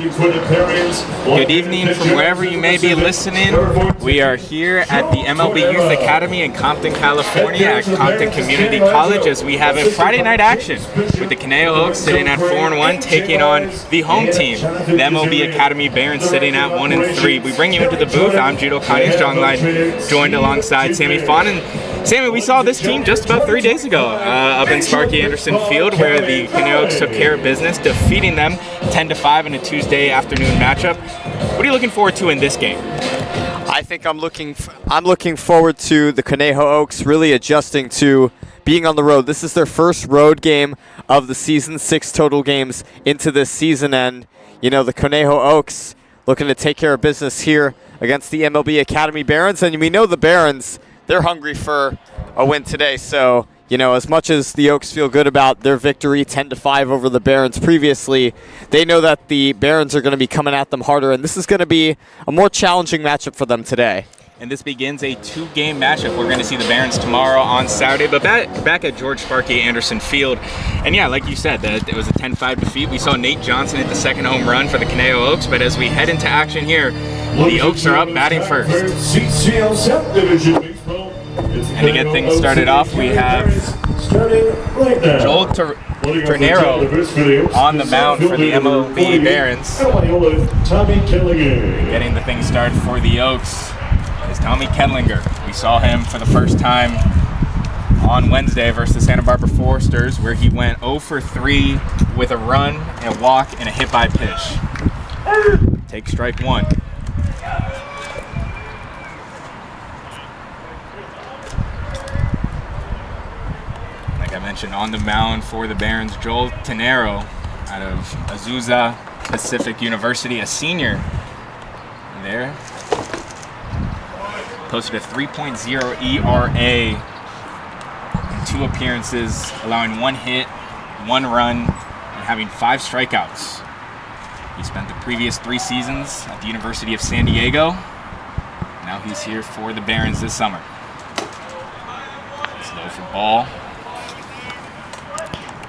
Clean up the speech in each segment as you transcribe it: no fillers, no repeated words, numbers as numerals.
Good evening from wherever you may be listening. We are here at the MLB Youth Academy in Compton, California at Compton Community College as we have a Friday night action with the Conejo Oaks sitting at 4-1 taking on the home team, the MLB Academy Barons sitting at 1-3. We bring you into the booth. I'm Judo Kanye Strongline, joined alongside Sammy Fawn. And Sammy, we saw this team just about 3 days ago up in Sparky Anderson Field where the Conejo Oaks took care of business, defeating them 10-5 in a Tuesday afternoon matchup. What are you looking forward to in this game? I think I'm looking forward to the Conejo Oaks really adjusting to being on the road. This is their first road game of the season, 6 total games into this season, and you know the Conejo Oaks looking to take care of business here against the MLB Academy Barons, and we know the Barons, they're hungry for a win today. So, you know, as much as the Oaks feel good about their victory 10-5 over the Barons previously, they know that the Barons are going to be coming at them harder, and this is going to be a more challenging matchup for them today. And this begins a 2-game matchup. We're going to see the Barons tomorrow on Saturday, but back at George Sparky Anderson Field. And yeah, like you said, it was a 10-5 defeat. We saw Nate Johnson hit the second home run for the Conejo Oaks, but as we head into action here, the Oaks are up batting first. And to get things started off, we have Joel Ternero on the mound for the MLB Barons. Getting the things started for the Oaks is Tommy Kendlinger. We saw him for the first time on Wednesday versus the Santa Barbara Foresters, where he went 0 for 3 with a run, a walk, and a hit by pitch. Take strike one. Like I mentioned, on the mound for the Barons, Joel Ternero out of Azusa Pacific University, a senior there. Posted a 3.0 ERA in 2 appearances, allowing 1 hit, 1 run, and having 5 strikeouts. He spent the previous 3 seasons at the University of San Diego. Now he's here for the Barons this summer. It's low for ball.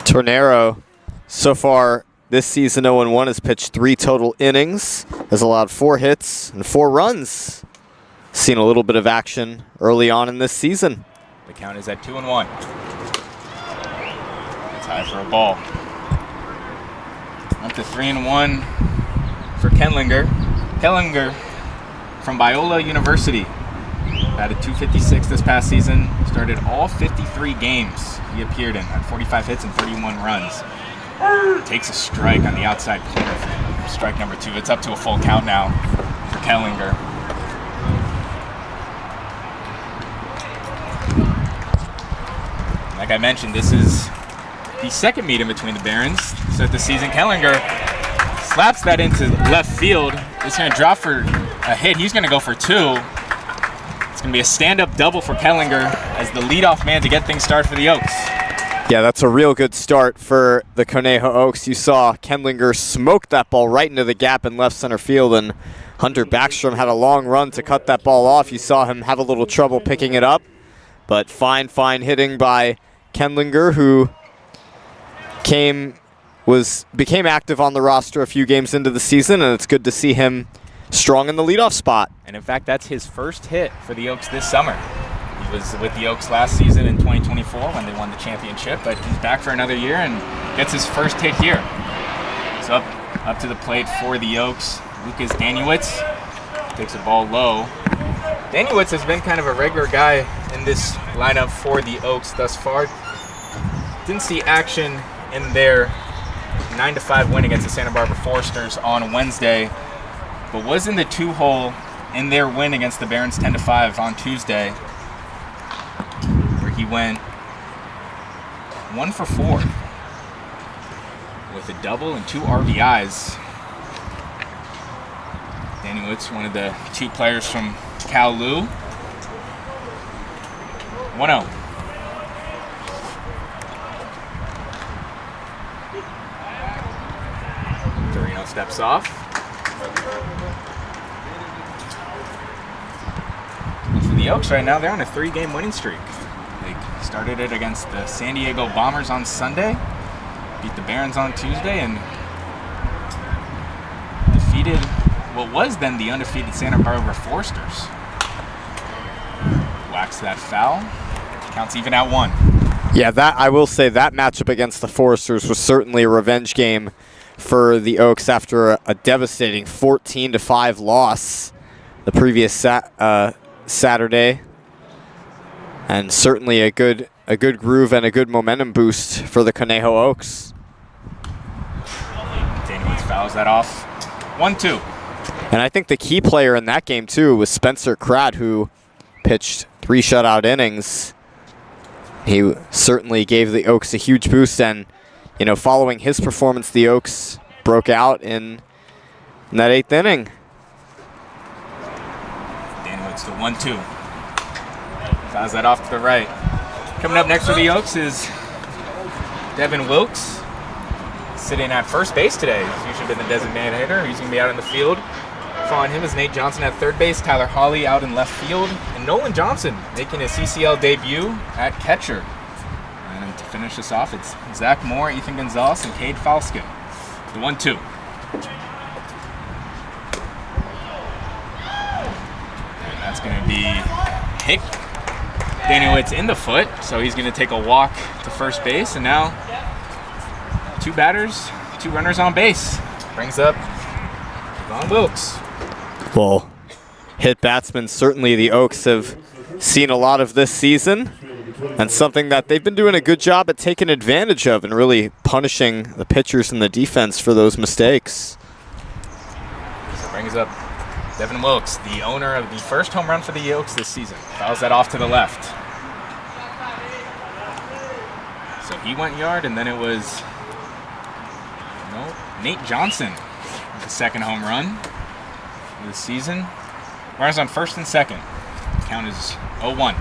Ternero, so far this season 0-1, has pitched 3 total innings, has allowed 4 hits and 4 runs. Seen a little bit of action early on in this season. The count is at 2-1. It's high for a ball. Up to 3-1 for Kendlinger. Kendlinger from Biola University. Batted .256 this past season. Started all 53 games he appeared in at 45 hits and 31 runs. Takes a strike on the outside corner for strike number 2. It's up to a full count now for Kendlinger. Like I mentioned, this is the second meeting between the Barons. So at the season, Kendlinger slaps that into left field. It's going to drop for a hit. He's going to go for 2. It's going to be a stand-up double for Kendlinger as the leadoff man to get things started for the Oaks. Yeah, that's a real good start for the Conejo Oaks. You saw Kendlinger smoke that ball right into the gap in left center field, and Hunter Backstrom had a long run to cut that ball off. You saw him have a little trouble picking it up, but fine hitting by Kendlinger, who became active on the roster a few games into the season, and it's good to see him strong in the leadoff spot. And in fact, that's his first hit for the Oaks this summer. He was with the Oaks last season in 2024 when they won the championship, but he's back for another year and gets his first hit here. So up to the plate for the Oaks, Lucas Daniewicz takes the ball low. Daniewicz has been kind of a regular guy in this lineup for the Oaks thus far. Didn't see action in their 9-5 win against the Santa Barbara Foresters on Wednesday, but was in the 2-hole in their win against the Barons 10-5 on Tuesday, where he went 1 for 4 with a double and 2 RBIs. Daniewicz, one of the 2 players from Kowloon. 1-0. Torino steps off. For the Oaks right now, they're on a 3-game winning streak. They started it against the San Diego Bombers on Sunday, beat the Barons on Tuesday, and what was then the undefeated Santa Barbara Foresters. Whacks that foul. Counts even at 1. Yeah, I will say that matchup against the Foresters was certainly a revenge game for the Oaks after a devastating 14-5 loss the previous Saturday, and certainly a good groove and a good momentum boost for the Conejo Oaks. Danny fouls that off. 1-2. And I think the key player in that game too was Spencer Kratt, who pitched 3 shutout innings. He certainly gave the Oaks a huge boost, and following his performance, the Oaks broke out in that 8th inning. Danwood's to 1-2. Fouls that off to the right. Coming up next for the Oaks is Devin Wilkes, sitting at first base today. He's usually been the designated hitter. He's going to be out in the field. Following him is Nate Johnson at third base, Tyler Hawley out in left field, and Nolan Johnson making his CCL debut at catcher. And to finish us off, it's Zach Moore, Ethan Gonzalez, and Cade Falskin. The 1-2. And that's going to be hit. Danny Witt's in the foot, so he's going to take a walk to first base, and now 2 batters, 2 runners on base. Brings up Devin Wilkes. Well, hit batsmen, certainly the Oaks have seen a lot of this season, and something that they've been doing a good job at taking advantage of and really punishing the pitchers and the defense for those mistakes. So brings up Devin Wilkes, the owner of the first home run for the Oaks this season. Fouls that off to the left. So he went yard, and then it was Nate Johnson with the second home run of the season. Runners on first and second. Count is 0-1.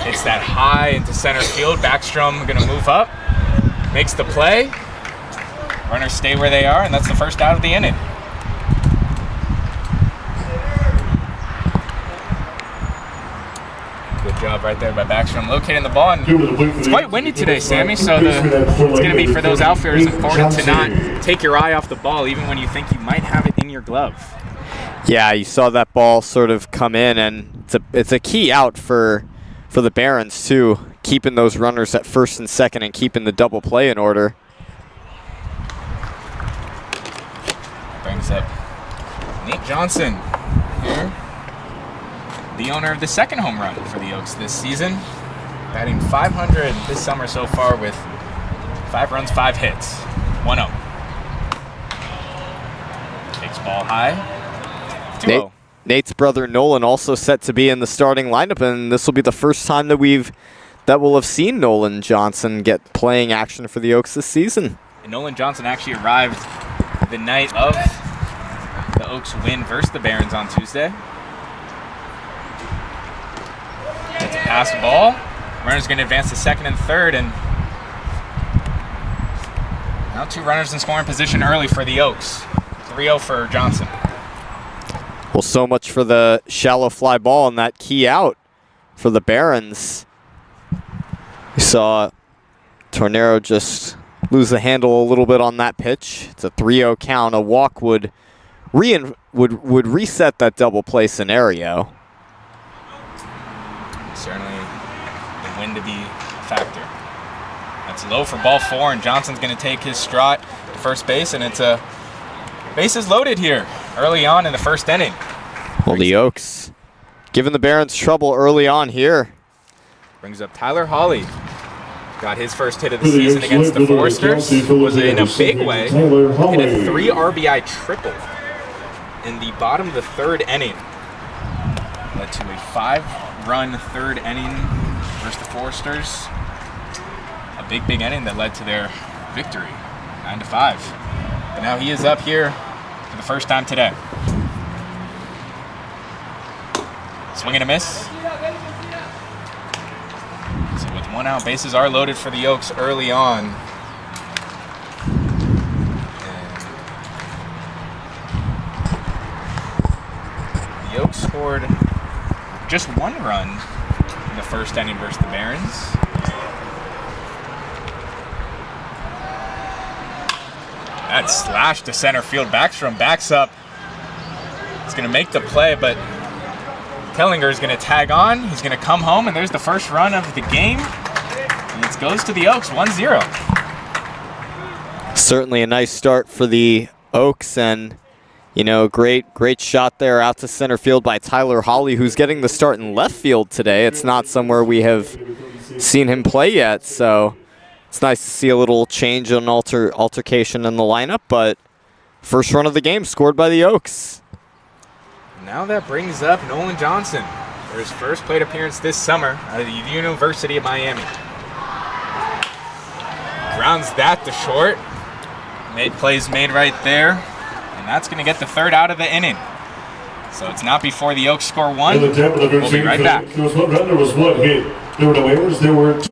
Hits that high into center field. Backstrom going to move up. Makes the play. Runners stay where they are, and that's the first out of the inning. Good job right there by Backstrom locating the ball. And it's quite windy today, Sammy, so it's going to be for those outfielders important to not take your eye off the ball even when you think you might have it in your glove. Yeah, you saw that ball sort of come in, and it's a key out for the Barons too, keeping those runners at first and second and keeping the double play in order. Brings up Nate Johnson here, the owner of the second home run for the Oaks this season, batting .500 this summer so far with 5 runs, 5 hits, 1-0. Takes ball high, 2-0. Nate's brother Nolan also set to be in the starting lineup, and this will be the first time that we'll have seen Nolan Johnson get playing action for the Oaks this season. And Nolan Johnson actually arrived the night of the Oaks win versus the Barons on Tuesday. It's a pass ball. Runner's going to advance to second and third, and now 2 runners in scoring position early for the Oaks. 3-0 for Johnson. Well, so much for the shallow fly ball and that key out for the Barons. We saw Tornero just lose the handle a little bit on that pitch. It's a 3-0 count. A walk would reset that double play scenario. Certainly the wind to be a factor. That's low for ball 4, and Johnson's going to take his stride to first base, and it's a bases loaded here early on in the first inning. Well, the Oaks giving the Barons trouble early on here. Brings up Tyler Hawley. Got his first hit of the season against the Foresters. Was in a big way. Hit a 3 RBI triple in the bottom of the 3rd inning. Led to a 5-run 3rd inning versus the Foresters. A big inning that led to their victory, 9-5. But now he is up here for the first time today. Swing and a miss. So with 1 out, bases are loaded for the Oaks early on. And the Oaks scored just 1 run in the first inning versus the Barons. That slash to center field. Backstrom backs up. He's going to make the play, but Kellinger is going to tag on. He's going to come home, and there's the first run of the game. And it goes to the Oaks, 1-0. Certainly a nice start for the Oaks, and you know, great shot there out to center field by Tyler Hawley, who's getting the start in left field today. It's not somewhere we have seen him play yet, so it's nice to see a little change and altercation in the lineup, but first run of the game scored by the Oaks. Now that brings up Nolan Johnson for his first plate appearance this summer out of the University of Miami. Grounds that to short. Plays made right there, and that's going to get the third out of the inning. So it's not before the Oaks score one. We'll be right back. There was one hit. There were no errors. There were two.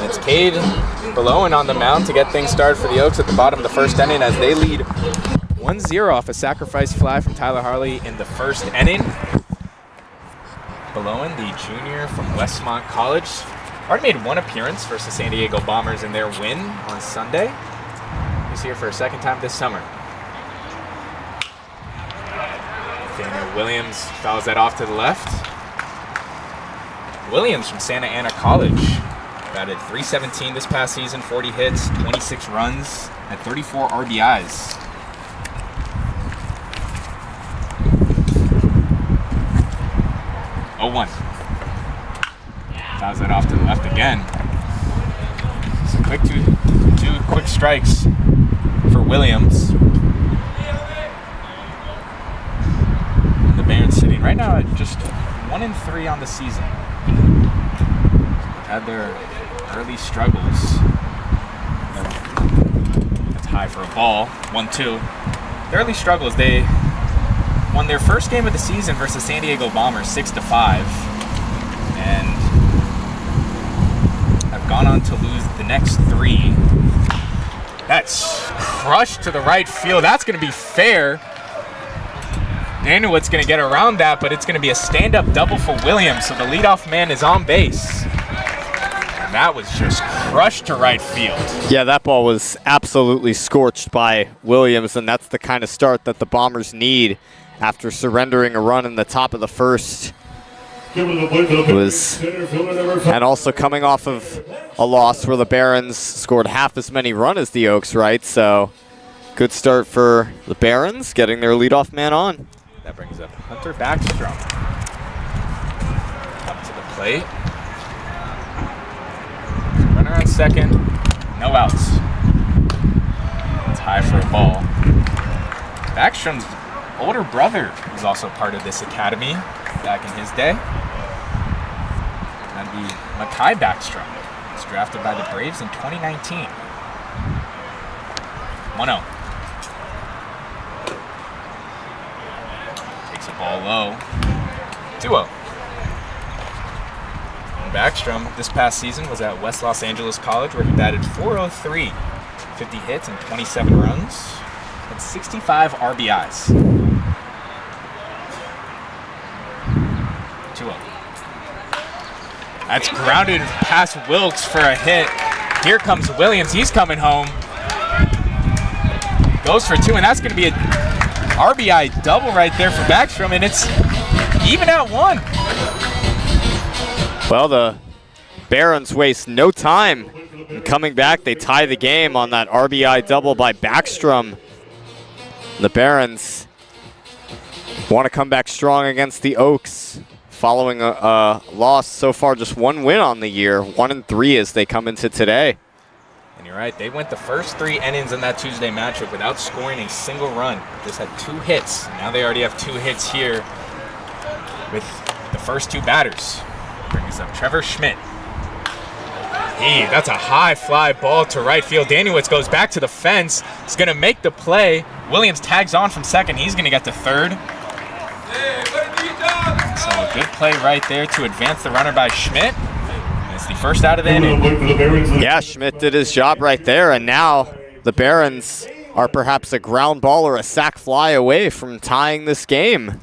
It's Cade Belowen on the mound to get things started for the Oaks at the bottom of the first inning as they lead 1-0 off a sacrifice fly from Tyler Harley in the first inning. Belowen, the junior from Westmont College, already made one appearance versus the San Diego Bombers in their win on Sunday. He's here for a second time this summer. Daniel Williams fouls that off to the left. Williams from Santa Ana College batted .317 this past season, 40 hits, 26 runs, and 34 RBIs. Oh, 1. Fouls that off to the left again. So two quick strikes for Williams. And the Barons sitting right now at just 1-3 on the season. Had their early struggles. That's high for a ball. 1-2. The early struggles, they won their first game of the season versus San Diego Bombers 6-5, and have gone on to lose the next 3. That's crushed to the right field. That's going to be fair. Daniel's going to get around that, but it's going to be a stand-up double for Williams, so the leadoff man is on base. And that was just crushed to right field. Yeah, that ball was absolutely scorched by Williams, and that's the kind of start that the Bombers need after surrendering a run in the top of the first. And also coming off of a loss where the Barons scored half as many runs as the Oaks, right? So good start for the Barons, getting their leadoff man on. That brings up Hunter Backstrom. Up to the plate. Runner on second, no outs. It's high for a ball. Backstrom's older brother was also part of this academy back in his day. That'd be Makai Backstrom. He was drafted by the Braves in 2019. 1-0. Takes a ball low. 2-0. Backstrom this past season was at West Los Angeles College where he batted .403, 50 hits and 27 runs, and 65 RBIs. 2-0. That's grounded past Wilkes for a hit. Here comes Williams. He's coming home. Goes for 2, and that's going to be an RBI double right there for Backstrom, and it's even at 1. Well, the Barons waste no time in coming back. They tie the game on that RBI double by Backstrom. The Barons want to come back strong against the Oaks following a loss so far, just 1 win on the year, 1-3 as they come into today. And you're right, they went the first 3 innings in that Tuesday matchup without scoring a single run. Just had 2 hits. Now they already have 2 hits here with the first 2 batters. Brings up Trevor Schmidt. That's a high fly ball to right field. Danielitz goes back to the fence. He's going to make the play. Williams tags on from second. He's going to get to third. So a good play right there to advance the runner by Schmidt. And it's the first out of the inning. Yeah, Schmidt did his job right there, and now the Barons are perhaps a ground ball or a sac fly away from tying this game.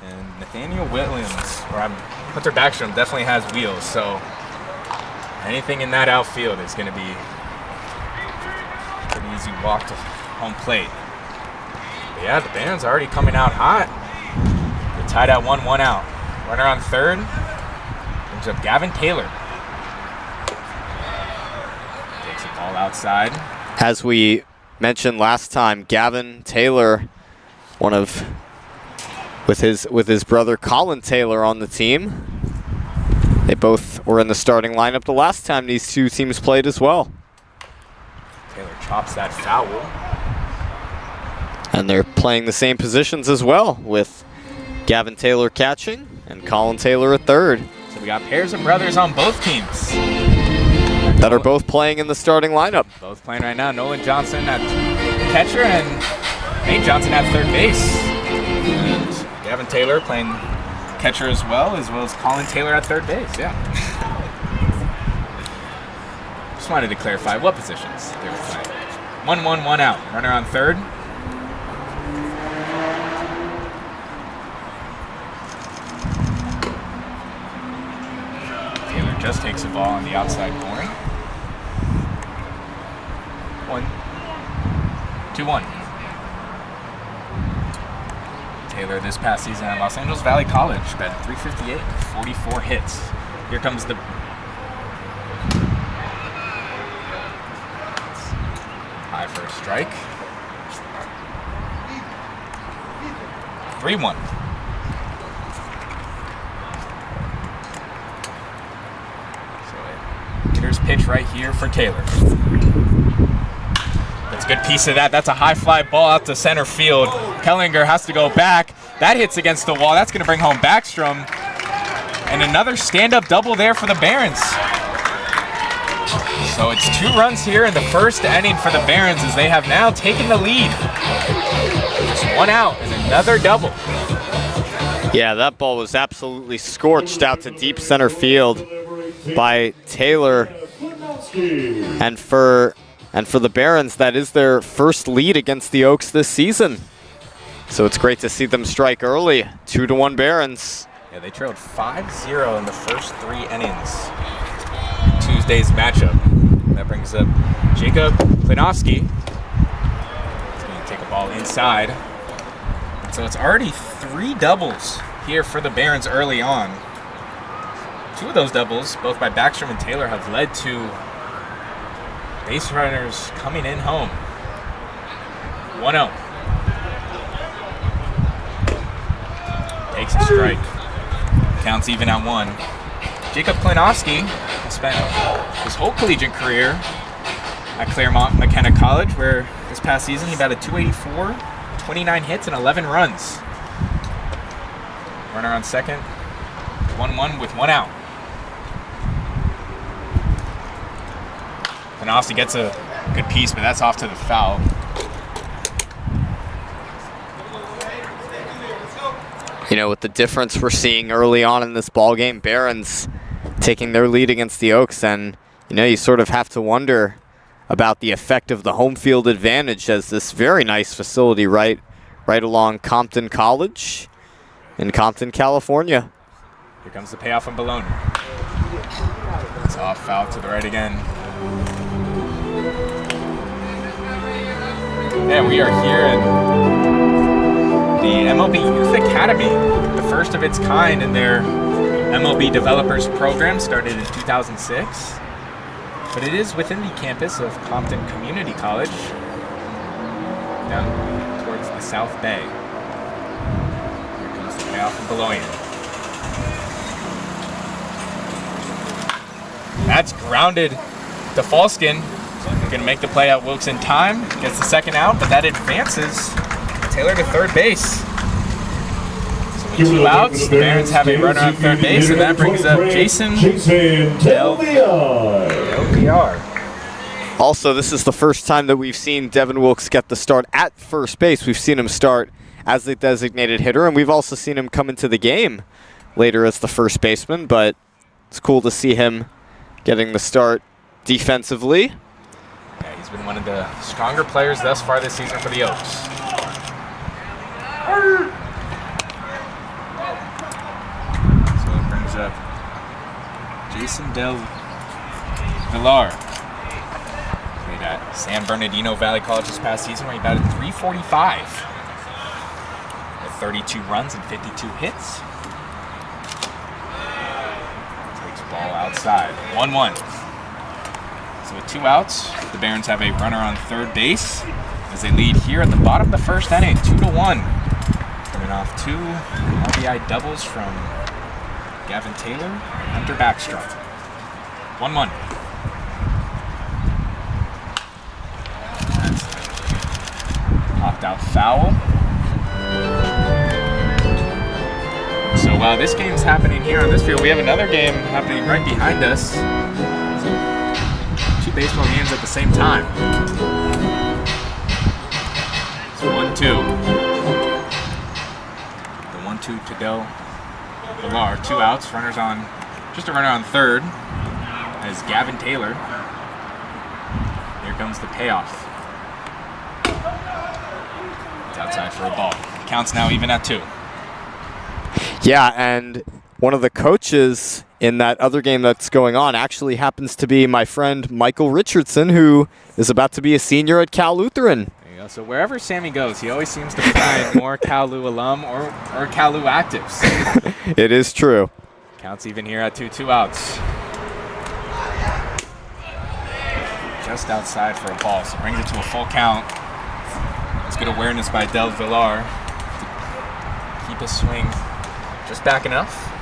And Nathaniel Williams, Hunter Backstrom definitely has wheels, so anything in that outfield is going to be an easy walk to home plate. But yeah, the Barons are already coming out hot. They're tied at 1 out. Runner on third brings up Gavin Taylor. Takes the ball outside. As we mentioned last time, Gavin Taylor, with his brother Colin Taylor on the team. They both were in the starting lineup the last time these 2 teams played as well. Taylor chops that foul. And they're playing the same positions as well, with Gavin Taylor catching and Colin Taylor at third. So we got pairs of brothers on both teams that are both playing in the starting lineup. Both playing right now. Nolan Johnson at catcher and Nate Johnson at third base. And Gavin Taylor playing catcher as well as Colin Taylor at third base. Yeah. Just wanted to clarify what positions they were playing. 1 out. Runner on third. Taylor just takes a ball on the outside corner. 2-1. Taylor this past season at Los Angeles Valley College, batted .358, 44 hits. Here comes the high for a strike. 3-1. So a hitter's pitch right here for Taylor. That's a good piece of that. That's a high fly ball out to center field. Kellinger has to go back. That hits against the wall. That's going to bring home Backstrom. And another stand-up double there for the Barons. So it's 2 runs here in the first inning for the Barons as they have now taken the lead. Just 1 out and another double. Yeah, that ball was absolutely scorched out to deep center field by Taylor. And for the Barons, that is their first lead against the Oaks this season. So it's great to see them strike early. 2-1 Barons. Yeah, they trailed 5-0 in the first 3 innings. Tuesday's matchup. That brings up Jacob Klinowski. He's going to take a ball inside. And so it's already 3 doubles here for the Barons early on. 2 of those doubles, both by Backstrom and Taylor, have led to base runners coming in home. 1-0. Takes a strike. Counts even at 1. Jacob Klinowski has spent his whole collegiate career at Claremont McKenna College, where this past season he batted .284, 29 hits, and 11 runs. Runner on second. 1-1 with 1 out. Klinowski gets a good piece, but that's off to the foul. You know, with the difference we're seeing early on in this ball game, Barons taking their lead against the Oaks, and you know, you sort of have to wonder about the effect of the home field advantage as this very nice facility right along Compton College in Compton, California. Here comes the payoff from Bologna. It's off, foul to the right again. Yeah, we are here in the MLB Youth Academy, the first of its kind in their MLB Developers program, started in 2006. But it is within the campus of Compton Community College, down towards the South Bay. Here comes the payoff from Beloyan. That's grounded to Falskin. Going to make the play at Wilkes in time. Gets the second out, but that advances Taylor to third base. So with 2 outs, the Barons have a runner on third base, and that brings up Jason Del VR. Also, this is the first time that we've seen Devin Wilkes get the start at first base. We've seen him start as the designated hitter, and we've also seen him come into the game later as the first baseman, but it's cool to see him getting the start defensively. Yeah, he's been one of the stronger players thus far this season for the Oaks. So it brings up Jason Del Villar. Played at San Bernardino Valley College this past season, where he batted .345 with 32 runs and 52 hits. Takes ball outside. 1-1. So with 2 outs, the Barons have a runner on third base as they lead here at the bottom of the first inning, 2-1. Coming off 2 RBI doubles from Gavin Taylor and Hunter Backstrom. 1-1. That's popped out foul. So while this game's happening here on this field, we have another game happening right behind us. 2 baseball games at the same time. It's 1-2. The 1-2 to Del Villar. 2 outs, runners on, just a runner on third as Gavin Taylor. Here comes the payoff. It's outside for a ball. Counts now even at 2. Yeah, and one of the coaches in that other game that's going on actually happens to be my friend Michael Richardson, who is about to be a senior at Cal Lutheran. There you go. So wherever Sammy goes, he always seems to find more Cal Lu alum or Cal Lu actives. It is true. Counts even here at 2 outs. Just outside for a ball, so brings it to a full count. It's good awareness by Del Villar to keep his swing just back enough.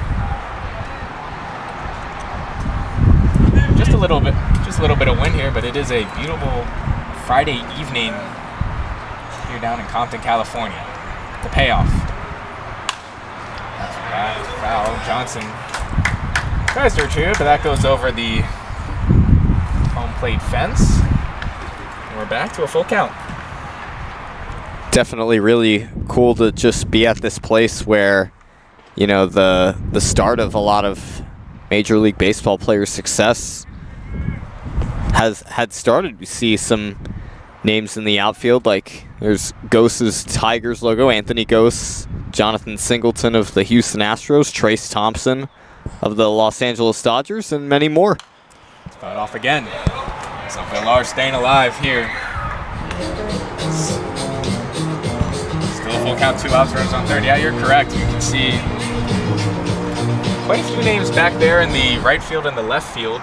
Just a little bit of wind here, but it is a beautiful Friday evening here down in Compton, California. The payoff. That's a bad foul. Johnson tries to retrieve, but that goes over the home plate fence. And we're back to a full count. Definitely really cool to just be at this place where, you know, the start of a lot of Major League Baseball players' success had started. We see some names in the outfield, like there's Ghost's Tigers logo, Anthony Ghost, Jonathan Singleton of the Houston Astros, Trace Thompson of the Los Angeles Dodgers, and many more. Fouled off again. So Villar staying alive here. Still a full count, 2 outs, runners on third. Yeah, you're correct. You can see quite a few names back there in the right field and the left field.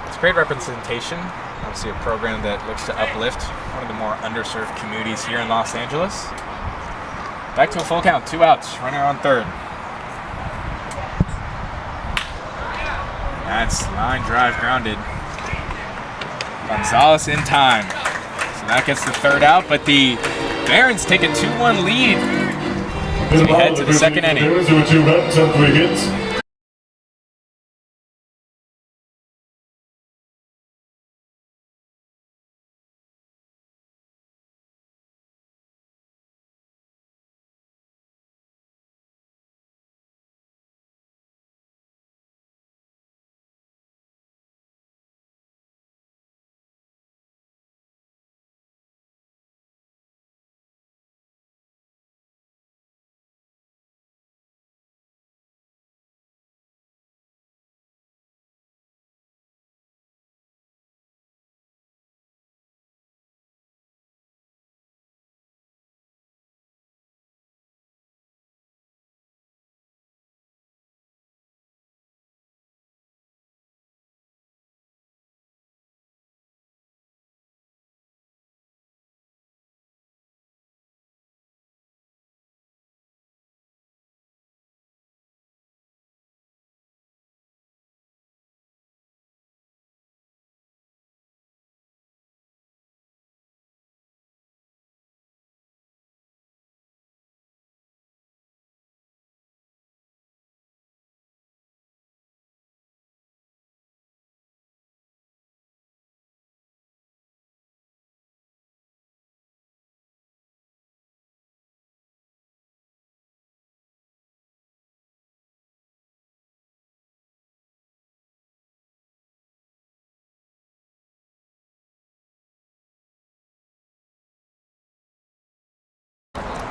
It's great representation. Obviously a program that looks to uplift one of the more underserved communities here in Los Angeles. Back to a full count, 2 outs, runner on third. That's line drive grounded. Gonzalez in time. So that gets the third out, but the Barons take a 2-1 lead as we head to the second inning. There were 2 runs on 3 hits.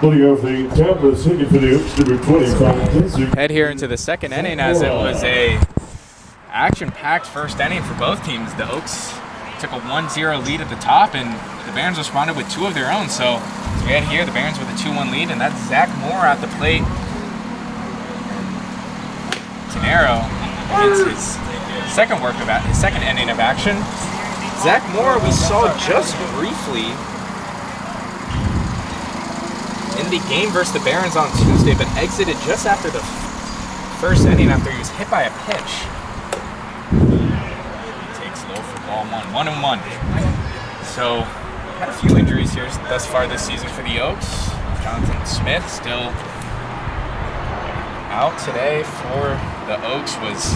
Leading off the Tampa City for the Oaks, number 25. Head here into the second inning as it was a action-packed first inning for both teams. The Oaks took a 1-0 lead at the top, and the Barons responded with 2 of their own. So we had here the Barons with a 2-1 lead, and that's Zach Moore at the plate. Tenero gets his second inning of action. Zach Moore we saw just briefly in the game versus the Barons on Tuesday, but exited just after the first inning after he was hit by a pitch. Takes low for ball 1-1. So, had a few injuries here thus far this season for the Oaks. Jonathan Smith still out today for the Oaks, was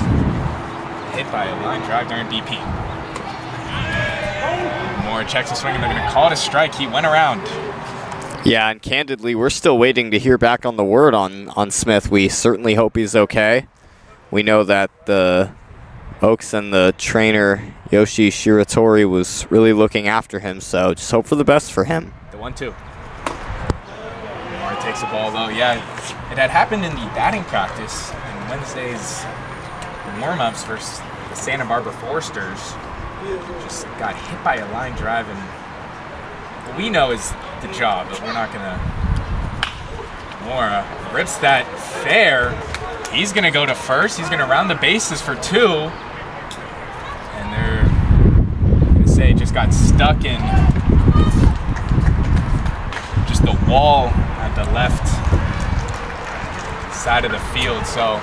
hit by a line drive during BP. Moore checks the swing and they're going to call it a strike. He went around. Yeah, and candidly, we're still waiting to hear back on the word on Smith. We certainly hope he's okay. We know that the Oaks and the trainer, Yoshi Shiratori, was really looking after him, so just hope for the best for him. The 1-2. Moore takes the ball low. Yeah, it had happened in the batting practice in Wednesday's warm-ups versus the Santa Barbara Foresters. Just got hit by a line drive, and what we know is the job, but we're not gonna. Moore rips that fair. He's gonna go to first. He's gonna round the bases for 2, and they're gonna say just got stuck in just the wall at the left side of the field. So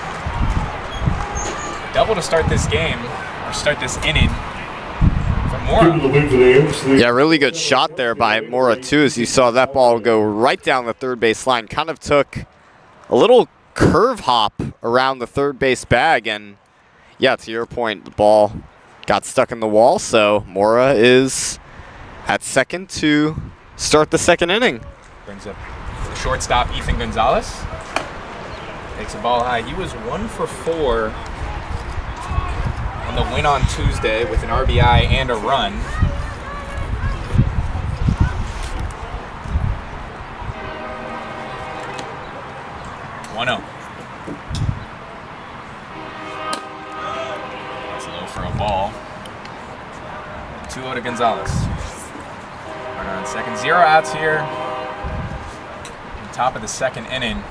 double to start this game, or start this inning. Yeah, really good shot there by Mora too, as you saw that ball go right down the third base line. Kind of took a little curve hop around the third base bag, and yeah, to your point, the ball got stuck in the wall, so Mora is at second to start the second inning. Brings up the shortstop, Ethan Gonzalez. Takes the ball high. He was 1 for 4 on the win on Tuesday with an RBI and a run. 1-0. That's low for a ball. 2-0 to Gonzalez. Runner on second. 0 outs here. On top of the second inning.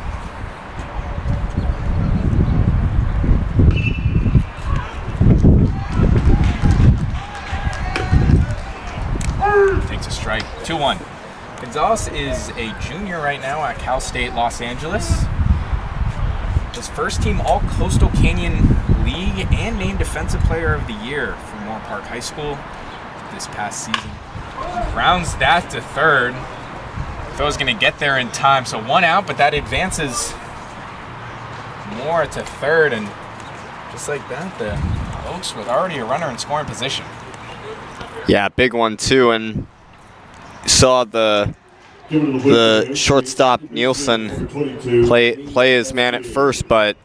Takes a strike. 2-1. Gonzalez is a junior right now at Cal State Los Angeles. His first team All-Coastal Canyon League and named Defensive Player of the Year for Moore Park High School this past season. Grounds that to third. Throw's going to get there in time. So 1 out, but that advances Moore to third. And just like that, the Oaks with already a runner in scoring position. Yeah, big one too, and saw the shortstop Nielsen play his man at first, but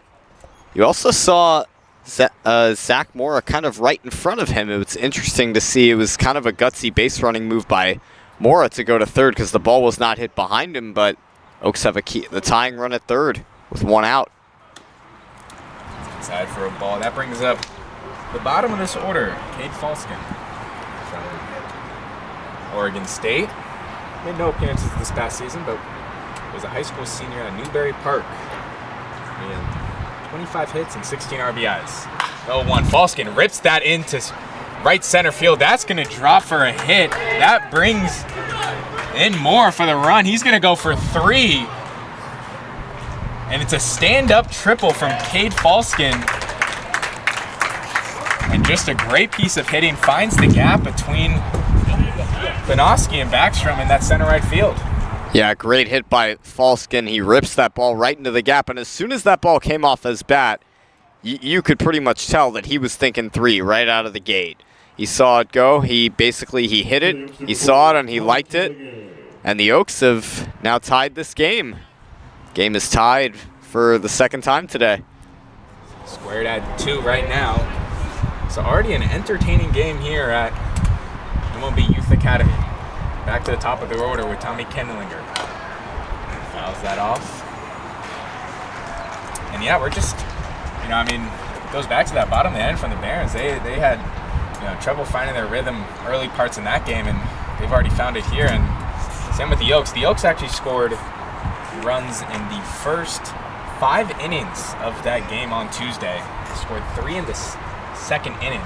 you also saw Zach Mora kind of right in front of him. It was interesting to see. It was kind of a gutsy base running move by Mora to go to third because the ball was not hit behind him, but Oaks have the tying run at third with 1 out. Inside for a ball. That brings up the bottom of this order, Cade Falskin from Oregon State. Made no appearances this past season, but was a high school senior at Newberry Park. And 25 hits and 16 RBIs. 0-1. Falskin rips that into right center field. That's going to drop for a hit. That brings in Moore for the run. He's going to go for 3. And it's a stand-up triple from Cade Falskin. And just a great piece of hitting. Finds the gap between Klinoski and Backstrom in that center right field. Yeah, great hit by Falskin. He rips that ball right into the gap, and as soon as that ball came off his bat, you could pretty much tell that he was thinking 3 right out of the gate. He saw it go. He hit it. He saw it, and he liked it. And the Oaks have now tied this game. Game is tied for the second time today. Squared at 2 right now. So already an entertaining game here at MLB Youth Academy. Back to the top of the order with Tommy Kendlinger. Fouls that off. And yeah, we're just, it goes back to that bottom of the end from the Barons. They had, trouble finding their rhythm early parts in that game, and they've already found it here. And same with the Oaks. The Oaks actually scored runs in the first 5 innings of that game on Tuesday. Scored 3 in the second inning.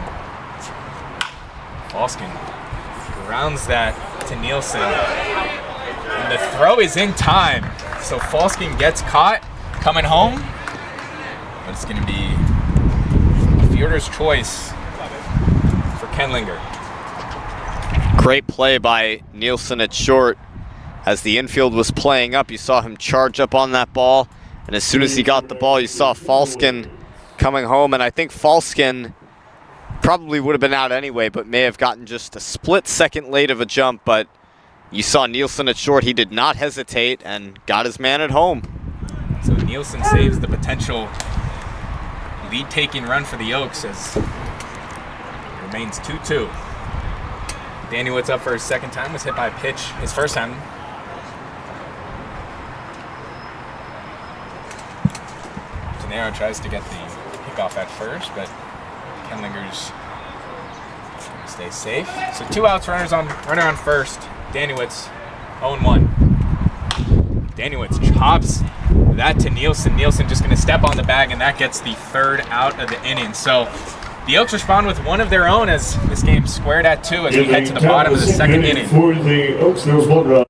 Falskin grounds that to Nielsen. And the throw is in time. So Falskin gets caught coming home. But it's going to be a fielder's choice for Kendlinger. Great play by Nielsen at short. As the infield was playing up, you saw him charge up on that ball. And as soon as he got the ball, you saw Falskin coming home. And I think Falskin probably would have been out anyway, but may have gotten just a split second late of a jump. But you saw Nielsen at short. He did not hesitate and got his man at home. So Nielsen saves the potential lead-taking run for the Oaks as it remains 2-2. Danielitz up for his second time, was hit by a pitch his first time. Gennaro tries to get the kickoff at first, but Kendlinger's going to stay safe. So 2 outs, runner on first. Danielitz 0-1. Danielitz chops that to Nielsen. Nielsen just going to step on the bag, and that gets the 3rd out of the inning. So the Oaks respond with one of their own as this game's squared at 2 as we head to the bottom of the second inning. For the Oaks, there was 1 run.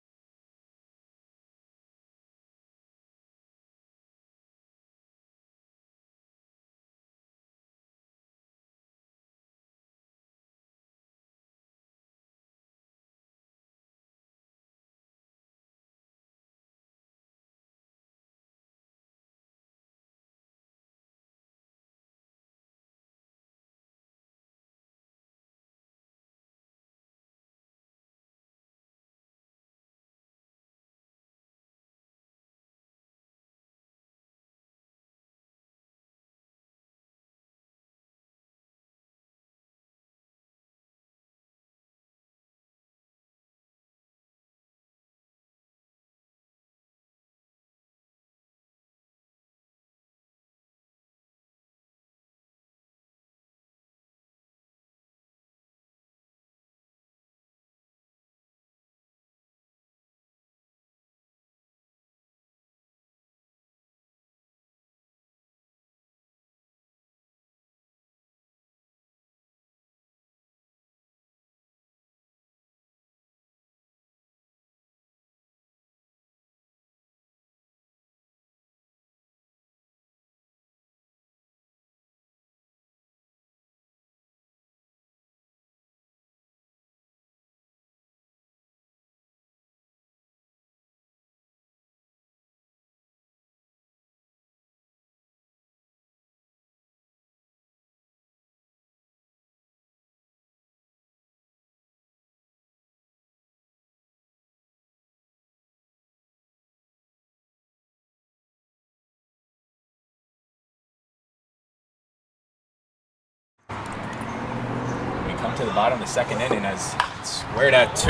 come to the bottom of the second inning as it's squared at 2.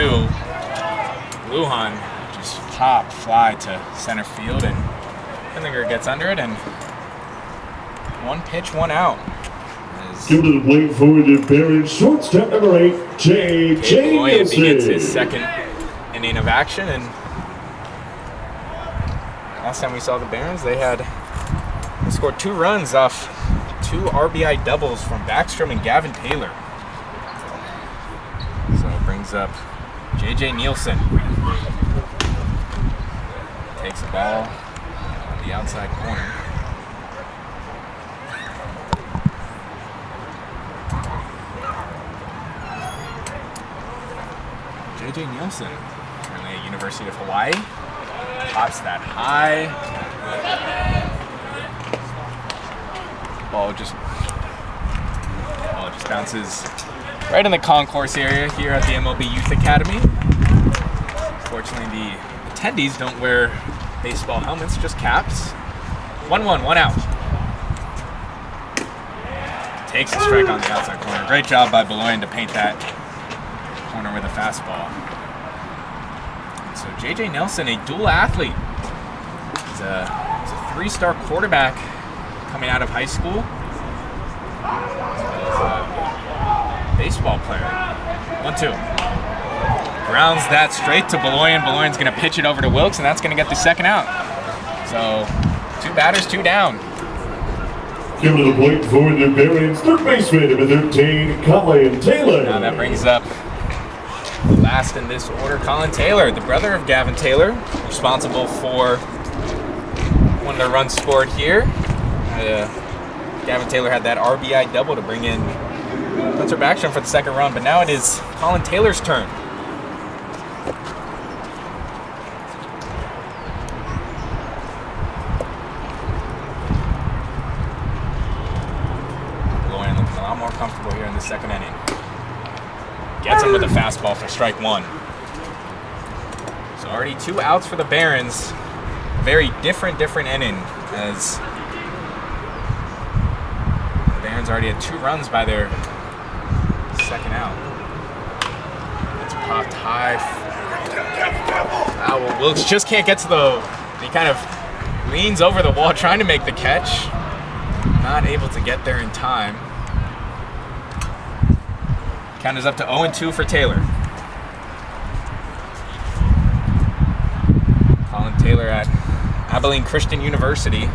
Lujan just pop fly to center field, and Hillinger gets under it, and 1 pitch, 1 out. Give to the plate for the Barons, shortstop number 8, J.J. Beloyan begins his Nielsen. second inning of action, and last time we saw the Barons, they scored 2 runs off 2 RBI doubles from Backstrom and Gavin Taylor. So it brings up J.J. Nielsen. Takes the ball on the outside corner. J.J. Nielsen, currently at University of Hawaii, pops that high. Ball just bounces right in the concourse area here at the MLB Youth Academy. Fortunately, the attendees don't wear baseball helmets, just caps. 1-1, 1 out. Takes a strike on the outside corner. Great job by Beloyan to paint that corner with a fastball. And so J.J. Nielsen, a dual athlete. He's a 3-star quarterback coming out of high school. Baseball player. 1-2. Grounds that straight to Beloyan. Beloyan's going to pitch it over to Wilkes, and that's going to get the second out. So 2 batters, 2 down. Give to the plate for the Barons, third baseman number 13, Colin Taylor. Now that brings up the last in this order, Colin Taylor, the brother of Gavin Taylor, responsible for one of the runs scored here. Gavin Taylor had that RBI double to bring in Spencer Backstrom for the second run, but now it is Colin Taylor's turn. Beloyan looking a lot more comfortable here in the second inning. Gets him with a fastball for strike 1. So already 2 outs for the Barons. A very different inning, as the Barons already had 2 runs by their second out. It's popped high. Well, Wilkes just can't get to he kind of leans over the wall trying to make the catch. Not able to get there in time. Count is up to 0-2 for Taylor. Colin Taylor at Abilene Christian University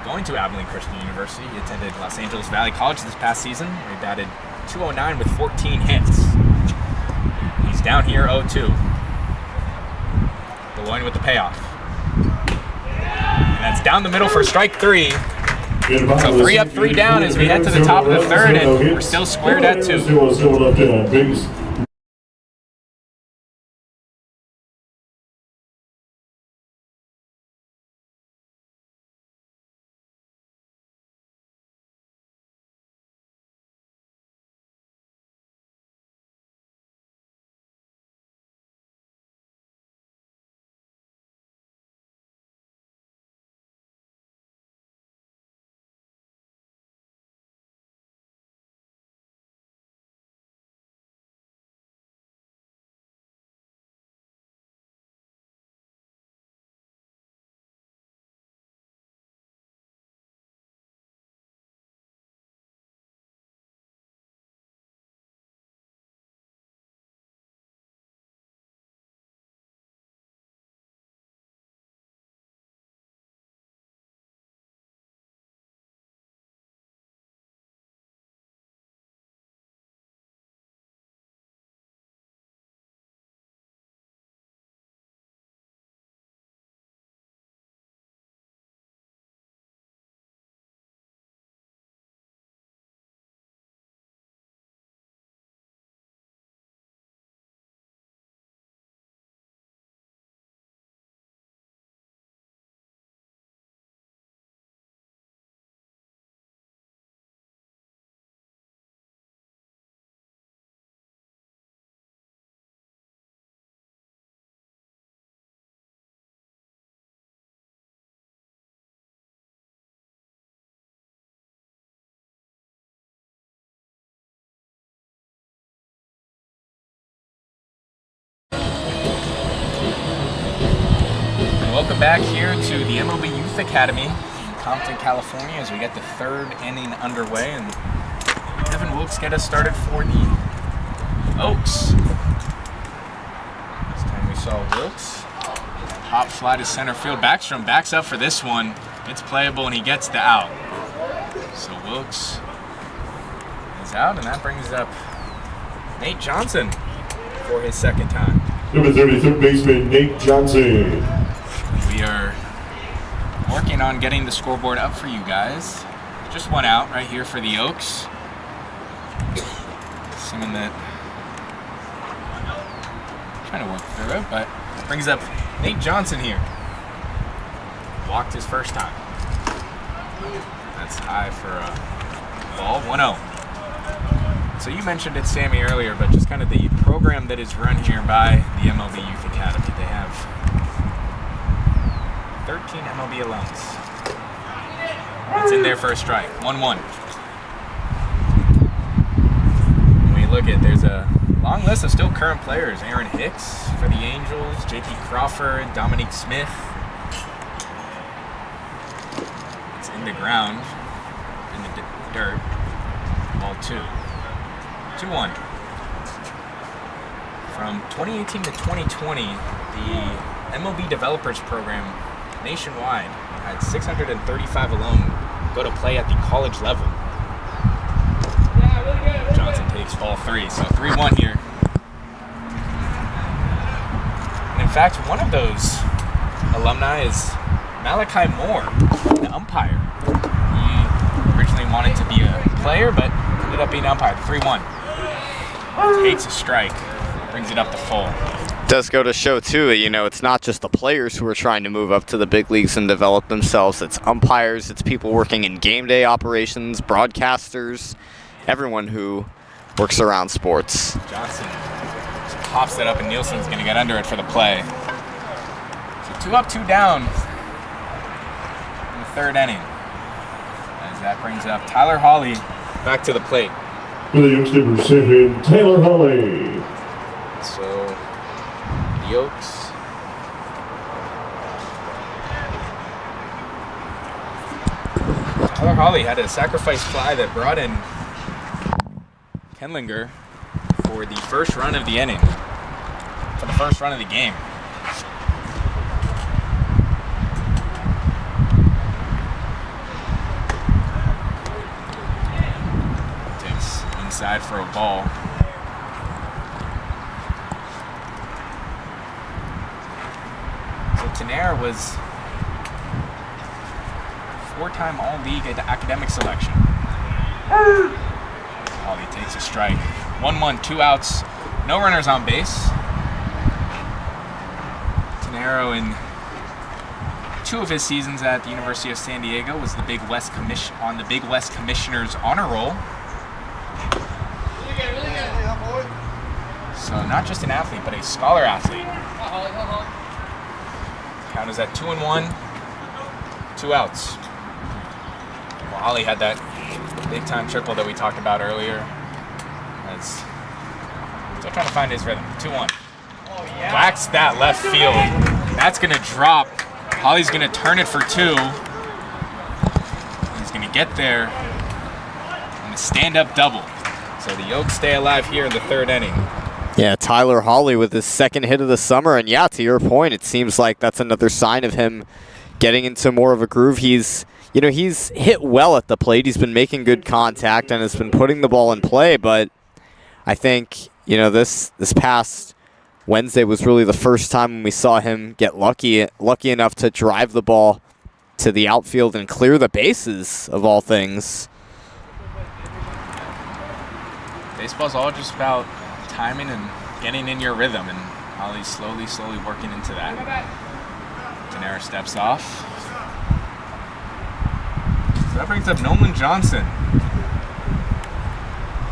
going to Abilene Christian University. He attended Los Angeles Valley College this past season, where he batted .209 with 14 hits. He's down here 0-2. Beloyan with the payoff. And that's down the middle for strike 3. So 3 up, 3 down as we head to the top of the third, and we're still squared at 2. back here to the MLB Youth Academy in Compton, California, as we get the third inning underway, and Kevin Wilkes get us started for the Oaks. This time we saw Wilkes pop fly to center field. Backstrom backs up for this one. It's playable, and he gets the out. So Wilkes is out, and that brings up Nate Johnson for his second time. Number 33rd baseman, Nate Johnson. We are working on getting the scoreboard up for you guys. Just one out right here for the Oaks. Assuming that, trying to work through it, but it brings up Nate Johnson here. Walked his first time. That's high for a ball, 1-0. So you mentioned it, Sammy, earlier, but just kind of the program that is run here by the MLB Youth Academy. They have 13 MLB alums. It's in there for a strike, 1-1. When we look at, there's a long list of still current players. Aaron Hicks for the Angels, JT Crawford, Dominique Smith. It's in the ground, in the dirt, ball 2. 2-1. From 2018 to 2020, the MLB Developers Program nationwide had 635 alum go to play at the college level. Johnson takes ball 3, so 3-1 here. And in fact, one of those alumni is Malachi Moore, the umpire. He originally wanted to be a player, but ended up being an umpire. 3-1. Takes a strike, brings it up to full. Does go to show, too, that, you know, it's not just the players who are trying to move up to the big leagues and develop themselves. It's umpires, it's people working in game day operations, broadcasters, everyone who works around sports. Johnson just pops it up, and Nielsen's going to get under it for the play. So 2 up, 2 down in the third inning. As that brings up Tyler Hawley back to the plate. For the youngster reception, Taylor Hawley. So the Oaks Tyler Hawley had a sacrifice fly that brought in Kenlinger for the first run of the inning, for the first run of the game. Takes inside for a ball. So Tenera was 4-time All-League academic selection. Hawley takes a strike. 1-1, 2 outs, no runners on base. Tenera in 2 of his seasons at the University of San Diego was the Big West on the Big West Commissioner's honor roll. So not just an athlete, but a scholar athlete. Count is at 2-1, 2 outs. Well, Hawley had that big-time triple that we talked about earlier. That's still trying to find his rhythm. 2-1. Whacks that left field. That's going to drop. Hawley's going to turn it for 2. He's going to get there and a stand-up double. So the Oaks stay alive here in the third inning. Yeah, Tyler Hawley with his second hit of the summer, and yeah, to your point, it seems like that's another sign of him getting into more of a groove. He's hit well at the plate. He's been making good contact and has been putting the ball in play, but I think, this past Wednesday was really the first time when we saw him get lucky enough to drive the ball to the outfield and clear the bases, of all things. Baseball's all just about timing and getting in your rhythm, and Hawley's slowly working into that. Tenera steps off. So that brings up Nolan Johnson.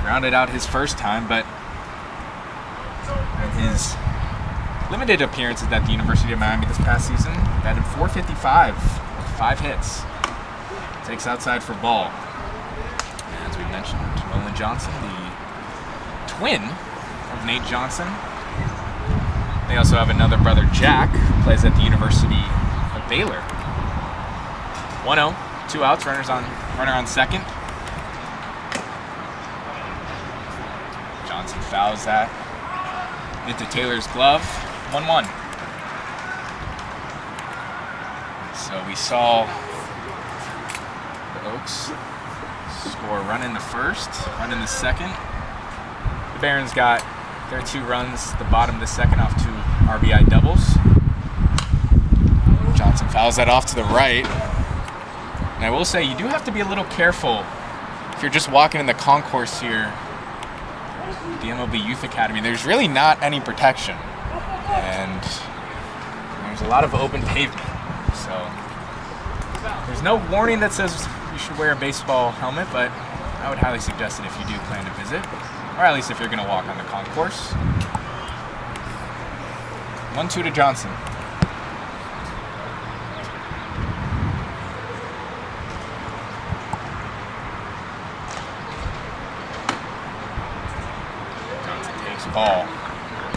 Rounded out his first time, but in his limited appearances at the University of Miami this past season, batted .455 with 5 hits. Takes outside for ball. And as we mentioned, Nolan Johnson, the twin of Nate Johnson. They also have another brother, Jack, who plays at the University of Baylor. 1-0, 2 outs, runner on second. Johnson fouls that into Taylor's glove. 1-1. So we saw the Oaks score a run in the first, run in the second. The Barons got their 2 runs, the bottom of the second, off 2 RBI doubles. Johnson fouls that off to the right. And I will say, you do have to be a little careful if you're just walking in the concourse here, the MLB Youth Academy. There's really not any protection, and there's a lot of open pavement. So there's no warning that says you should wear a baseball helmet, but I would highly suggest it if you do plan to visit, or at least if you're going to walk on the concourse. 1-2 to Johnson. Johnson takes ball.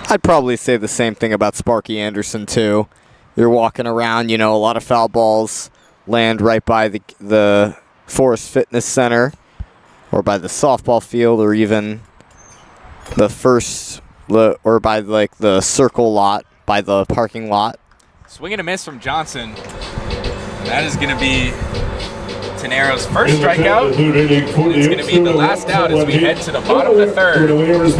I'd probably say the same thing about Sparky Anderson, too. You're walking around, you know, a lot of foul balls land right by the Forest Fitness Center, or by the softball field, or even or by like the circle lot, by the parking lot. Swing and a miss from Johnson. And that is going to be Tenero's first strikeout. It's going to be the last out as we head to the bottom of the third. As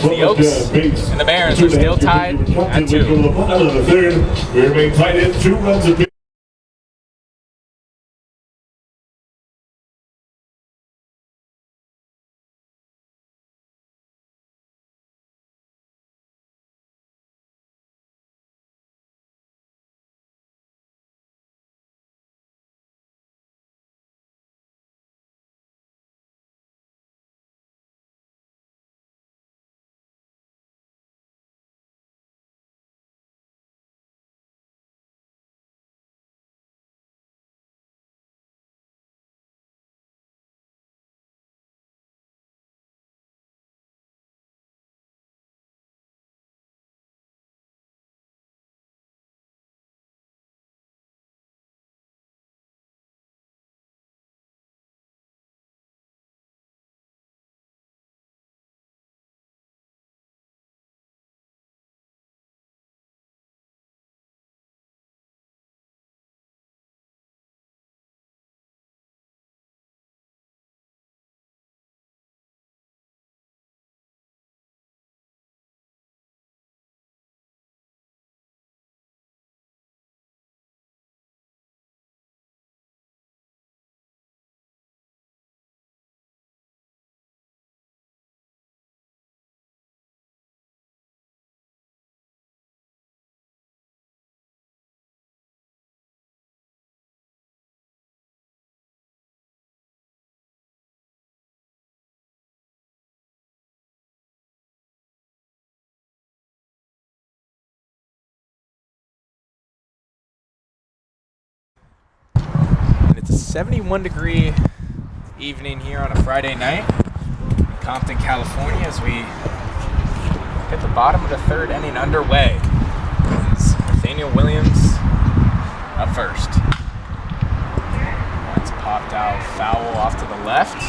the Oaks and the Barons are still tied at 2. We remain tied at 2 runs apiece. It's a 71-degree evening here on a Friday night in Compton, California, as we get the bottom of the third inning underway. It's Nathaniel Williams up first. That's popped out foul off to the left.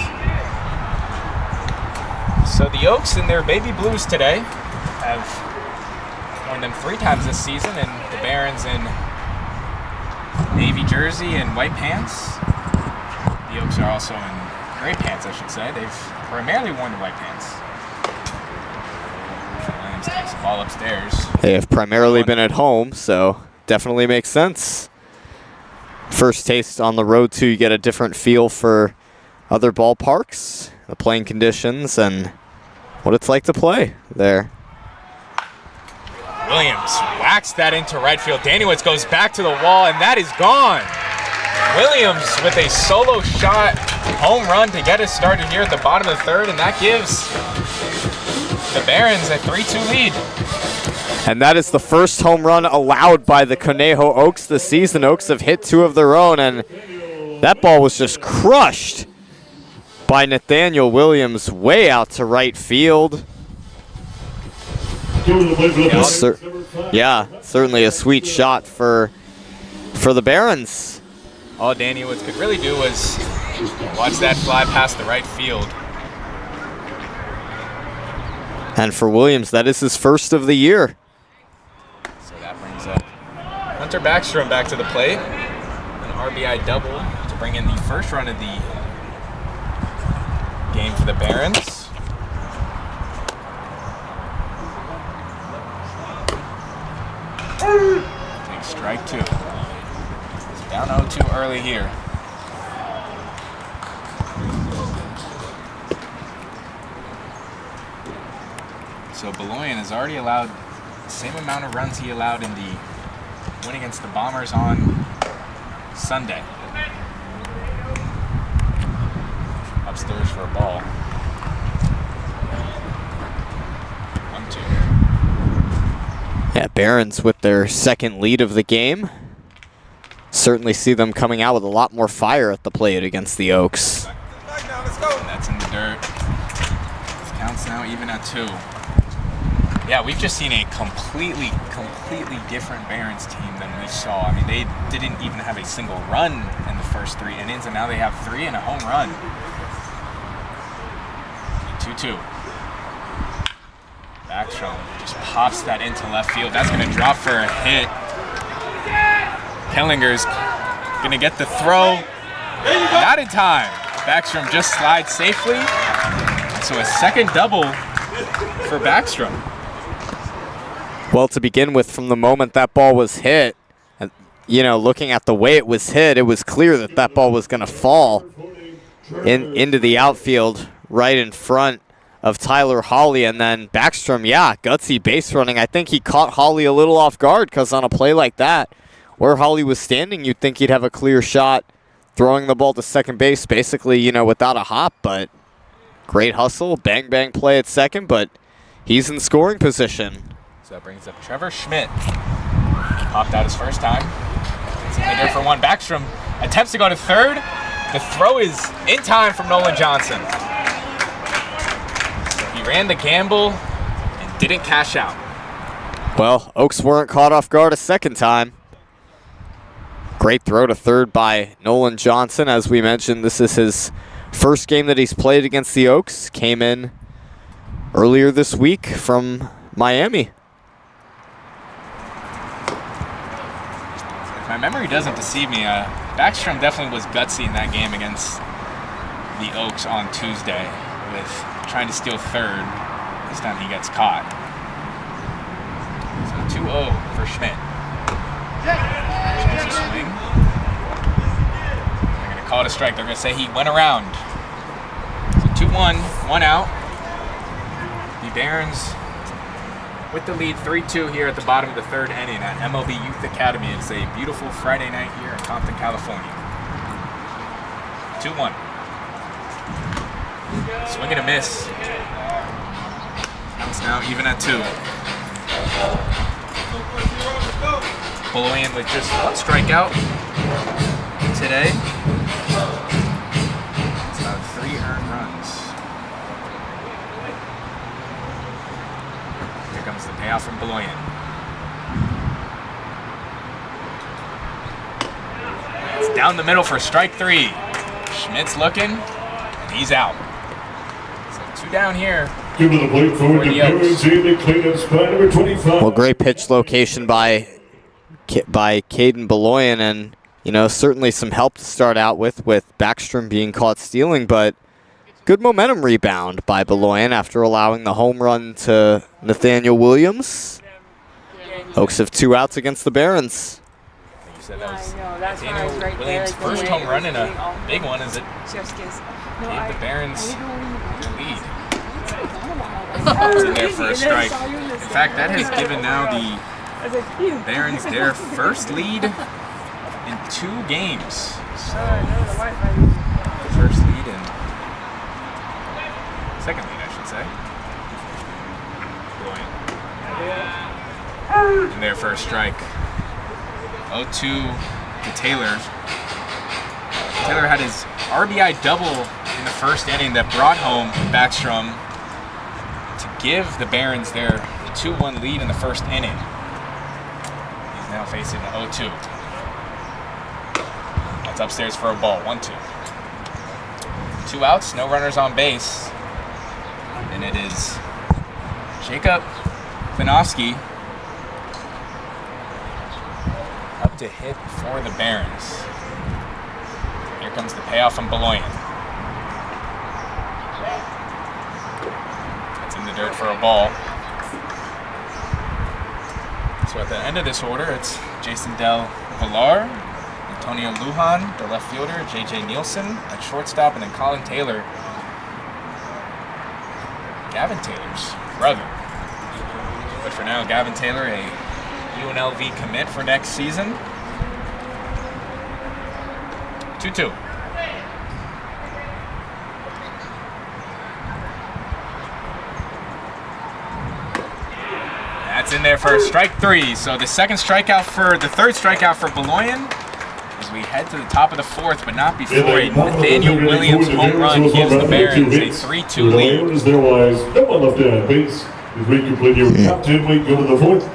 So the Oaks in their baby blues today have won them 3 times this season, and the Barons in navy jersey and white pants. The Oaks are also in gray pants, I should say. They've primarily worn the white pants. Williams takes the ball upstairs. They have primarily been at home, so definitely makes sense. First taste on the road, too, you get a different feel for other ballparks, the playing conditions, and what it's like to play there. Williams whacks that into right field. Daniewicz goes back to the wall, and that is gone. Williams with a solo shot home run to get us started here at the bottom of the third, and that gives the Barons a 3-2 lead. And that is the first home run allowed by the Conejo Oaks this season. Oaks have hit 2 of their own, and that ball was just crushed by Nathaniel Williams way out to right field. Yeah, certainly a sweet shot for for the Barons. All Danny Woods could really do was watch that fly past the right field. And for Williams, that is his first of the year. So that brings up Hunter Backstrom back to the plate. An RBI double to bring in the first run of the game for the Barons. Take strike two. It's down 0-2 early here. So Beloyan has already allowed the same amount of runs he allowed in the win against the Bombers on Sunday. Upstairs for a ball. 1-2. Yeah, Barons with their second lead of the game. Certainly see them coming out with a lot more fire at the plate against the Oaks. And that's in the dirt. This counts now even at 2. Yeah, we've just seen a completely different Barons team than we saw. I mean, they didn't even have a single run in the first 3 innings, and now they have 3 and a home run. 2-2. Backstrom just pops that into left field. That's going to drop for a hit. Kellinger's going to get the throw. Not in time. Backstrom just slides safely. So a second double for Backstrom. Well, to begin with, from the moment that ball was hit, you know, looking at the way it was hit, it was clear that that ball was going to fall into the outfield right in front of Tyler Hawley. And then Backstrom, yeah, gutsy base running. I think he caught Hawley a little off guard, because on a play like that, where Hawley was standing, you'd think he'd have a clear shot throwing the ball to second base, basically, you know, without a hop. But great hustle, bang, bang play at second, but he's in scoring position. So that brings up Trevor Schmidt. Popped out his first time. It's in there for 1. Backstrom attempts to go to third. The throw is in time from Nolan Johnson. So he ran the gamble and didn't cash out. Well, Oaks weren't caught off guard a second time. Great throw to third by Nolan Johnson. As we mentioned, this is his first game that he's played against the Oaks. Came in earlier this week from Miami. If my memory doesn't deceive me, Backstrom definitely was gutsy in that game against the Oaks on Tuesday with trying to steal third. This time he gets caught. So 2-0 for Schmidt. Chance to swing. They're going to call it a strike. They're going to say he went around. So 2-1, 1 out. The Barons with the lead 3-2 here at the bottom of the 3rd inning at MLB Youth Academy. It's a beautiful Friday night here in Compton, California. 2-1. Swing and a miss. Counts now even at 2. Beloyan with just 1 strikeout today. It's about 3 earned runs. Here comes the payoff from Beloyan. It's down the middle for strike 3. Schmidt's looking, and he's out. So 2 down here. Give to the plate for the Barons in the cleanup spot, number 25. Well, great pitch location by Caden Beloyan, and you know, certainly some help to start out with Backstrom being caught stealing, but good momentum rebound by Beloyan after allowing the home run to Nathaniel Williams. Oaks have 2 outs against the Barons. You said that was Nathaniel Williams' first home run and a big one as it gave the Barons the lead. It's in there for a strike. In fact, that has given now the Barons their first lead in 2 games. So, the first lead and second lead, I should say. In their first strike. 0-2 to Taylor. Taylor had his RBI double in the first inning that brought home Backstrom to give the Barons their 2-1 lead in the first inning. He's now facing the 0-2. It's upstairs for a ball. 1-2. 2 outs, no runners on base. And it is Jacob Vinofsky up to hit for the Barons. Here comes the payoff from Beloyan. It's in the dirt for a ball. So at the end of this order, it's Jason Del Villar, Antonio Lujan, the left fielder, J.J. Nielsen at shortstop, and then Colin Taylor, Gavin Taylor's brother. But for now, Gavin Taylor, a UNLV commit for next season. 2-2. That's in there for strike 3. So the third strikeout for Beloyan as we head to the top of the 4th, but not before a Nathaniel Williams home run gives the Barons a 3-2 lead. Is there was no one left at base. As we complete your top 10, we go to the 4th.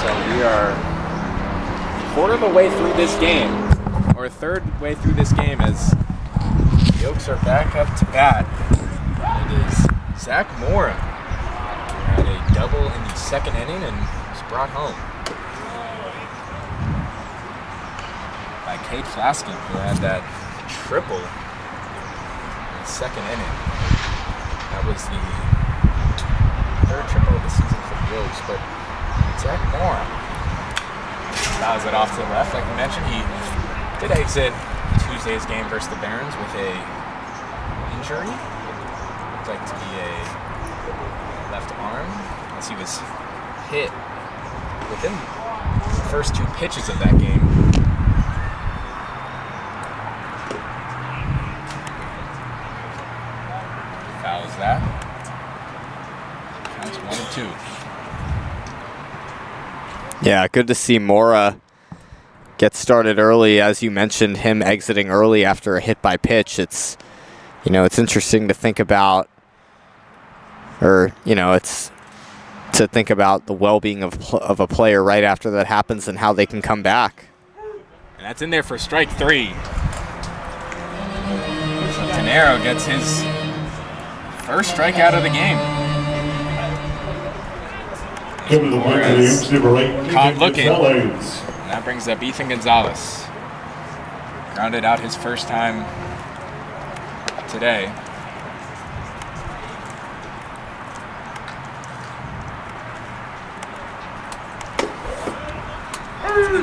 We are a quarter of the way through this game, or a third way through this game, as the Oaks are back up to bat. It is Zach Mora, who had a double in the second inning and was brought home by Kate Flaskin, who had that triple in the second inning. That was the third triple of the season for the Oaks, but Zach Mora fouls it off to the left. Like we mentioned, he did exit Tuesday's game versus the Barons with a injury. Looked like to be a left arm, as he was hit within the first 2 pitches of that game. Fouls that. Counts 1-2. Yeah, good to see Mora get started early. As you mentioned, him exiting early after a hit by pitch. It's, it's interesting to think about, it's to think about the well-being of a player right after that happens and how they can come back. And that's in there for strike 3. So Tenero gets his first strikeout of the game. Caught looking. And that brings up Ethan Gonzalez. Grounded out his first time today.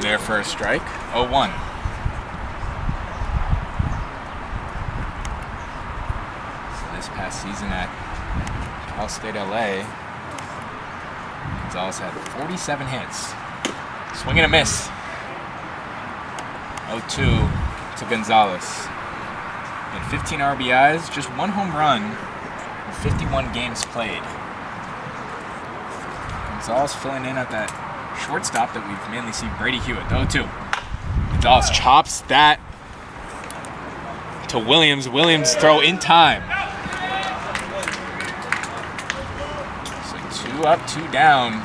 There for a strike. 0-1. So this past season at Cal State LA, Gonzalez had 47 hits. Swing and a miss. 0-2 to Gonzalez. And 15 RBIs, just 1 home run in 51 games played. Gonzalez filling in at that shortstop that we've mainly seen Brady Hewitt. 0-2. Gonzalez chops that to Williams. Williams throw in time. So 2 up, 2 down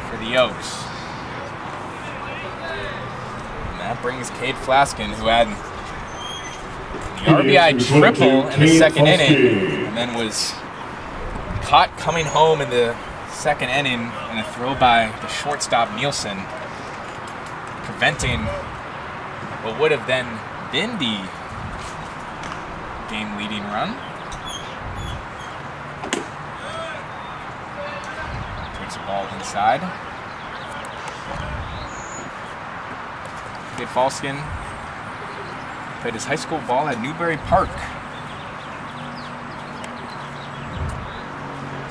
for the Oaks. And that brings Cade Flaskin, who had the RBI triple in the second inning, and then was caught coming home in the second inning in a throw by the shortstop Nielsen, preventing what would have then been the game-leading run. Takes the ball inside. Cade Flaskin played his high school ball at Newbury Park.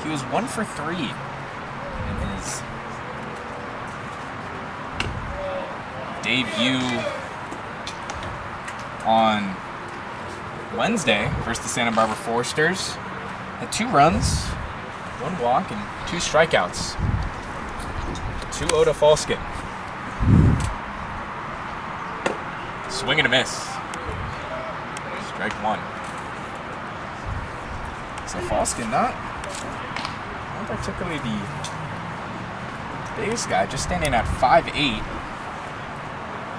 He was 1 for 3 in his debut on Wednesday versus the Santa Barbara Foresters. Had 2 runs, 1 walk, and 2 strikeouts. 2-0 to Flaskin. Swing and a miss. Strike 1. So Flaskin not particularly the biggest guy, just standing at 5'8",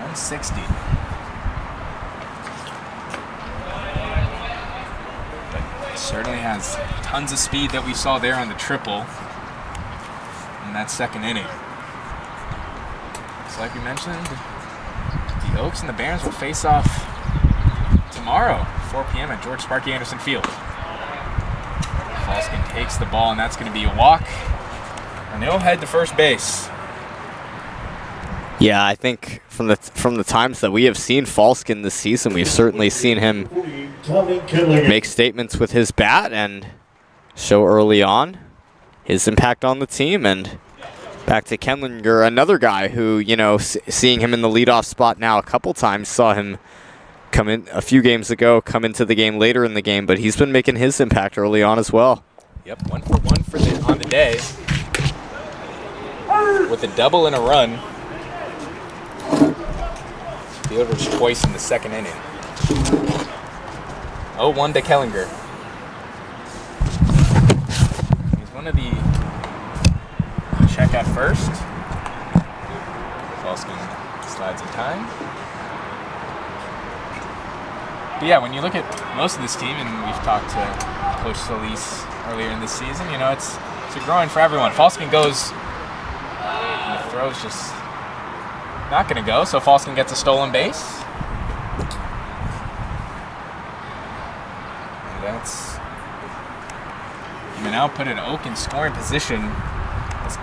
160. But certainly has tons of speed that we saw there on the triple in that second inning. So like we mentioned, the Oaks and the Barons will face off tomorrow, 4 p.m. at George Sparky Anderson Field. Flaskin takes the ball, and that's going to be a walk. And they'll head to first base. Yeah, I think from the times that we have seen Flaskin this season, we've certainly seen him make statements with his bat and show early on his impact on the team. And back to Kenlinger, another guy who, you know, seeing him in the leadoff spot now a couple times, saw him come in a few games ago, come into the game later in the game, but he's been making his impact early on as well. Yep, 1 for 1 on the day, with a double and a run. Fielder's twice in the second inning. 0-1 to Kellinger. He's one of the check at first. Flaskin slides in time. But yeah, when you look at most of this team, and we've talked to Coach Solis earlier in this season, you know, it's growing for everyone. Flaskin goes, and the throw's just not going to go, so Flaskin gets a stolen base. And that's going to now put an Oak in scoring position. It's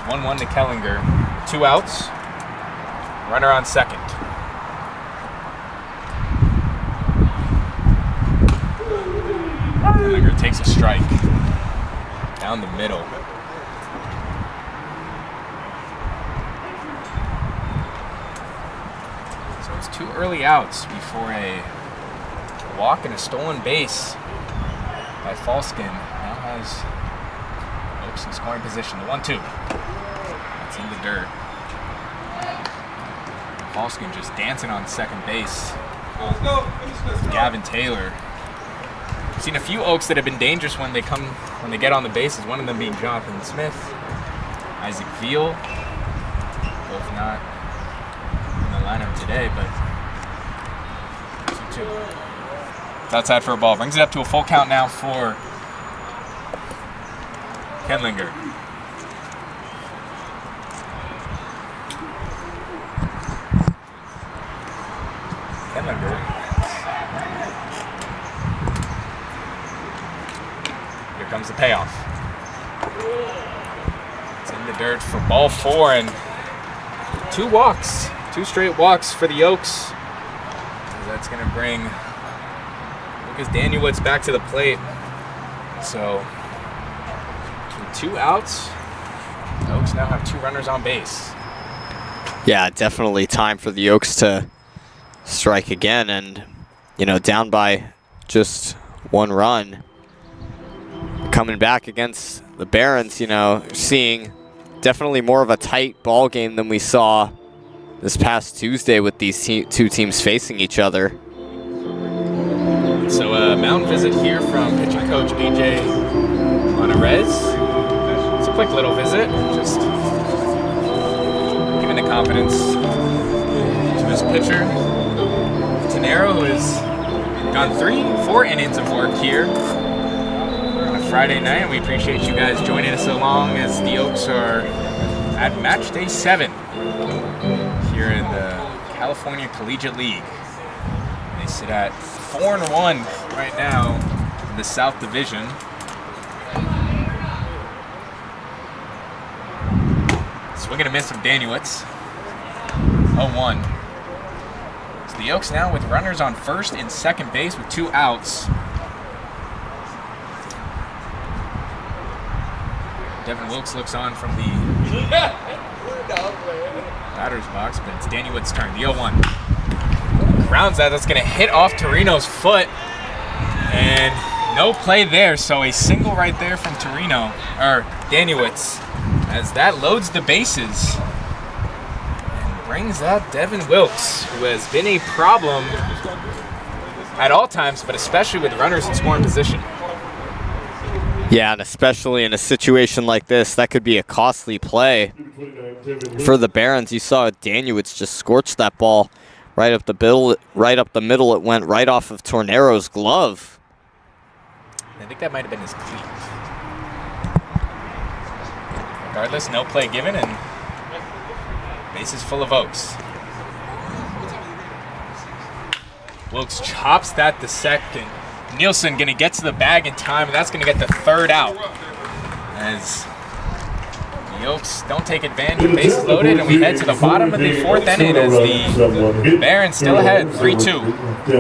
1-1 to Kellinger. 2 outs. Runner on second. Kellinger takes a strike down the middle. So it's 2 early outs before a walk and a stolen base by Flaskin. Now has Oaks in scoring position. The 1-2. That's in the dirt. Flaskin just dancing on second base. Gavin Taylor. I've seen a few Oaks that have been dangerous when they get on the bases. One of them being Jonathan Smith, Isaac Veal, both not in the lineup today, but 2-2. It's outside for a ball. Brings it up to a full count now for Kenlinger. Kenlinger. Comes the payoff. It's in the dirt for ball 4, and 2 walks, 2 straight walks for the Oaks. That's going to bring Lucas Daniewicz back to the plate. So, with 2 outs, the Oaks now have 2 runners on base. Yeah, definitely time for the Oaks to strike again, and down by just 1 run. Coming back against the Barons, seeing definitely more of a tight ball game than we saw this past Tuesday with these two teams facing each other. So a mound visit here from pitching coach AJ Monarez. It's a quick little visit, just giving the confidence to his pitcher, Tenero, who has gone 3-4 innings of work here on a Friday night, and we appreciate you guys joining us along as the Oaks are at match day 7 here in the California Collegiate League. They sit at 4-1 right now in the South Division. Swinging a miss from Daniewicz. 0-1. So the Oaks now with runners on first and second base with 2 outs. Devin Wilkes looks on from the batter's box, but it's Daniewicz' turn. The 0-1. Grounds that. That's going to hit off Torino's foot. And no play there, so a single right there from Daniewicz, as that loads the bases and brings out Devin Wilkes, who has been a problem at all times, but especially with runners in scoring position. Yeah, and especially in a situation like this, that could be a costly play for the Barons. You saw Daniewicz just scorch that ball right up the middle. It went right off of Tornero's glove. I think that might have been his cleat. Regardless, no play given, and bases full of Oaks. Wilkes chops that to second. Nielsen going to get to the bag in time, and that's going to get the 3rd out. As the Oaks don't take advantage of bases loaded, and we head to the bottom of the 4th inning as the Barons still ahead, 3-2.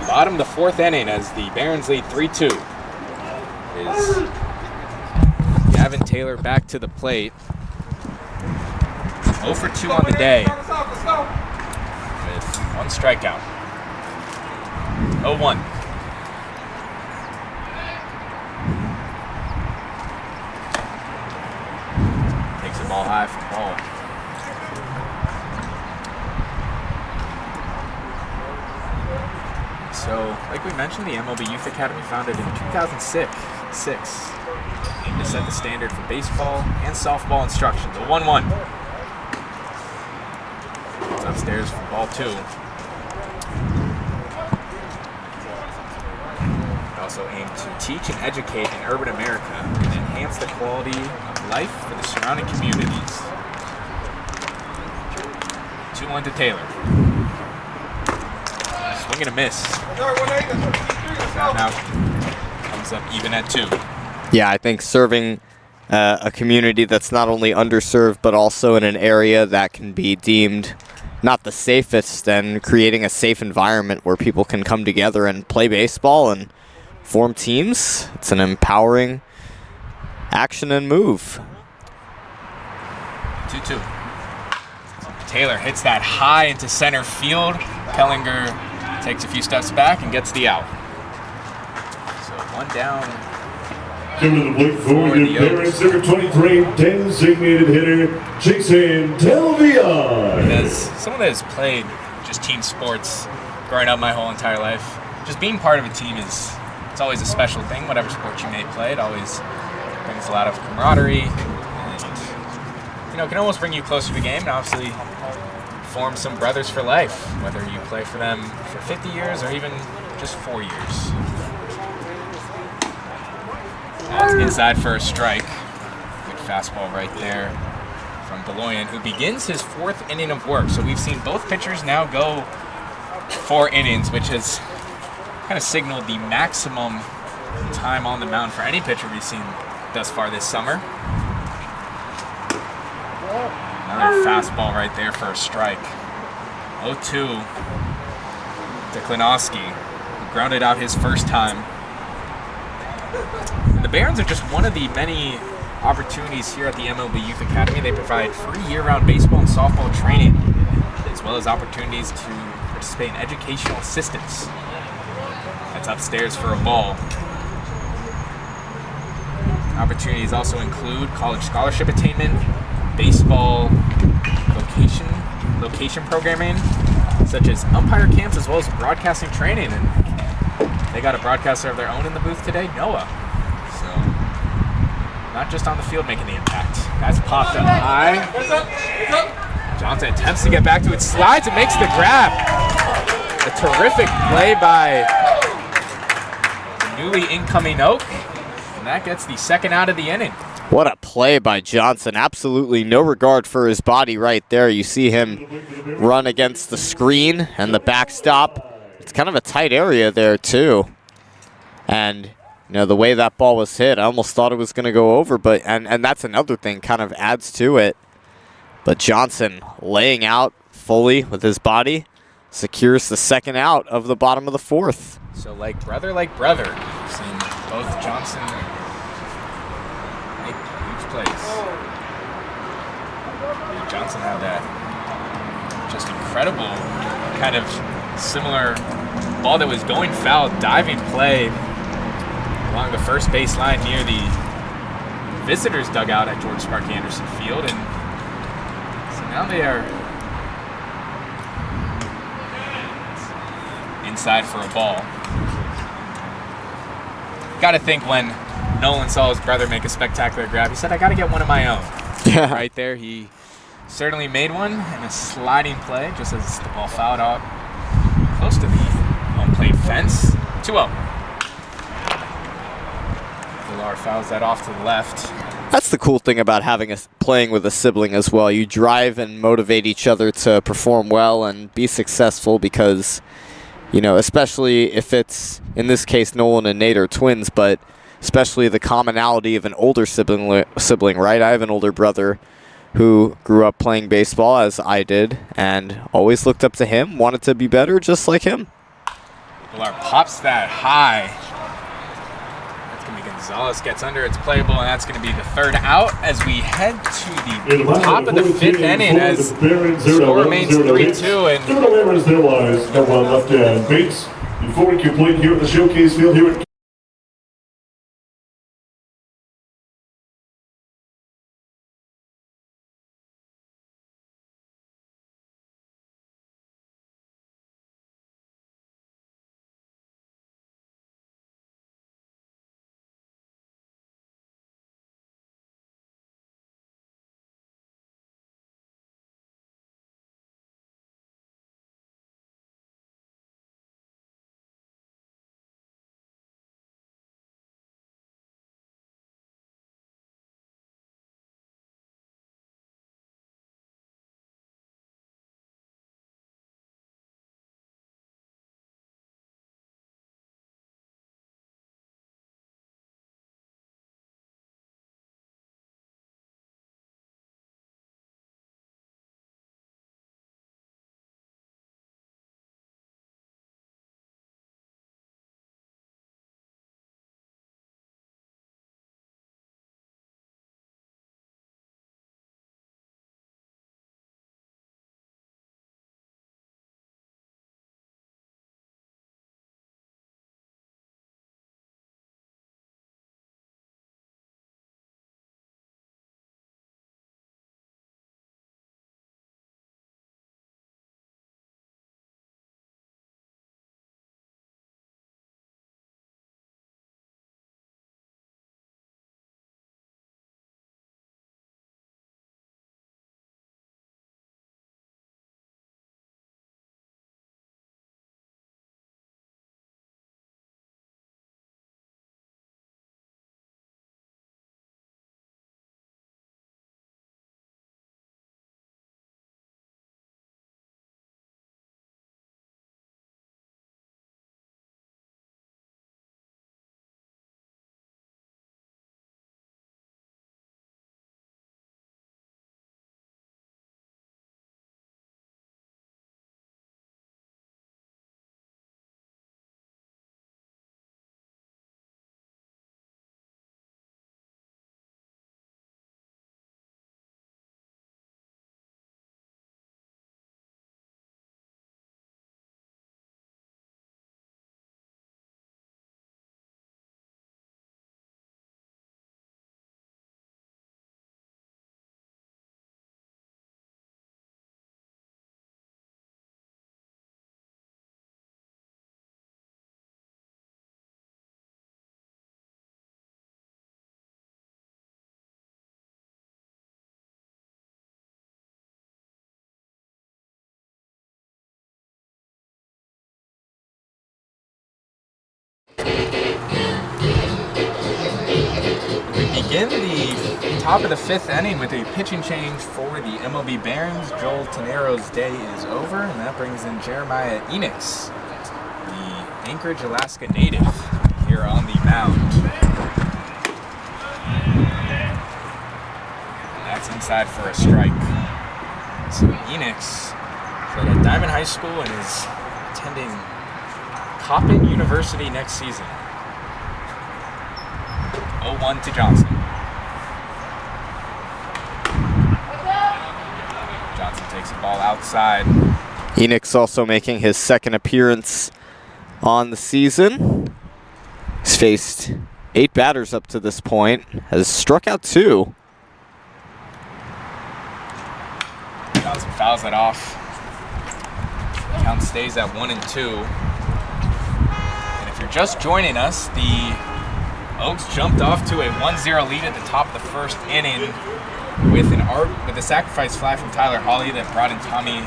Bottom of the 4th inning as the Barons lead 3-2. Is Gavin Taylor back to the plate. 0 for 2 on the day with 1 strikeout. 0-1. Takes the ball high for the ball. So, like we mentioned, the MLB Youth Academy, founded in 2006, aimed to set the standard for baseball and softball instruction. The 1-1. It's upstairs for ball 2. It also aimed to teach and educate in urban America and enhance the quality of life for the surrounding communities. 2-1 to Taylor. Swing and a miss. Down out. Comes up even at 2. Yeah, I think serving a community that's not only underserved but also in an area that can be deemed not the safest, and creating a safe environment where people can come together and play baseball and form teams. It's an empowering action and move. 2-2. Taylor hits that high into center field. Kellinger takes a few steps back and gets the out. So 1 down. Coming to the plate for the Barons, number 23, designated hitter, Jason Telvion. As someone that has played just team sports growing up my whole entire life, just being part of a team it's always a special thing. Whatever sport you may play, it always brings a lot of camaraderie, and can almost bring you closer to the game, and obviously form some brothers for life, whether you play for them for 50 years or even just 4 years. That's inside for a strike. Good fastball right there from Beloyan, who begins his 4th inning of work. So we've seen both pitchers now go 4 innings, which has kind of signaled the maximum time on the mound for any pitcher we've seen thus far this summer. Another fastball right there for a strike. 0-2 to Klinowski, who grounded out his first time. And the Barons are just one of the many opportunities here at the MLB Youth Academy. They provide free year-round baseball and softball training, as well as opportunities to participate in educational assistance. That's upstairs for a ball. Opportunities also include college scholarship attainment, baseball location programming, such as umpire camps, as well as broadcasting training. And they got a broadcaster of their own in the booth today, Noah. So, not just on the field making the impact. That's popped up high. Johnson attempts to get back to it, slides and makes the grab. A terrific play by the newly incoming Oak, and that gets the 2nd out of the inning. What a play by Johnson. Absolutely no regard for his body right there. You see him run against the screen and the backstop. It's kind of a tight area there too. And the way that ball was hit, I almost thought it was going to go over, but and that's another thing, kind of adds to it. But Johnson laying out fully with his body secures the 2nd out of the bottom of the 4th. So like brother. We've seen both Johnson make huge plays. Johnson had that just incredible kind of similar ball that was going foul, diving play along the first base line near the visitors' dugout at George Sparky Anderson Field. And so now they are inside for a ball. Got to think when Nolan saw his brother make a spectacular grab, he said, I got to get one of my own. Yeah. Right there, he certainly made one in a sliding play, just as the ball fouled out close to the home plate fence. 2-0. Villar fouls that off to the left. That's the cool thing about playing with a sibling as well. You drive and motivate each other to perform well and be successful because, especially if it's, in this case, Nolan and Nate are twins, but especially the commonality of an older sibling, right? I have an older brother who grew up playing baseball as I did and always looked up to him, wanted to be better just like him. Villar pops that high. That's going to be Gonzalez, gets under, it's playable, and that's going to be the 3rd out as we head to the top of the 5th inning as the score remains 3-2. And the Barons, there lies number 1 left-hand base. Before we complete here at the Showcase Field here at begin the top of the 5th inning with a pitching change for the MLB Barons. Joel Tenero's day is over, and that brings in Jeremiah Innings, the Anchorage, Alaska native, here on the mound. And that's inside for a strike. So Innings is at Diamond High School and is attending Coppin University next season. 0-1 to Johnson. Johnson takes the ball outside. Innings also making his 2nd appearance on the season. He's faced 8 batters up to this point, has struck out 2. Johnson fouls it off. Count stays at 1-2. And if you're just joining us, the Oaks jumped off to a 1-0 lead at the top of the 1st inning with a sacrifice fly from Tyler Hawley that brought in Tommy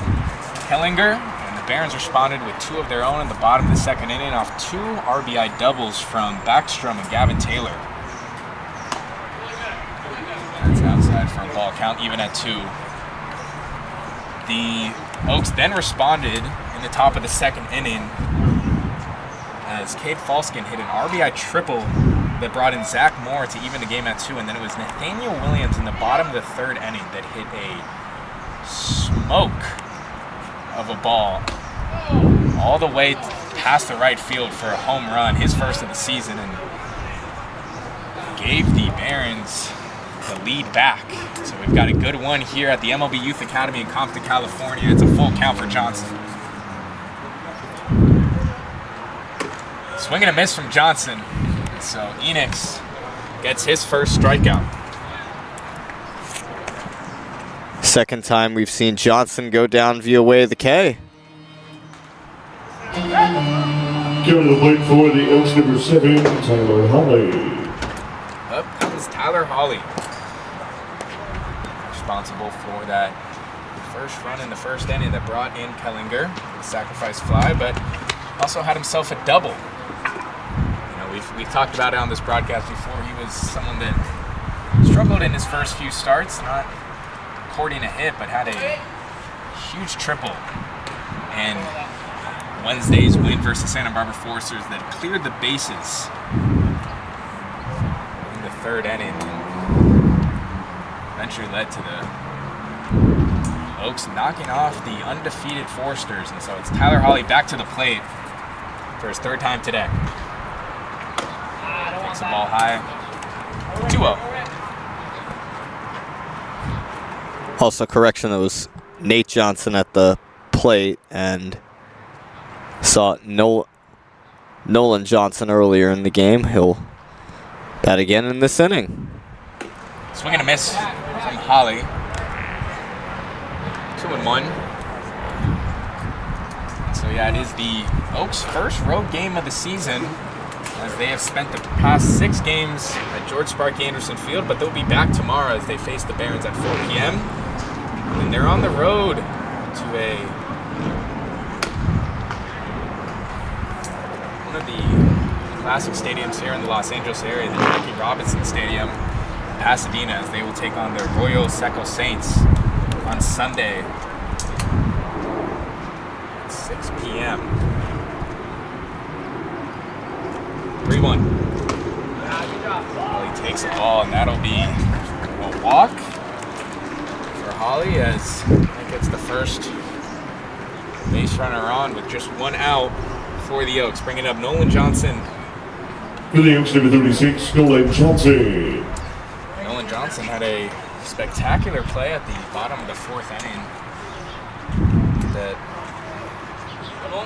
Kellinger, and the Barons responded with 2 of their own in the bottom of the 2nd inning off 2 RBI doubles from Backstrom and Gavin Taylor. That's outside for a ball count, even at 2. The Oaks then responded in the top of the 2nd inning as Cade Falskin hit an RBI triple that brought in Zach Moore to even the game at 2, and then it was Nathaniel Williams in the bottom of the 3rd inning that hit a smoke of a ball all the way past the right field for a home run, his first of the season, and gave the Barons the lead back. So we've got a good one here at the MLB Youth Academy in Compton, California. It's a full count for Johnson. Swing and a miss from Johnson. So Innings gets his first strikeout. 2nd time we've seen Johnson go down via way of the K. Coming to the plate for the Oaks, number 7, Tyler Hawley. Up comes Tyler Hawley. Responsible for that first run in the 1st inning that brought in Kellinger, the sacrifice fly, but also had himself a double. We've talked about it on this broadcast before. He was someone that struggled in his first few starts, not recording a hit, but had a huge triple. And Wednesday's win versus Santa Barbara Foresters that cleared the bases in the 3rd inning and eventually led to the Oaks knocking off the undefeated Foresters. And so it's Tyler Hawley back to the plate for his 3rd time today. Takes the ball high. 2-0. Also, correction, that was Nate Johnson at the plate, and saw Nolan Johnson earlier in the game. He'll bat again in this inning. Swing and a miss from Hawley. 2-1. So yeah, it is the Oaks' first road game of the season, as they have spent the past 6 games at George Sparky Anderson Field, but they'll be back tomorrow as they face the Barons at 4 p.m. And they're on the road to one of the classic stadiums here in the Los Angeles area, the Jackie Robinson Stadium in Pasadena, as they will take on the Royal Seco Saints on Sunday at 6 p.m. 3-1. Hawley takes the ball, and that'll be a walk for Hawley as he gets the first base runner on with just 1 out for the Oaks. Bringing up Nolan Johnson. For the Oaks, number 36, Nolan Johnson. Nolan Johnson had a spectacular play at the bottom of the 4th inning that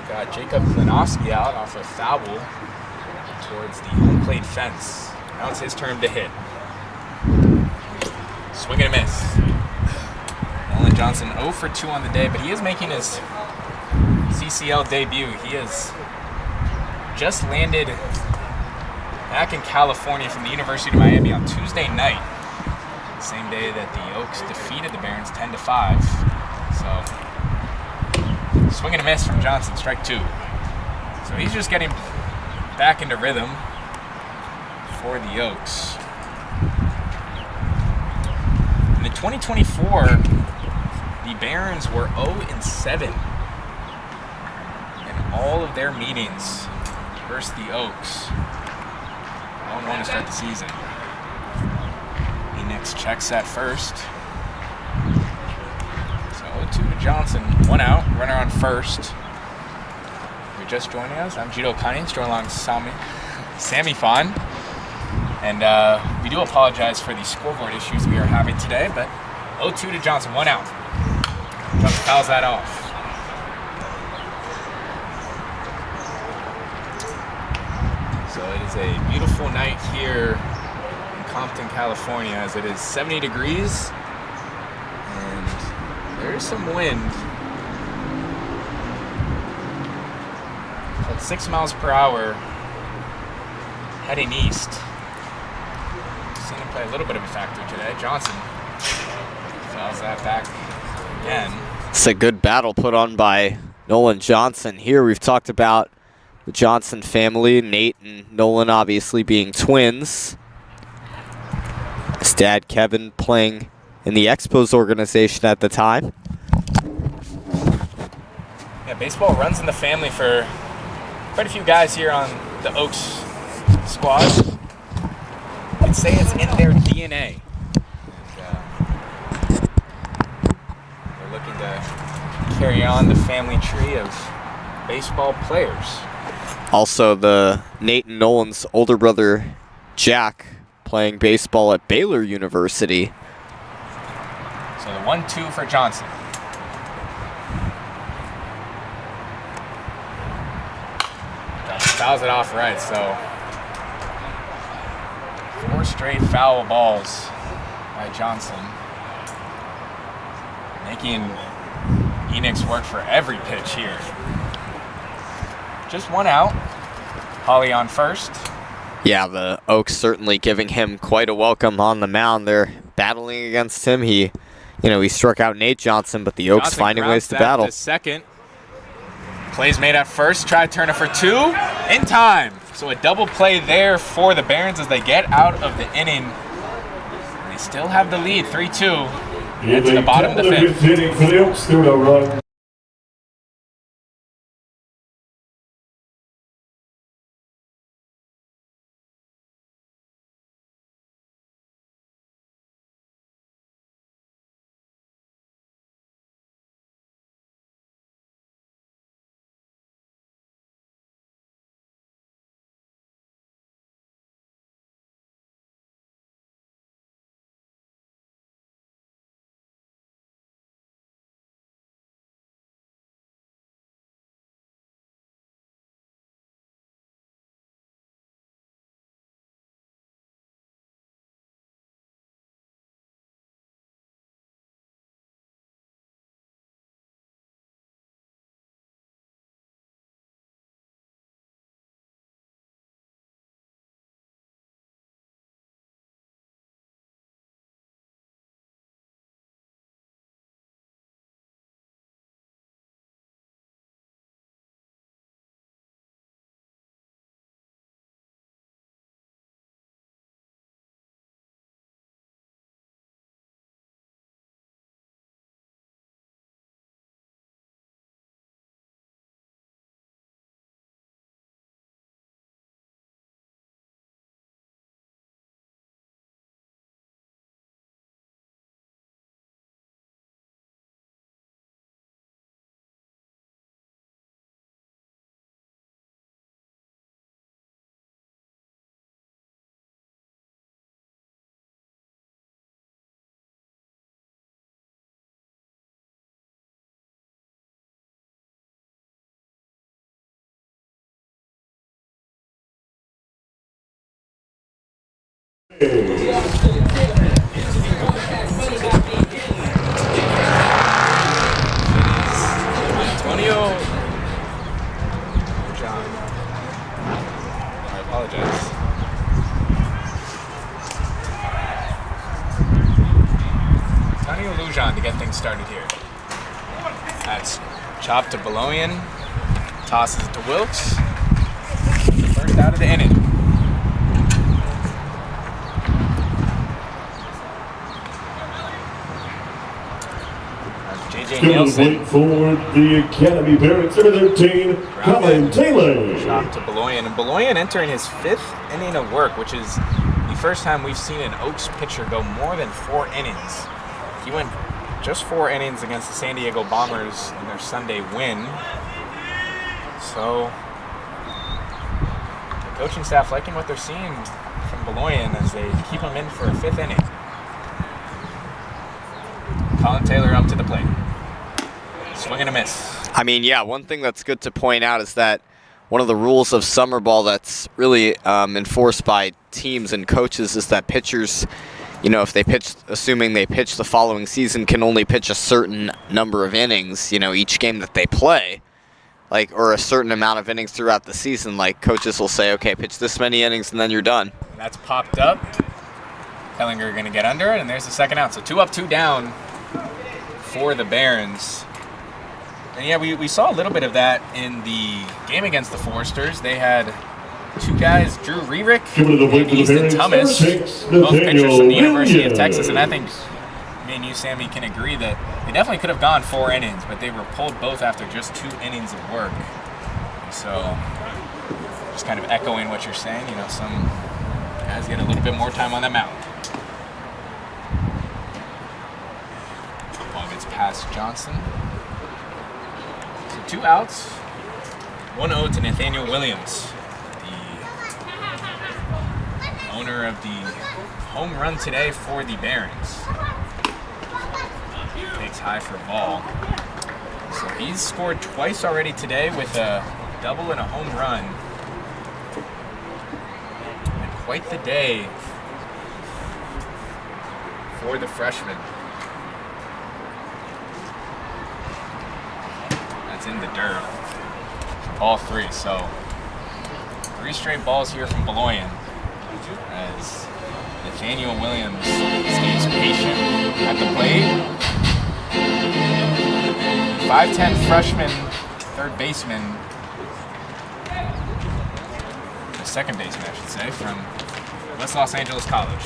got Jacob Klinowski out off a foul towards the home plate fence. Now it's his turn to hit. Swing and a miss. Nolan Johnson 0 for 2 on the day, but he is making his CCL debut. He has just landed back in California from the University of Miami on Tuesday night, same day that the Oaks defeated the Barons 10-5. So, swing and a miss from Johnson, strike 2. So he's just getting back into rhythm for the Oaks. in 2024, the Barons were 0-7 in all of their meetings versus the Oaks. 0-1 to start the season. Enix checks at first. So 0-2 to Johnson, 1 out, runner on first. If you're just joining us, I'm Jito Cunnings, joined along Sammy Fawn. And we do apologize for the scoreboard issues we are having today, but 0-2 to Johnson, 1 out. Johnson fouls that off. So it is a beautiful night here in Compton, California, as it is 70 degrees and there is some wind. At 6 miles per hour heading east. Seen him play a little bit of a factor today. Johnson fouls that back again. It's a good battle put on by Nolan Johnson. Here we've talked about the Johnson family, Nate and Nolan obviously being twins. His dad, Kevin, playing in the Expos organization at the time. Yeah, baseball runs in the family for quite a few guys here on the Oaks squad. You could say it's in their DNA. And, they're looking to carry on the family tree of baseball players. Also, the Nate and Nolan's older brother, Jack, playing baseball at Baylor University. So the 1-2 for Johnson. Johnson fouls it off right, so 4 straight foul balls by Johnson. Making Enix work for every pitch here. Just 1 out. Holly on first. Yeah, the Oaks certainly giving him quite a welcome on the mound. They're battling against him. He struck out Nate Johnson, but the Oaks Johnson finding ways to grounds that battle. to second. Plays made at first. Try Turner for 2 in time. So a double play there for the Barons as they get out of the inning. And they still have the lead, 3-2. And to the bottom of the 5th. Inning for the Oaks, through no run. Antonio. John. I apologize. Antonio Lujan to get things started here. That's chopped to Bolognian. Tosses it to Wilkes. First out of the inning. Next coming to the plate for the Academy Parents, number 13, Colin Taylor. Shot to Beloyan, and Beloyan entering his 5th inning of work, which is the first time we've seen an Oaks pitcher go more than 4 innings. He went just 4 innings against the San Diego Bombers in their Sunday win. So the coaching staff liking what they're seeing from Beloyan as they keep him in for a 5th inning. Colin Taylor up to the plate. Swing and a miss. I mean, yeah, one thing that's good to point out is that one of the rules of summer ball that's really enforced by teams and coaches is that pitchers, you know, if they pitch, assuming they pitch the following season, can only pitch a certain number of innings, you know, each game that they play, like, or a certain amount of innings throughout the season. Like, coaches will say, okay, pitch this many innings and then you're done. And that's popped up. Hellinger going to get under it, and there's the second out. So 2 up, 2 down for the Barons. And yeah, we saw a little bit of that in the game against the Foresters. They had 2 guys, Drew Rerick and Easton Thomas, both pitchers from the University of Texas. And I think me and you, Sammy, can agree that they definitely could have gone 4 innings, but they were pulled both after just 2 innings of work. So just kind of echoing what you're saying, you know, some guys get a little bit more time on the mound. Ball gets past Johnson. 2 outs, 1-0 to Nathaniel Williams, the owner of the home run today for the Barons. Takes high for ball. So he's scored twice already today with a double and a home run. And quite the day for the freshman. In the dirt. Ball 3. So 3 straight balls here from Beloyan as Nathaniel Williams stays patient at the plate. 5'10" freshman, 3rd baseman, the 2nd baseman I should say, from West Los Angeles College.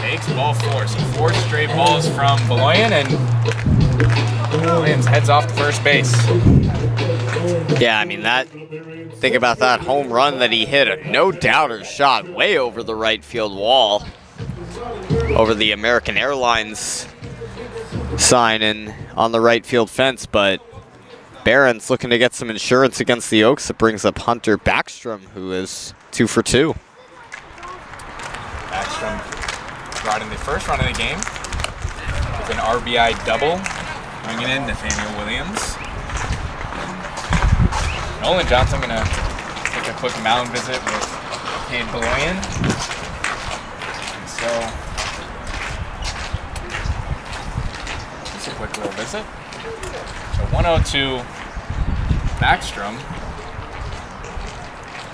Takes ball 4. So 4 straight balls from Beloyan, and Williams heads off to first base. Yeah, I mean, think about that home run that he hit, a no-doubter shot way over the right field wall, over the American Airlines sign and on the right field fence, but Barron's looking to get some insurance against the Oaks. It brings up Hunter Backstrom, who is 2 for 2. Backstrom brought in the first run of the game with an RBI double. Bringing in Nathaniel Williams. And Nolan Johnson gonna take a quick mound visit with Cade Beloyan. And so, just a quick little visit. So 102 Backstrom,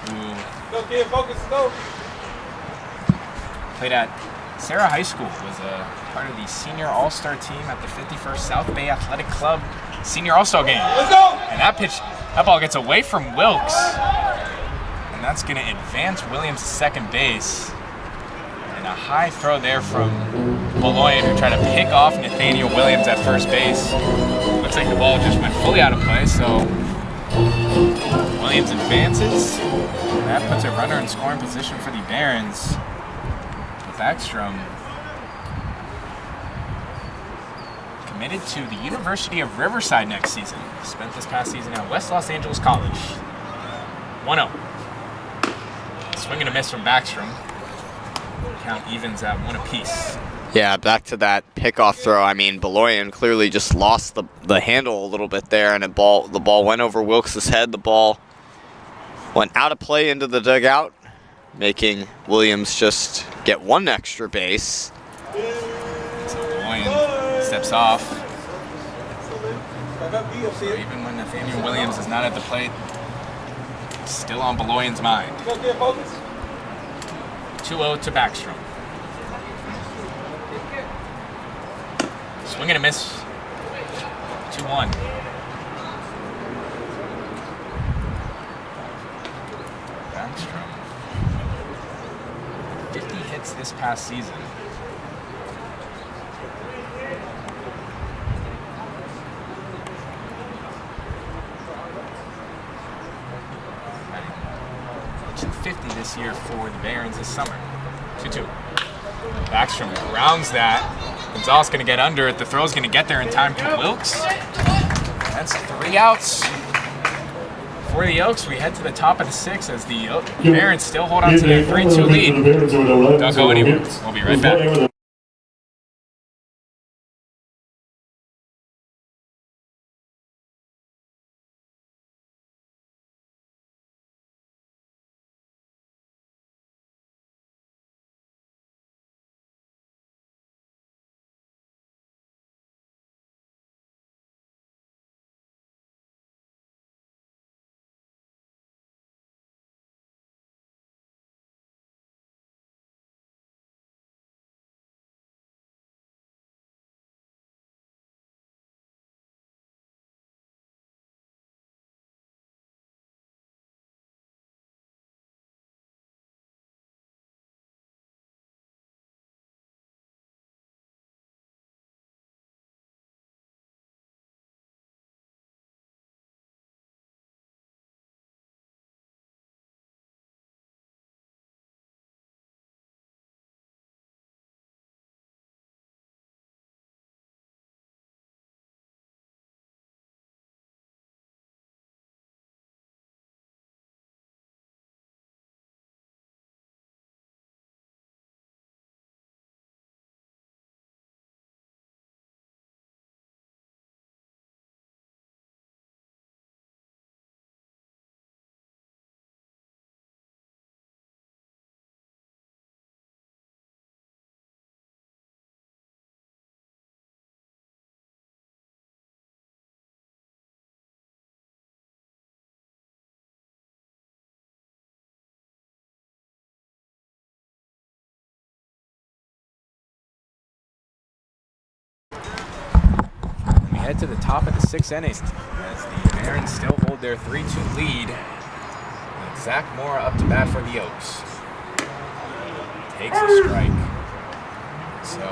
who Go, kid, focus, go. played at Sarah High School, was a part of the senior all-star team at the 51st South Bay Athletic Club senior all-star game. Let's go! And that ball gets away from Wilkes. And that's going to advance Williams to second base. And a high throw there from Beloyan, who tried to pick off Nathaniel Williams at first base. Looks like the ball just went fully out of play, so Williams advances. And that puts a runner in scoring position for the Barons. Backstrom committed to the University of Riverside next season. Spent this past season at West Los Angeles College. 1-0. Swing and a miss from Backstrom. Count evens at 1 apiece. Yeah, back to that pickoff throw. I mean, Beloyan clearly just lost the handle a little bit there, and the ball went over Wilkes' head. The ball went out of play into the dugout, making Williams just get 1 extra base. So Beloyan steps off. So even when Nathaniel Williams is not at the plate, still on Beloyan's mind. 2-0 to Backstrom. Swing and a miss. 2-1. Backstrom. 50 hits this past season. for the Barons this summer. 2-2. Backstrom grounds that. Gonzalez going to get under it. The throw's going to get there in time to Wilkes. That's 3 outs for the Oaks. We head to the top of the 6th as the Barons still hold on to their 3-2 lead. Don't go anywhere. We'll be right back. Head to the top of the 6th inning as the Barons still hold their 3-2 lead. With Zach Moore up to bat for the Oaks. Takes a strike. So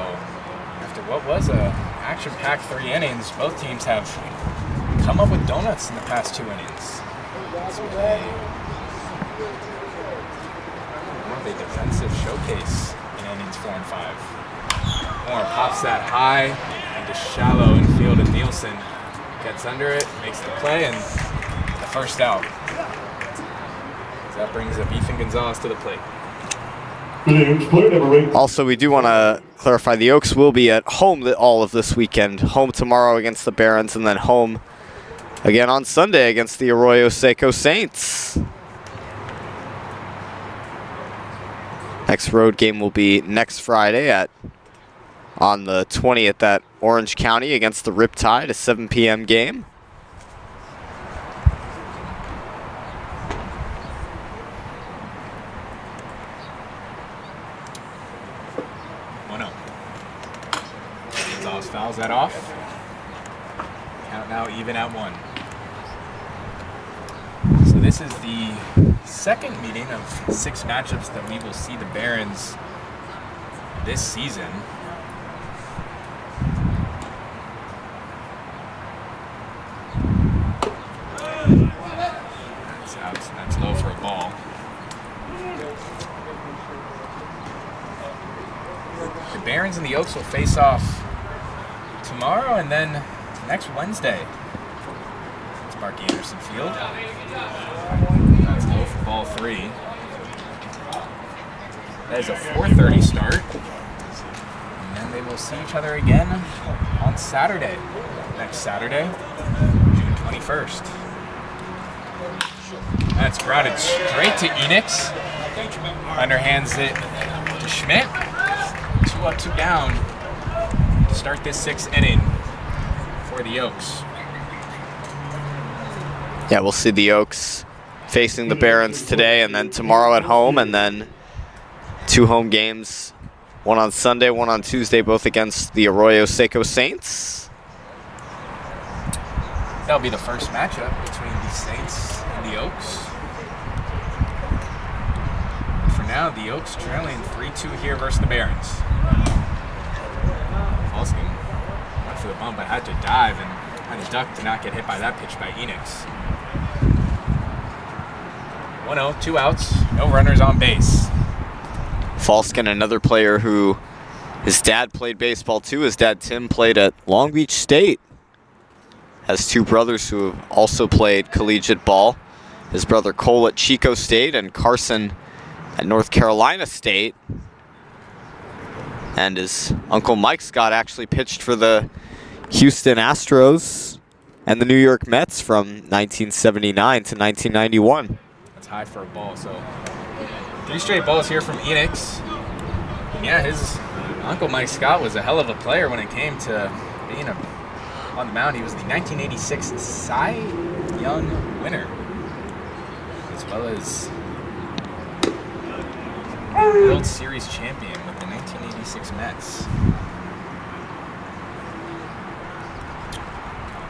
after what was a action-packed 3 innings, both teams have come up with donuts in the past 2 innings. It's been more of a defensive showcase in innings 4 and 5. Moore pops that high into shallow infield, and Nielsen gets under it, makes the play, and the first out. So that brings up Ethan Gonzalez to the plate. Also, we do want to clarify the Oaks will be at home all of this weekend. Home tomorrow against the Barons, and then home again on Sunday against the Arroyo Seco Saints. Next road game will be next Friday on the 20th at Orange County against the Riptide, a 7 p.m. game. Gonzalez fouls that off. Count now even at 1. So this is the second meeting of 6 matchups that we will see the Barons this season. That's low for a ball. The Barons and the Oaks will face off tomorrow and then next Wednesday. It's Mark Anderson Field. That's low for ball 3. That is a 4:30 start. And then they will see each other again on Saturday. Next Saturday, June 21st. That's grounded straight to Enix. Underhands it to Schmidt. 2 up, 2 down to start this 6th inning for the Oaks. Yeah, we'll see the Oaks facing the Barons today and then tomorrow at home, and then 2 home games, one on Sunday, one on Tuesday, both against the Arroyo Seco Saints. That'll be the first matchup between the Saints and the Oaks. For now, the Oaks trailing 3-2 here versus the Barons. Falskin went for the bump, but had to dive and had to duck to not get hit by that pitch by Enix. 1-0, 2 outs, no runners on base. Falskin, another player who his dad played baseball too. His dad Tim played at Long Beach State. Has two brothers who have also played collegiate ball. His brother Cole at Chico State and Carson at North Carolina State. And his uncle Mike Scott actually pitched for the Houston Astros and the New York Mets from 1979 to 1991. That's high for a ball. So 3 straight balls here from Enix. Yeah, his uncle Mike Scott was a hell of a player when it came to being on the mound. He was the 1986 Cy Young winner, as well as World Series champion with the 1986 Mets.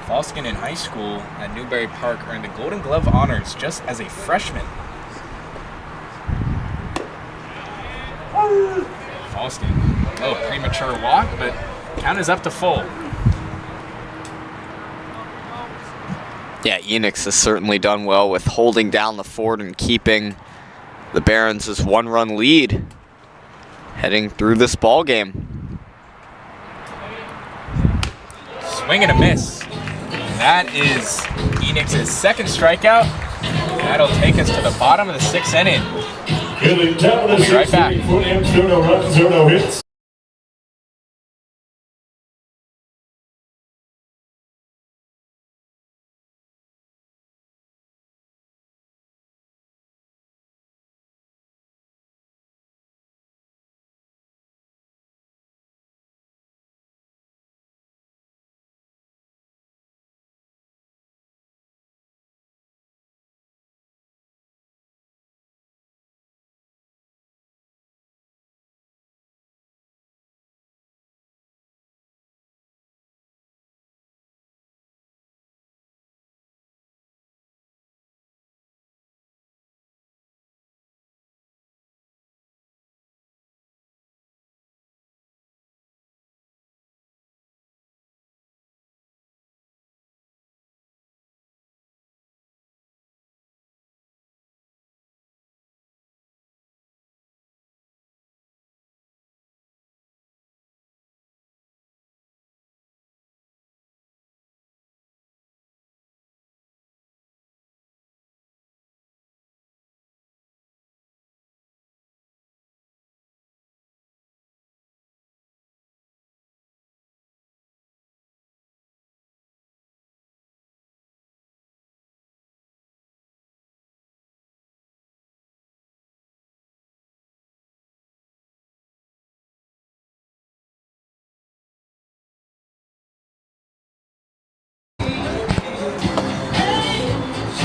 Falskin in high school at Newbury Park earned the Golden Glove honors just as a freshman. Falskin, premature walk, but count is up to full. Yeah, Enix has certainly done well with holding down the fort and keeping the Barons' 1-run lead heading through this ball game. Swing and a miss. That is Enix's second strikeout. That'll take us to the bottom of the 6th inning. We'll be right back. 40 M's, no runs, 0 hits.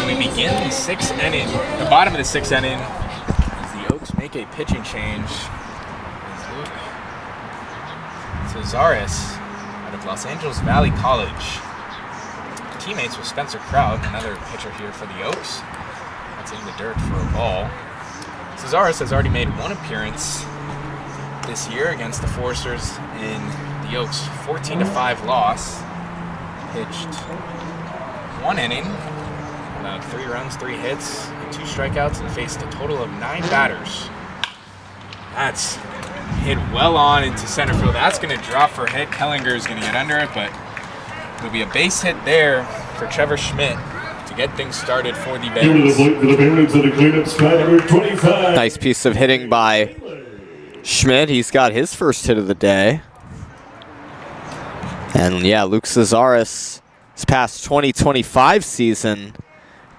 We begin the 6th inning, the bottom of the 6th inning, as the Oaks make a pitching change. Cesaris out of Los Angeles Valley College. Teammates with Spencer Kraut, another pitcher here for the Oaks. That's in the dirt for a ball. Cesaris has already made 1 appearance this year against the Foresters in the Oaks' 14-5 loss. Pitched 1 inning, allowed 3 runs, 3 hits, and 2 strikeouts, and faced a total of 9 batters. That's hit well on into center field. That's going to drop for a hit. Kellinger is going to get under it, but it'll be a base hit there for Trevor Schmidt to get things started for the Barons. Nice piece of hitting by Schmidt. He's got his first hit of the day. And yeah, Luke Cesaris, his past 2025 season,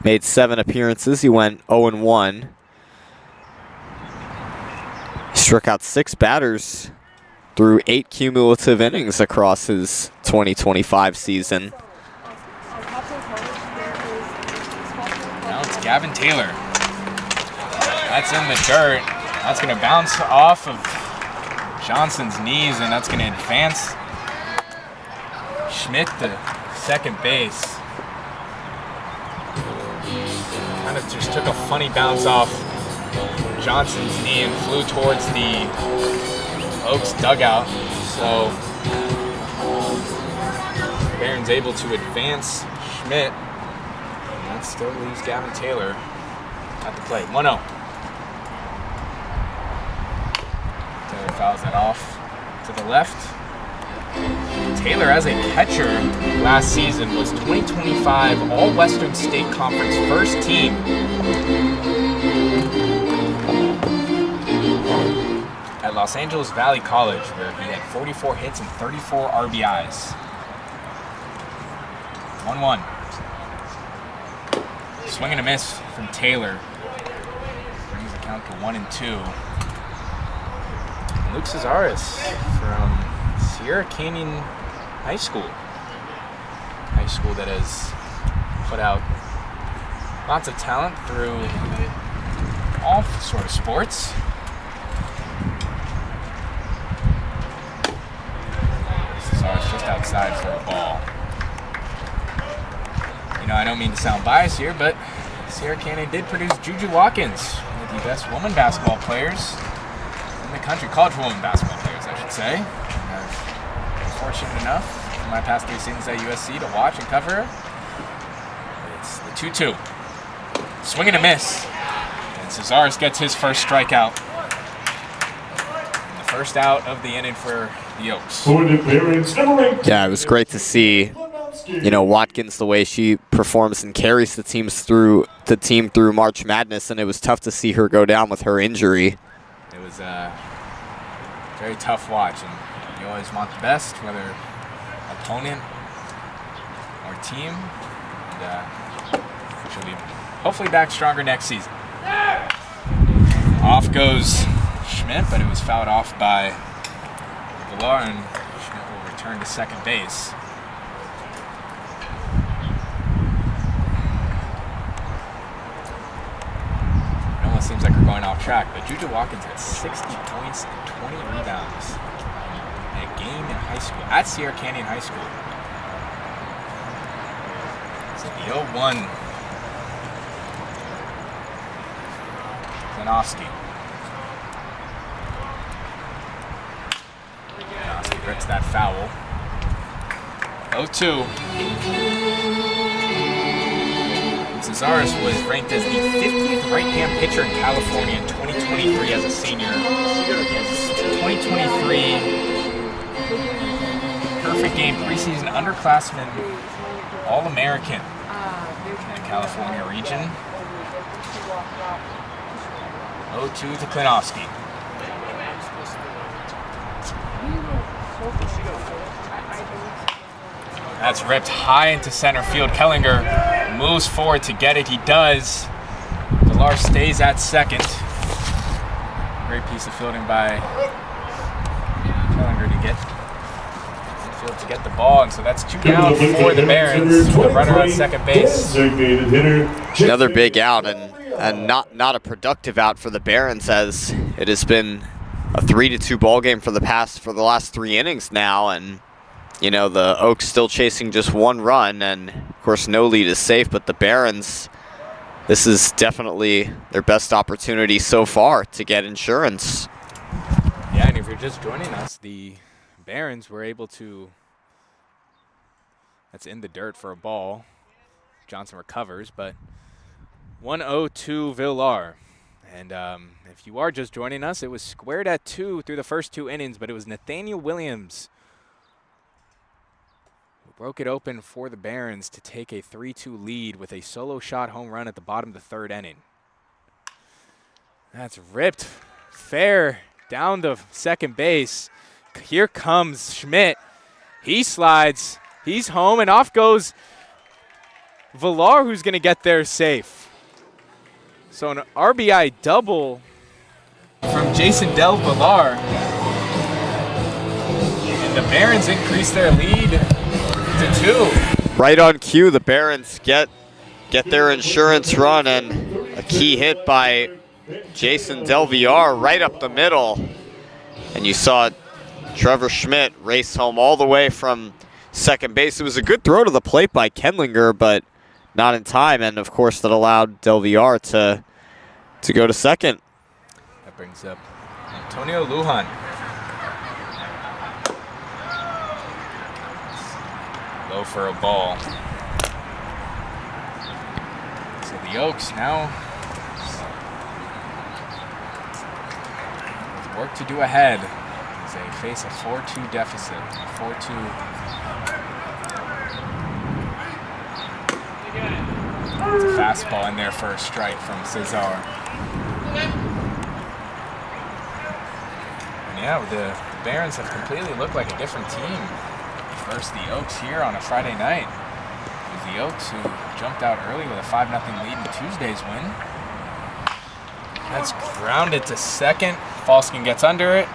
made 7 appearances. He went 0-1. He struck out 6 batters through 8 cumulative innings across his 2025 season. Now it's Gavin Taylor. That's in the dirt. That's going to bounce off of Johnson's knees, and that's going to advance Schmidt to second base. Kind of just took a funny bounce off Johnson's knee and flew towards the Oaks dugout. So Barron's able to advance Schmidt. And that still leaves Gavin Taylor at the plate. 1-0. Taylor fouls that off to the left. Taylor, as a catcher last season, was 2025 All-Western State Conference first team. At Los Angeles Valley College, where he had 44 hits and 34 RBIs. 1-1. Swing and a miss from Taylor. Brings the count to 1-2. Luke Cesaris from Sierra Canyon High School. High school that has put out lots of talent through all sort of sports. Cesaris just outside for a ball. You know, I don't mean to sound biased here, but Sierra Canyon did produce Juju Watkins, one of the best women basketball players in the country, college women basketball players, I should say. I've been fortunate enough in my past 3 seasons at USC to watch and cover her. It's the 2-2. Swing and a miss. And Cesaris gets his first strikeout. And the first out of the inning for the Oaks. Yeah, it was great to see, you know, Watkins, the way she performs and carries the team through March Madness, and it was tough to see her go down with her injury. It was a very tough watch, and you always want the best, whether opponent or team. And she'll be hopefully back stronger next season. Off goes Schmidt, but it was fouled off by Villar, and Schmidt will return to second base. Seems like we're going off track, but Juju Watkins had 60 points and 20 rebounds in a game in high school, at Sierra Canyon High School. So the 0-1. Klinowski. Klinowski rips that foul. 0-2. Cesaris was ranked as the 50th right-hand pitcher in California in 2023 as a senior. His 2023 perfect game preseason underclassman All-American in the California region. 0-2 to Klinowski. That's ripped high into center field. Kellinger moves forward to get it. He does. Villar stays at second. Great piece of fielding by Kellinger to get the ball, and so that's 2 down for the Barons. The runner on second base. Another big out, and not a productive out for the Barons, as it has been a 3-2 ball game for the last 3 innings now, and you know, the Oaks still chasing just 1 run, and of course no lead is safe, but the Barons, this is definitely their best opportunity so far to get insurance. Yeah, and if you're just joining us, the Barons were able to, that's in the dirt for a ball. Johnson recovers, but 1-0 to Villar. And if you are just joining us, it was squared at 2 through the first 2 innings, but it was Nathaniel Williams broke it open for the Barons to take a 3-2 lead with a solo shot home run at the bottom of the 3rd inning. That's ripped fair down the second base. Here comes Schmidt. He slides. He's home, and off goes Villar, who's going to get there safe. So an RBI double from Jason Del Villar. And the Barons increase their lead to 2. Right on cue, the Barons get their insurance run, and a key hit by Jason Del Villar right up the middle. And you saw Trevor Schmidt race home all the way from second base. It was a good throw to the plate by Kendlinger, but not in time, and of course that allowed Del Villar to go to second. That brings up Antonio Lujan. Low for a ball. So the Oaks now work to do ahead as they face a 4-2 deficit. 4-2. It's a fastball in there for a strike from Cesar. And yeah, the Barons have completely looked like a different team versus the Oaks here on a Friday night. It was the Oaks who jumped out early with a 5-0 lead in Tuesday's win. That's grounded to second. Falskin gets under it.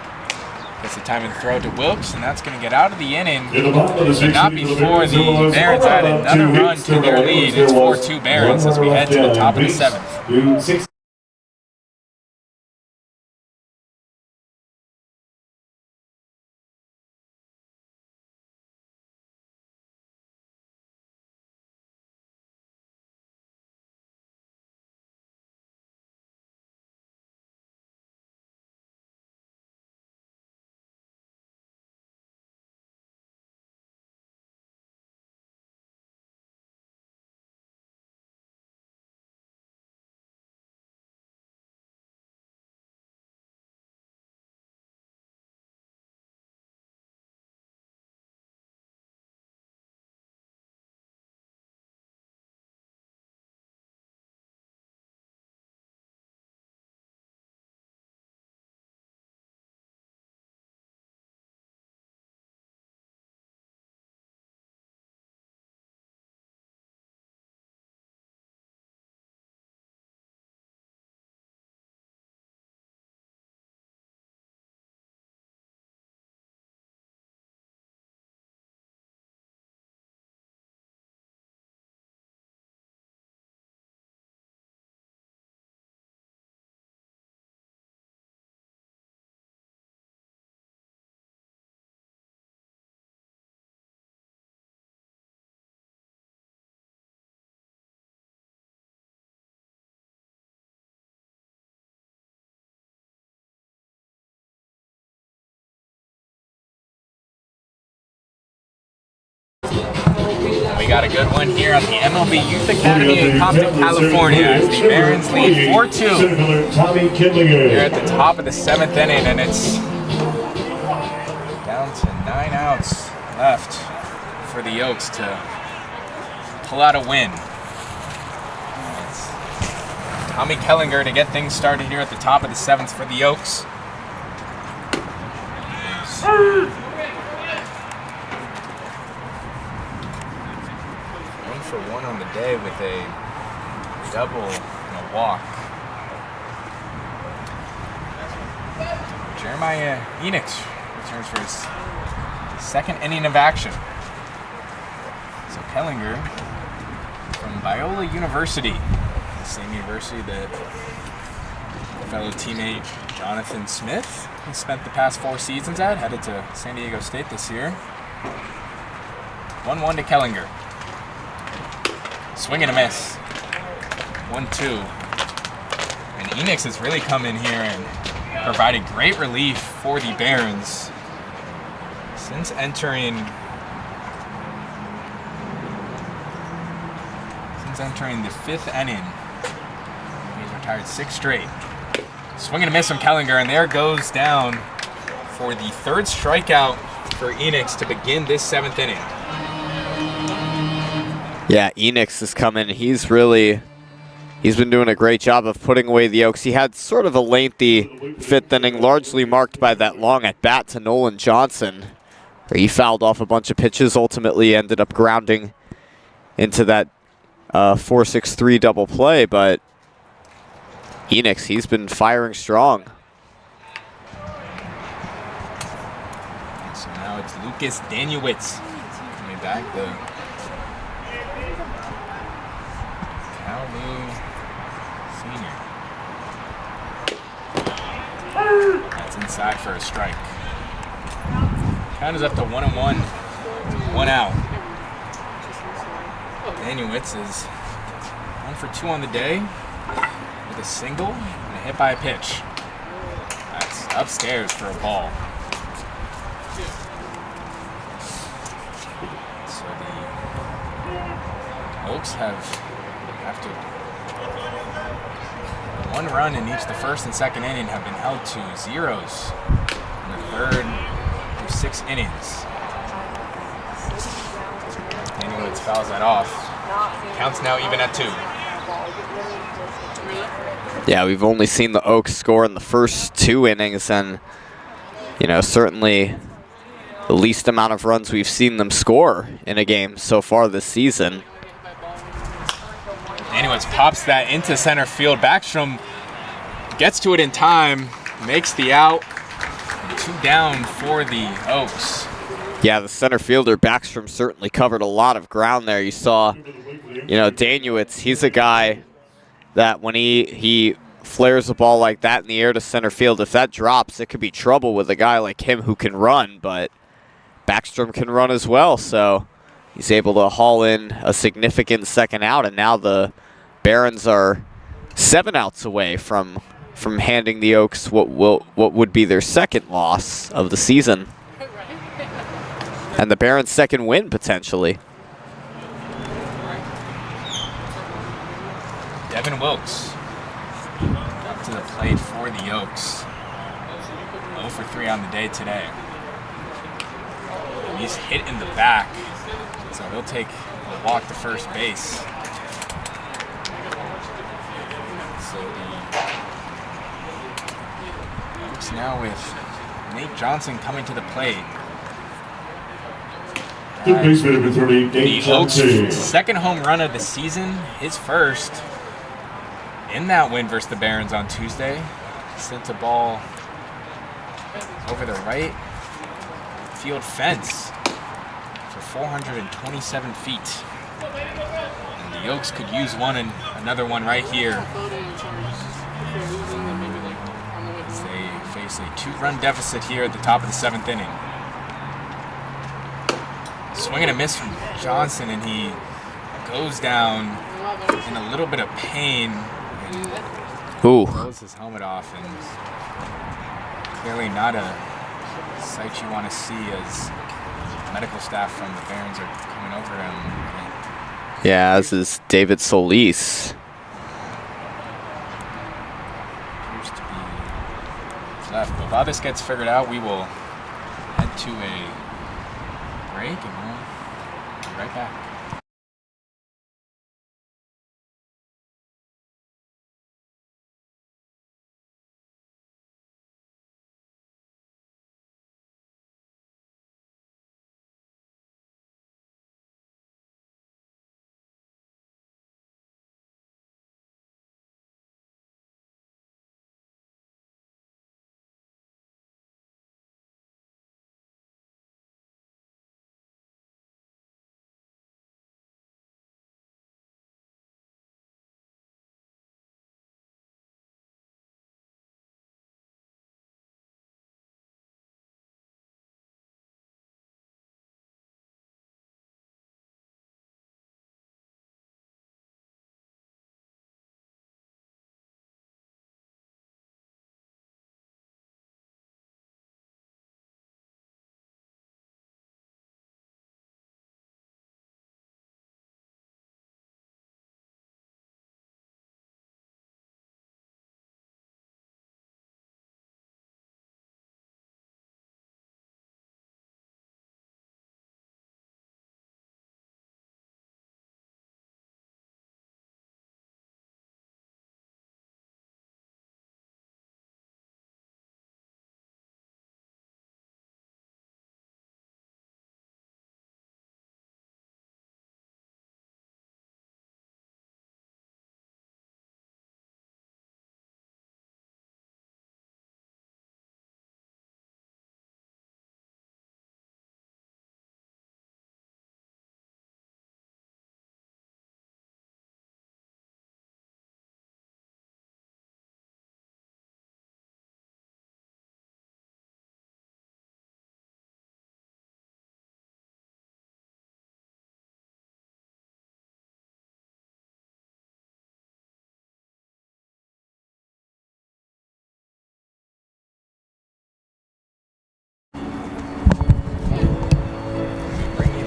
Gets the timing throw to Wilkes, and that's going to get out of the inning. But not before the Barons add another run to their lead. It's 4-2 Barons as we head to the top of the 7th. We got a good one here at the MLB Youth Academy in Compton, California, as the Barons lead 4-2 here at the top of the 7th inning, and it's down to 9 outs left for the Oaks to pull out a win. It's Tommy Kellinger to get things started here at the top of the 7th for the Oaks. 1-for-1 on the day with a double and a walk. Jeremiah Enix returns for his 2nd inning of action. So Kellinger from Biola University, the same university that fellow teammate Jonathan Smith has spent the past 4 seasons at, headed to San Diego State this year. 1-1 to Kellinger. Swing and a miss. 1-2. And Enix has really come in here and provided great relief for the Barons since entering the 5th inning. He's retired 6 straight. Swing and a miss from Kellinger, and there goes down for the 3rd strikeout for Enix to begin this 7th inning. Yeah, Enix has come in. He's been doing a great job of putting away the Oaks. He had sort of a lengthy 5th inning, largely marked by that long at bat to Nolan Johnson, where he fouled off a bunch of pitches, ultimately ended up grounding into that 4-6-3 double play. But Enix, he's been firing strong. So now it's Lucas Daniewicz coming back. The Kalu senior. That's inside for a strike. Count is up to 1-1, 1 out. Daniewicz is 1 for 2 on the day with a single and a hit by a pitch. That's upstairs for a ball. So the Oaks have to 1 run in each the first and second inning have been held to zeros in the 3rd through 6 innings. Anyway, fouls that off. Counts now even at 2. Yeah, we've only seen the Oaks score in the first 2 innings, and you know, certainly the least amount of runs we've seen them score in a game so far this season. Anyways, pops that into center field. Backstrom gets to it in time, makes the out. 2 down for the Oaks. Yeah, the center fielder Backstrom certainly covered a lot of ground there. You saw, you know, Danuitz, he's a guy that when he flares a ball like that in the air to center field, if that drops, it could be trouble with a guy like him who can run, but Backstrom can run as well, so he's able to haul in a significant second out, and now the Barons are 7 outs away from handing the Oaks what would be their 2nd loss of the season, and the Barons' 2nd win potentially. Devin Wilkes up to the plate for the Oaks. 0 for 3 on the day today. And he's hit in the back, so he'll take a walk to first base. So the Oaks now with Nate Johnson coming to the plate. The baseman number 30, Nate The Oaks' Johnson. 2nd home run of the season, his 1st in that win versus the Barons on Tuesday. Sent a ball over the right field fence for 427 feet. And the Oaks could use one and another one right here. As they face a 2-run deficit here at the top of the 7th inning. Swing and a miss from Johnson, and he goes down in a little bit of pain. Ooh. Throws his helmet off, and clearly not a sight you want to see as medical staff from the Barons are coming over him. Yeah, as is David Solis. Appears to be left. But while this gets figured out, we will head to a break, and we'll be right back.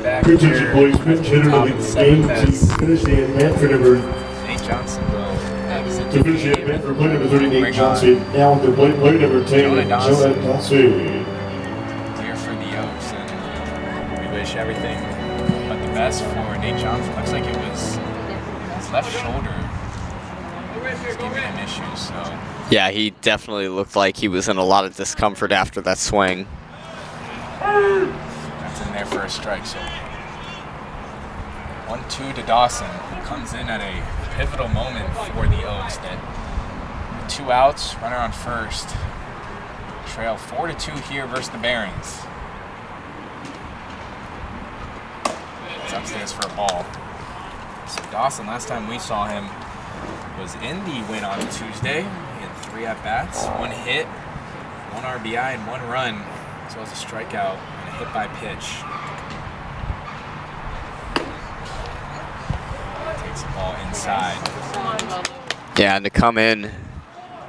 Back Good here attention, please. at the Pitch hitter top of of the the 7th game to as finish the at-bat for number Nate Johnson will exit To finish the at-bat for play number 30, Nate Johnson. Now with the plate, play number 10, Jonah Dawson. Clear for the Oaks, and we wish everything but the best for Nate Johnson. Looks like it was his left shoulder was giving him issues, so. Yeah, he definitely looked like he was in a lot of discomfort after that swing. That's in there for a strike, so 1-2 to Dawson, who comes in at a pivotal moment for the Oaks. That 2 outs, runner on first. Trail 4-2 here versus the Barons. It's upstairs for a ball. So Dawson, last time we saw him, was in the win on Tuesday. He had 3 at-bats, 1 hit, 1 RBI, and 1 run, as well as a strikeout and a hit by pitch. Takes the ball inside. Yeah, and to come in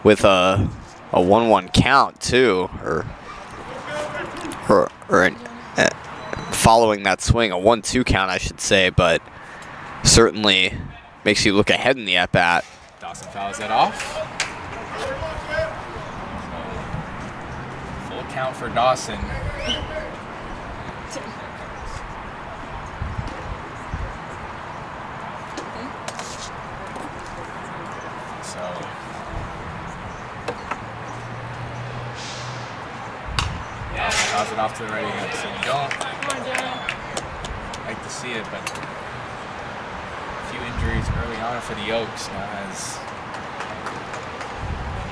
with a 1-1 count too, or following that swing, a 1-2 count, I should say, but certainly makes you look ahead in the at-bat. Dawson fouls that off. Full count for Dawson. Toss it off to the right hand, so you don't like to see it, but a few injuries early on for the Oaks. Now has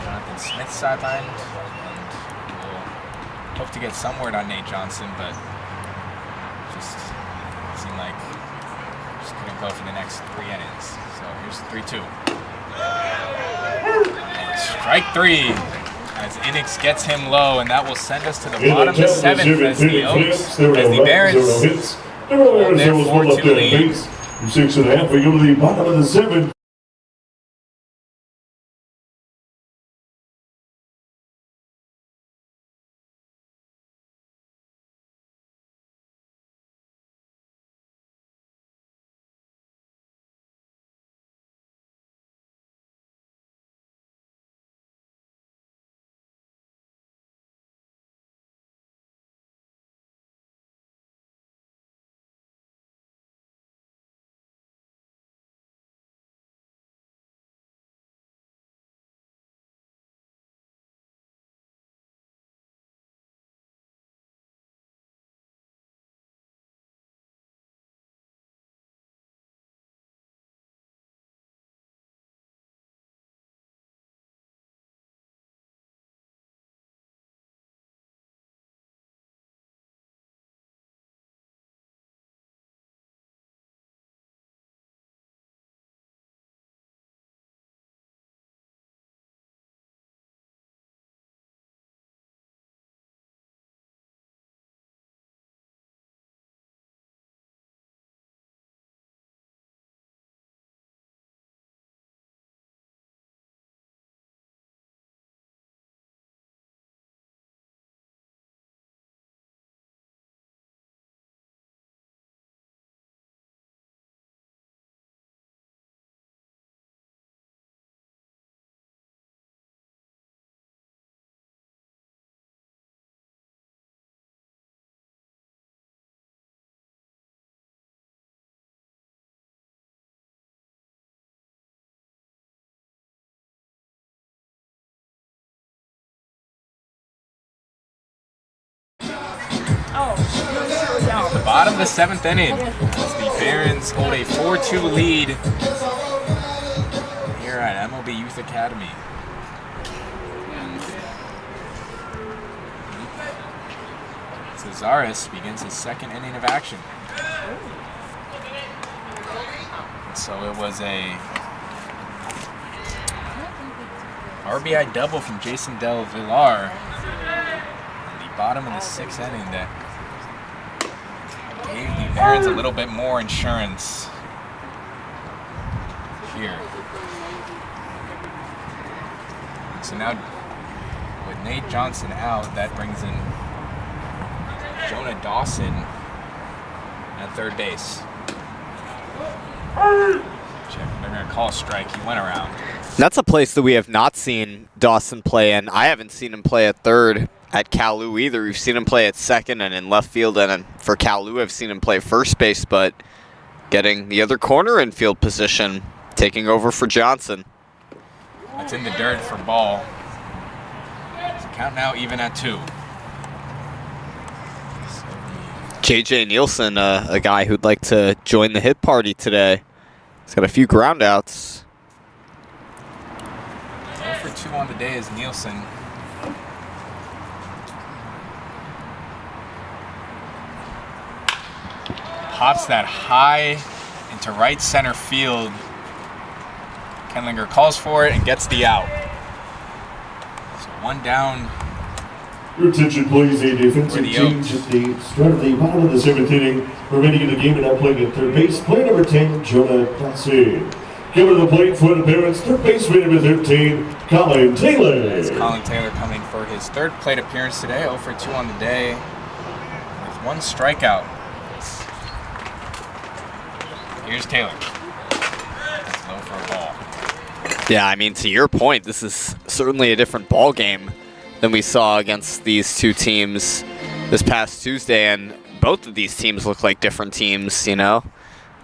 Jonathan Smith sidelined, and we'll hope to get some word on Nate Johnson, but just seemed like just couldn't go for the next 3 innings. So here's 3-2. And strike 3. As innings gets him low, and that will send us to the bottom of the 7th as the Oaks, as the Barons hold their 4-2 lead. 6.5, we go to the bottom of the 7th. At the bottom of the 7th inning, as the Barons hold a 4-2 lead here at MLB Youth Academy. Cesaris begins his 2nd inning of action. And so it was a RBI double from Jason Del Villar in the bottom of the 6th inning that gave the Barons a little bit more insurance here. So now with Nate Johnson out, that brings in Jonah Dawson at third base. They're going to call a strike. He went around. That's a place that we have not seen Dawson play in. I haven't seen him play at third at Kalu either. We've seen him play at second and in left field, and for Kalu, I've seen him play first base, but getting the other corner infield position, taking over for Johnson. That's in the dirt for ball. So count now even at 2. J.J. Nielsen, a guy who'd like to join the hit party today. He's got a few groundouts. 0 for 2 on the day is Nielsen. Pops that high into right center field. Kenlinger calls for it and gets the out. So 1 down. Your attention, please. A defensive change at the start of the bottom of the 7th inning. Remaining in the game and now playing at third base. Play number 10, Jonah Classy. Coming to the plate for the Barons, third baseman number 13, Colin Taylor. It's Colin Taylor coming for his 3rd plate appearance today. 0 for 2 on the day with 1 strikeout. Here's Taylor. That's low for a ball. Yeah, I mean, to your point, this is certainly a different ball game than we saw against these two teams this past Tuesday, and both of these teams look like different teams, you know,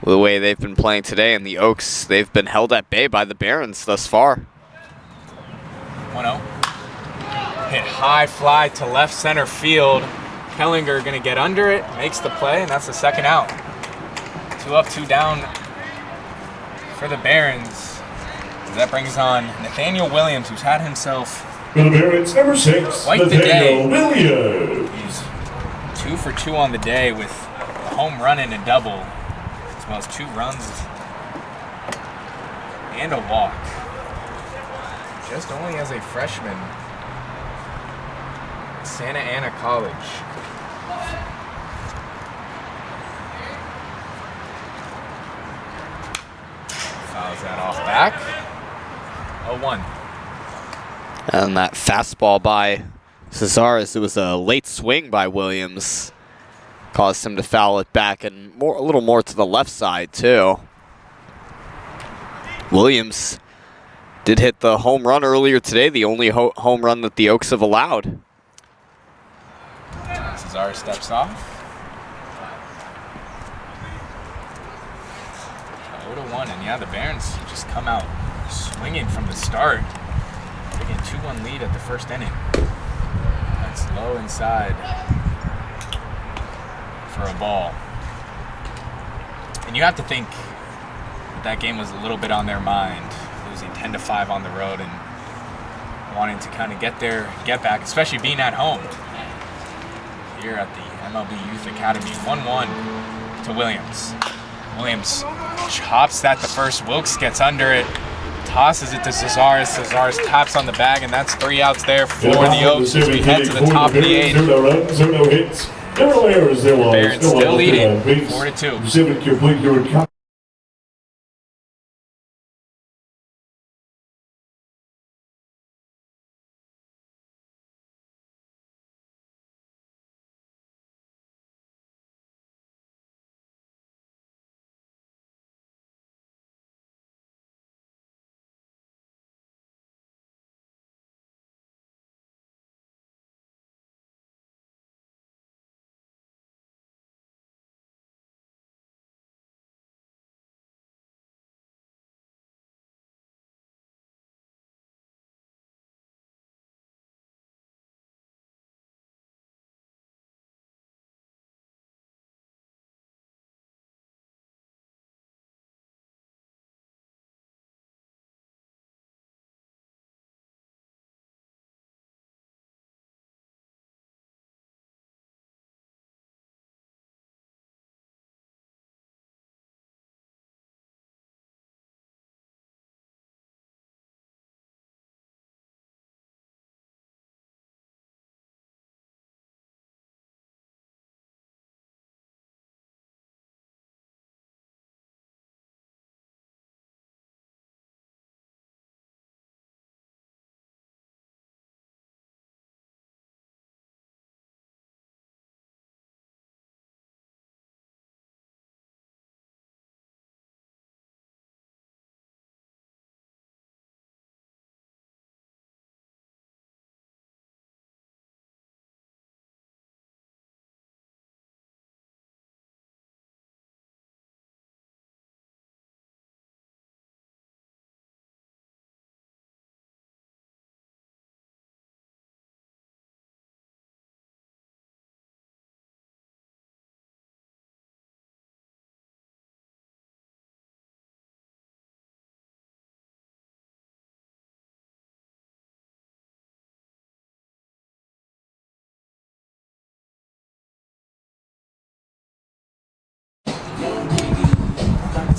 the way they've been playing today. And the Oaks, they've been held at bay by the Barons thus far. 1-0. Hit high fly to left center field. Kellinger going to get under it, makes the play, and that's the 2nd out. 2 up, 2 down for the Barons. That brings on Nathaniel Williams, who's had himself For the Barons, number 6, quite the day. Nathaniel Williams. He's 2 for 2 on the day with a home run and a double, as well as 2 runs and a walk. Just only as a freshman at Santa Ana College. Fouls that off back. 0-1. And that fastball by Cesares, it was a late swing by Williams, caused him to foul it back, and a little more to the left side too. Williams did hit the home run earlier today, the only home run that the Oaks have allowed. Cesares steps off. 0-1, and yeah, the Barons just come out swinging from the start. Taking a 2-1 lead at the 1st inning. That's low inside for a ball. And you have to think that game was a little bit on their mind, losing 10-5 on the road and wanting to kind of get back, especially being at home here at the MLB Youth Academy. 1-1 to Williams. Williams chops that to first. Wilkes gets under it, tosses it to Cesares. Cesares taps on the bag, and that's 3 outs there for the Oaks as we head to the top of the 8th. 0 runs, 0 hits, 0 errors, 0 loss. Barons still leading 4-2. 7 complete your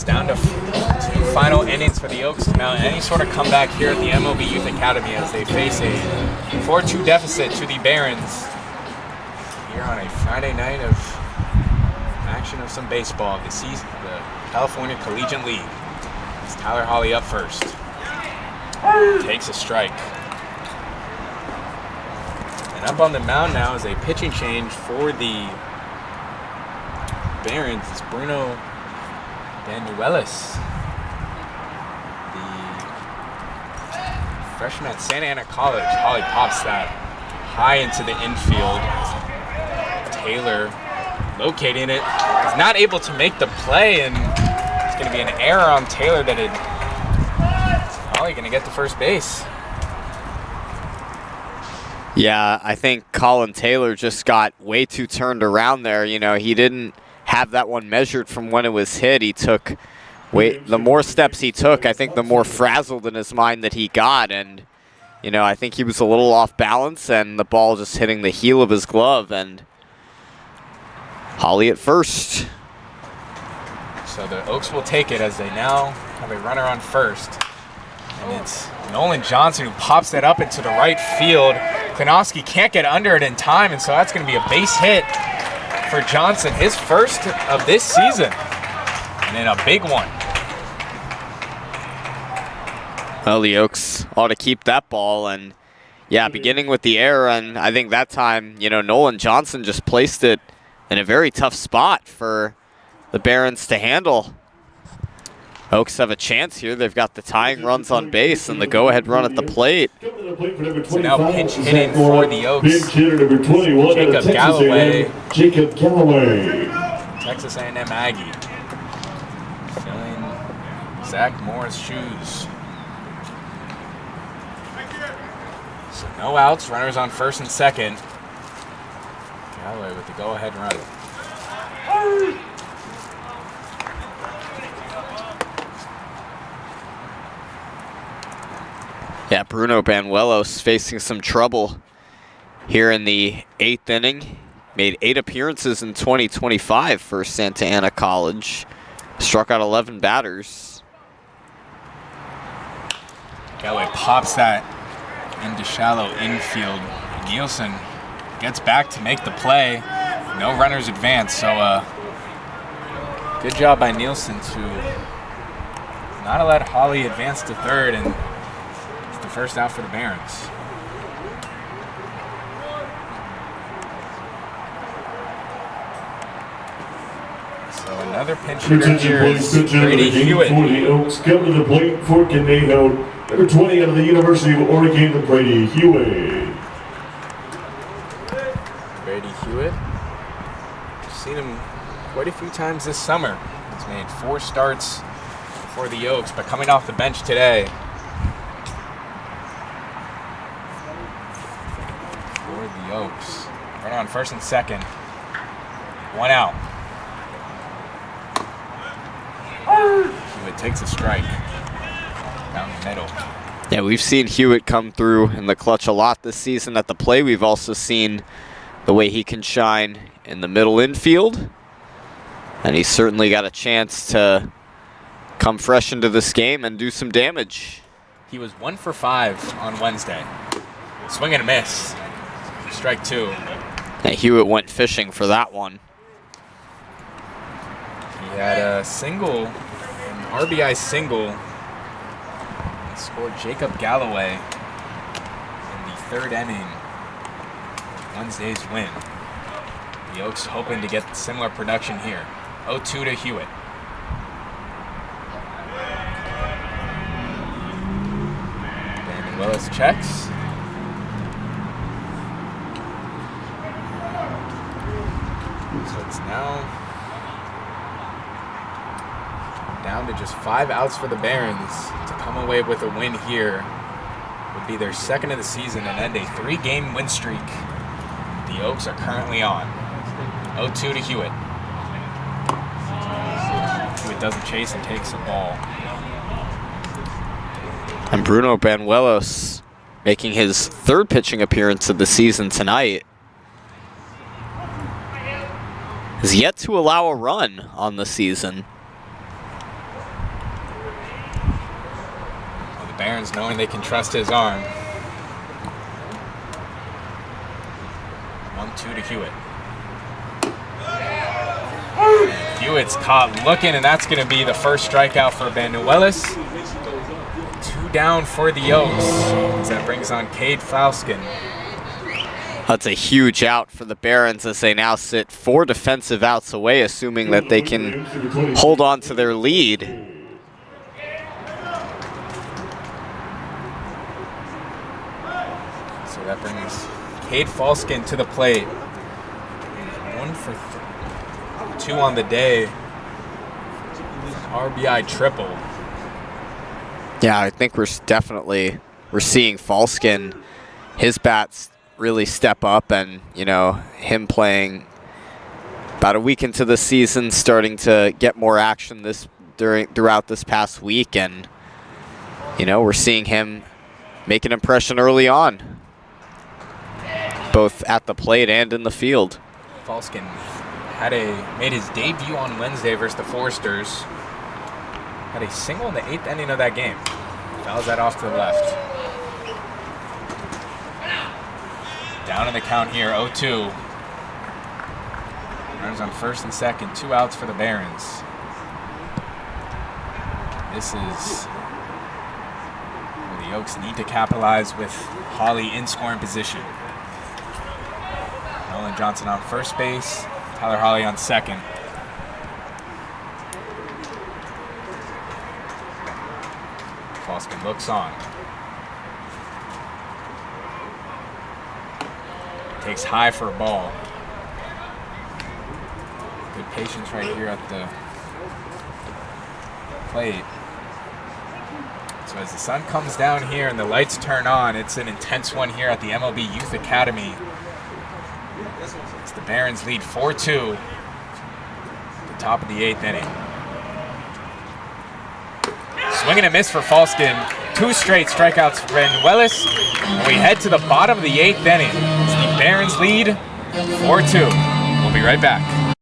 down to 2 final innings for the Oaks to mount any sort of comeback here at the MLB Youth Academy as they face a 4-2 deficit to the Barons here on a Friday night of action of some baseball of the season, the California Collegiate League. It's Tyler Hawley up first. Takes a strike. And up on the mound now is a pitching change for the Barons. It's Bruno Banuelos, the freshman at Santa Ana College. Hawley pops that high into the infield. Taylor locating it. Is not able to make the play, and it's going to be an error on Taylor that is Hawley going to get to first base. Yeah, I think Colin Taylor just got way too turned around there. You know, he didn't have that one measured from when it was hit. He took, the more steps he took, I think the more frazzled in his mind that he got. And, you know, I think he was a little off balance and the ball just hitting the heel of his glove. And Hawley at first. So the Oaks will take it as they now have a runner on first. And it's Nolan Johnson who pops that up into the right field. Klinowski can't get under it in time, and so that's going to be a base hit for Johnson, his first of this season, and then a big one. Well, the Oaks ought to keep that ball, and yeah, beginning with the error, and I think that time, you know, Nolan Johnson just placed it in a very tough spot for the Barons to handle. Oaks have a chance here. They've got the tying runs on base and the go-ahead run at the plate. So now pinch hitting for the Oaks. Jacob Galloway. Texas A&M Aggie. Filling Zach Moore's shoes. So no outs, runners on first and second. Galloway with the go-ahead run. Yeah, Bruno Banuelos facing some trouble here in the 8th inning. Made 8 appearances in 2025 for Santa Ana College. Struck out 11 batters. Galloway pops that into shallow infield. Nielsen gets back to make the play. No runners advance, so good job by Nielsen to not let Hawley advance to third, and it's the first out for the Barons. So another pinch hitter here is Brady Hewitt. For the Oaks, come to the plate for Conejo. Number 20 out of the University of Oregon, Brady Hewitt. Brady Hewitt. We've seen him quite a few times this summer. He's made 4 starts for the Oaks, but coming off the bench today for the Oaks. Run on first and second. 1 out. Hewitt takes a strike down the middle. Yeah, we've seen Hewitt come through in the clutch a lot this season at the plate. We've also seen the way he can shine in the middle infield. And he's certainly got a chance to come fresh into this game and do some damage. He was 1 for 5 on Wednesday. Swing and a miss. Strike 2. And Hewitt went fishing for that one. He had a single, an RBI single, and scored Jacob Galloway in the 3rd inning. Wednesday's win. The Oaks hoping to get similar production here. 0-2 to Hewitt. Brandon Willis checks. So it's now down to just 5 outs for the Barons to come away with a win here. Would be their 2nd of the season and end a 3-game win streak the Oaks are currently on. 0-2 to Hewitt. Hewitt doesn't chase and takes the ball. And Bruno Banuelos making his 3rd pitching appearance of the season tonight. Has yet to allow a run on the season. Barons knowing they can trust his arm. 1-2 to Hewitt. And Hewitt's caught looking, and that's going to be the first strikeout for Banuelos. 2 down for the Oaks as that brings on Cade Falskin. That's a huge out for the Barons as they now sit 4 defensive outs away, assuming that they can hold on to their lead. So that brings Cade Falskin to the plate. 1 for 2 on the day. RBI triple. Yeah, I think we're seeing Falskin, his bats really step up, and you know, him playing about a week into the season, starting to get more action throughout this past week, and you know, we're seeing him make an impression early on, both at the plate and in the field. Falskin made his debut on Wednesday versus the Foresters. Had a single in the 8th inning of that game. Fouls that off to the left. Down in the count here, 0-2. Runners on first and second, 2 outs for the Barons. This is where the Oaks need to capitalize with Hawley in scoring position. Nolan Johnson on first base, Tyler Hawley on second. Falskin looks on. Takes high for a ball. Good patience right here at the plate. So as the sun comes down here and the lights turn on, it's an intense one here at the MLB Youth Academy. As the Barons lead 4-2 at the top of the 8th inning. Swing and a miss for Falskin. 2 straight strikeouts for Banuelos. And we head to the bottom of the 8th inning. It's the Barons lead 4-2. We'll be right back.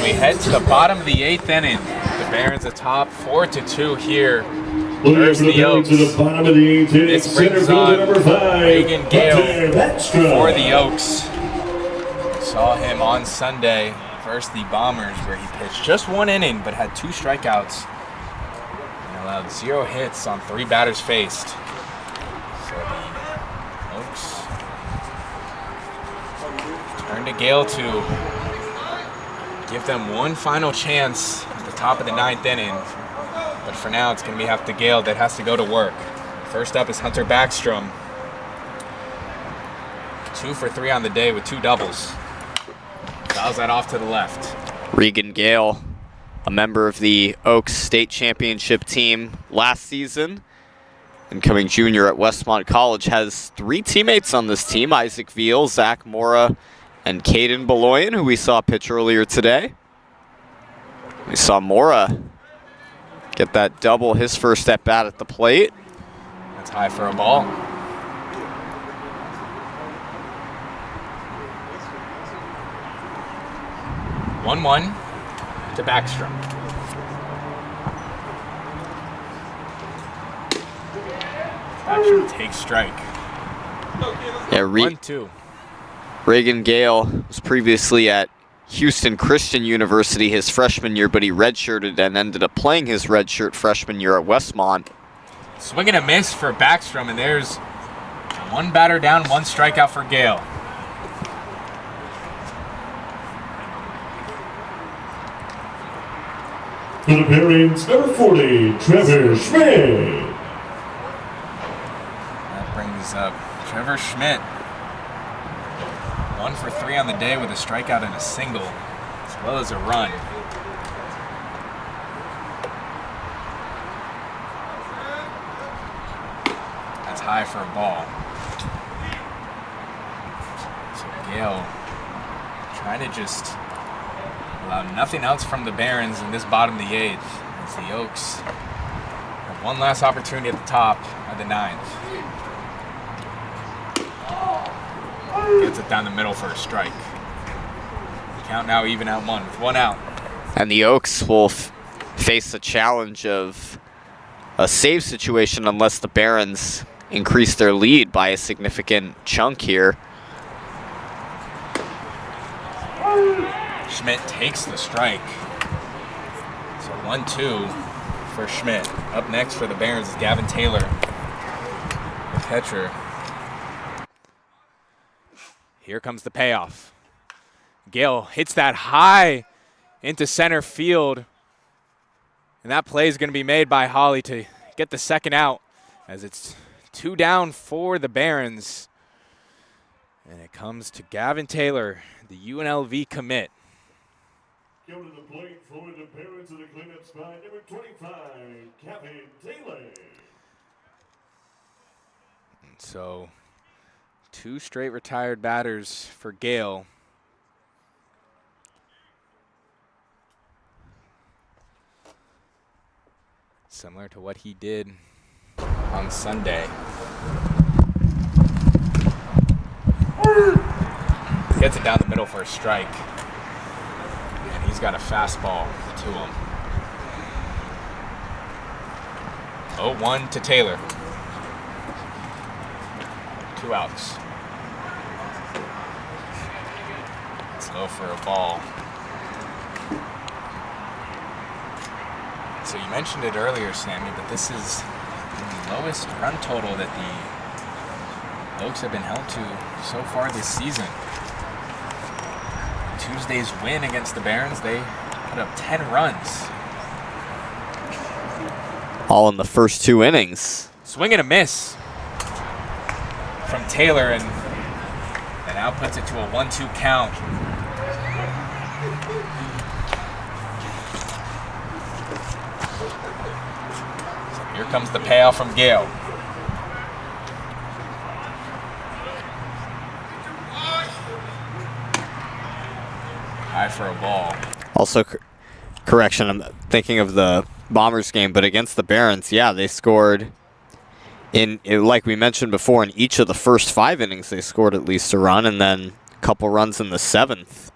We head to the bottom of the 8th inning. The Barons atop 4-2 here. There's the Oaks. To the bottom of the 8th inning. This brings on Reagan Gale for the Oaks. We saw him on Sunday versus the Bombers, where he pitched just 1 inning but had 2 strikeouts and allowed 0 hits on 3 batters faced. So the Oaks turn to Gale to give them one final chance at the top of the 9th inning. But for now, it's going to be up to Gale that has to go to work. First up is Hunter Backstrom. 2 for 3 on the day with 2 doubles. Fouls that off to the left. Regan Gale, a member of the Oaks State Championship team last season, incoming junior at Westmont College, has 3 teammates on this team: Isaac Veal, Zach Mora, and Caden Beloyan, who we saw pitch earlier today. We saw Mora get that double, his first at bat at the plate. That's high for a ball. 1-1 to Backstrom. Backstrom takes strike. Yeah, 1-2. Reagan Gale was previously at Houston Christian University his freshman year, but he redshirted and ended up playing his redshirt freshman year at Westmont. Swing and a miss for Backstrom, and there's 1 batter down, 1 strikeout for Gale. For the Barons, number 40, Trevor Schmidt. That brings up Trevor Schmidt. 1 for 3 on the day with a strikeout and a single, as well as a run. That's high for a ball. So Gale trying to just allow nothing else from the Barons in this bottom of the 8th, as the Oaks have one last opportunity at the top of the 9th. Gets it down the middle for a strike. Count now even at 1 with 1 out. And the Oaks will face the challenge of a save situation unless the Barons increase their lead by a significant chunk here. Schmidt takes the strike. So 1-2 for Schmidt. Up next for the Barons is Gavin Taylor, the catcher. Here comes the payoff. Gale hits that high into center field. And that play is going to be made by Holly to get the second out, as it's 2 down for the Barons. And it comes to Gavin Taylor, the UNLV commit. Coming to the plate for the Barons of the cleanup spot, number 25, Gavin Taylor. And so 2 straight retired batters for Gale. Similar to what he did on Sunday. Gets it down the middle for a strike. And he's got a fastball to him. 0-1 to Taylor. 2 outs. Let's go for a ball. So you mentioned it earlier, Sammy, but this is the lowest run total that the Oaks have been held to so far this season. Tuesday's win against the Barons, they put up 10 runs. All in the first 2 innings. Swing and a miss from Taylor, and now puts it to a 1-2 count. So here comes the payoff from Gale. High for a ball. Also, correction, I'm thinking of the Bombers game, but against the Barons, yeah, they scored like we mentioned before, in each of the first 5 innings they scored at least a run, and then a couple runs in the 7th.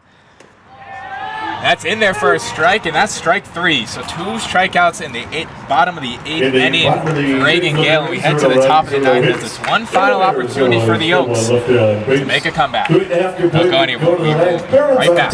That's in there for a strike, and that's strike 3. So 2 strikeouts in the bottom of the 8th inning for Reagan Gale, and we head to the top of the 9th as it's one final opportunity for the Oaks to make a comeback. Don't go anywhere. We'll be right back.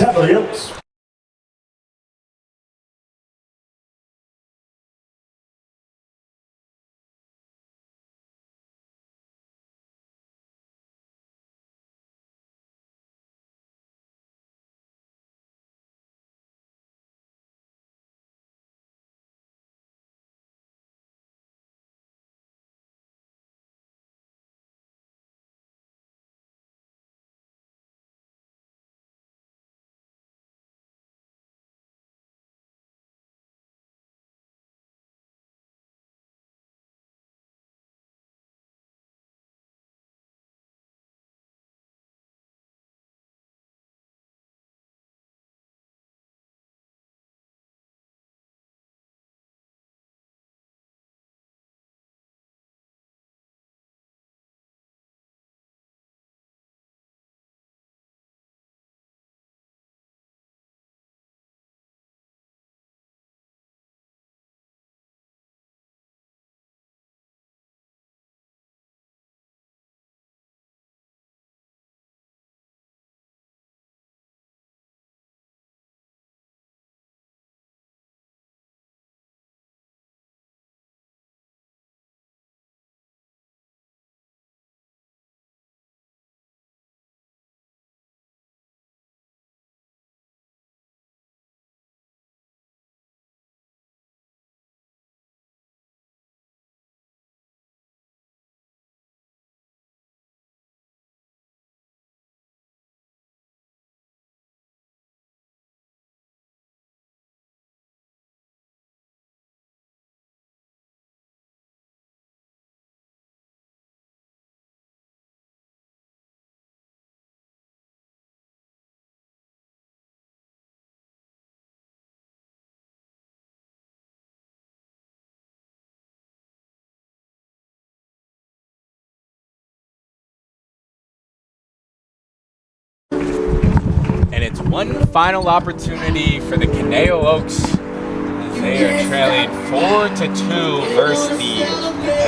One final opportunity for the Conejo Oaks as they are trailing 4-2 versus the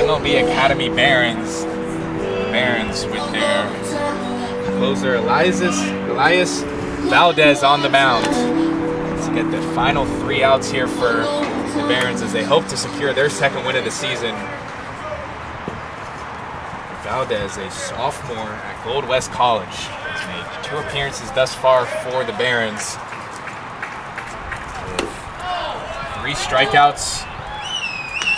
MLB Academy Barons. The Barons with their closer Elias Valdez on the mound. Let's get the final 3 outs here for the Barons as they hope to secure their second win of the season. Valdez, a sophomore at Gold West College, has made 2 appearances thus far for the Barons. With 3 strikeouts,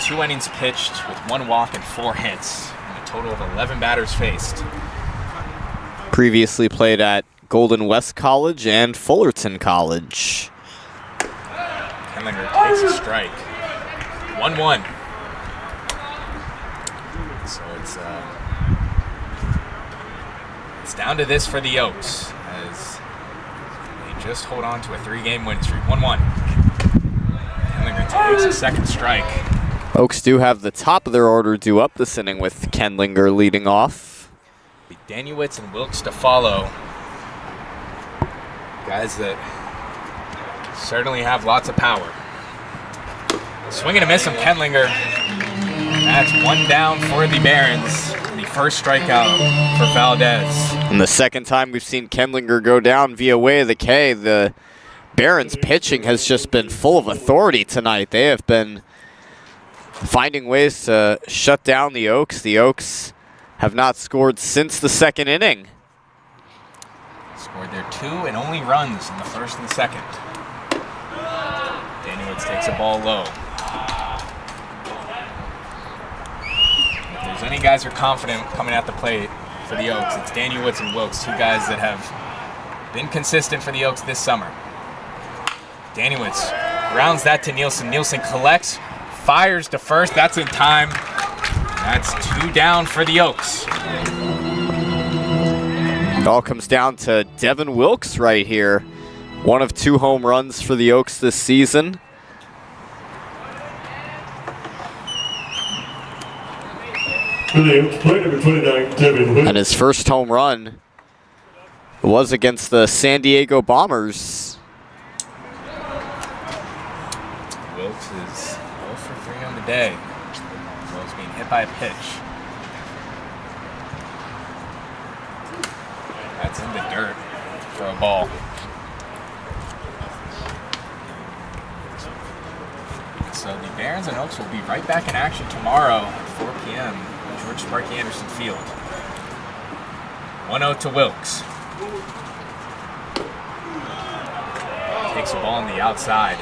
2 innings pitched with 1 walk and 4 hits, and a total of 11 batters faced. Previously played at Golden West College and Fullerton College. Kenlinger takes a strike. 1-1. So it's down to this for the Oaks as they just hold on to a 3-game win streak. 1-1. Kenlinger takes a second strike. Oaks do have the top of their order due up this inning with Kenlinger leading off. Daniewicz and Wilkes to follow. Guys that certainly have lots of power. Swing and a miss from Kenlinger. That's 1 down for the Barons. The first strikeout for Valdez. And the second time we've seen Kenlinger go down via way of the K. The Barons pitching has just been full of authority tonight. They have been finding ways to shut down the Oaks. The Oaks have not scored since the second inning. Scored their 2 and only runs in the first and second. Daniewicz takes a ball low. If there's any guys who are confident coming at the plate for the Oaks, it's Daniewicz and Wilkes, 2 guys that have been consistent for the Oaks this summer. Daniewicz rounds that to Nielsen. Nielsen collects, fires to first. That's in time. That's 2 down for the Oaks. It all comes down to Devin Wilkes right here. 1 of 2 home runs for the Oaks this season. For the Oaks, player number 29, Devin Wilkes. And his first home run was against the San Diego Bombers. Wilkes is 0 for 3 on the day. Wilkes being hit by a pitch. That's in the dirt for a ball. So the Barons and Oaks will be right back in action tomorrow at 4 p.m. at George Sparky Anderson Field. 1-0 to Wilkes. Takes the ball on the outside.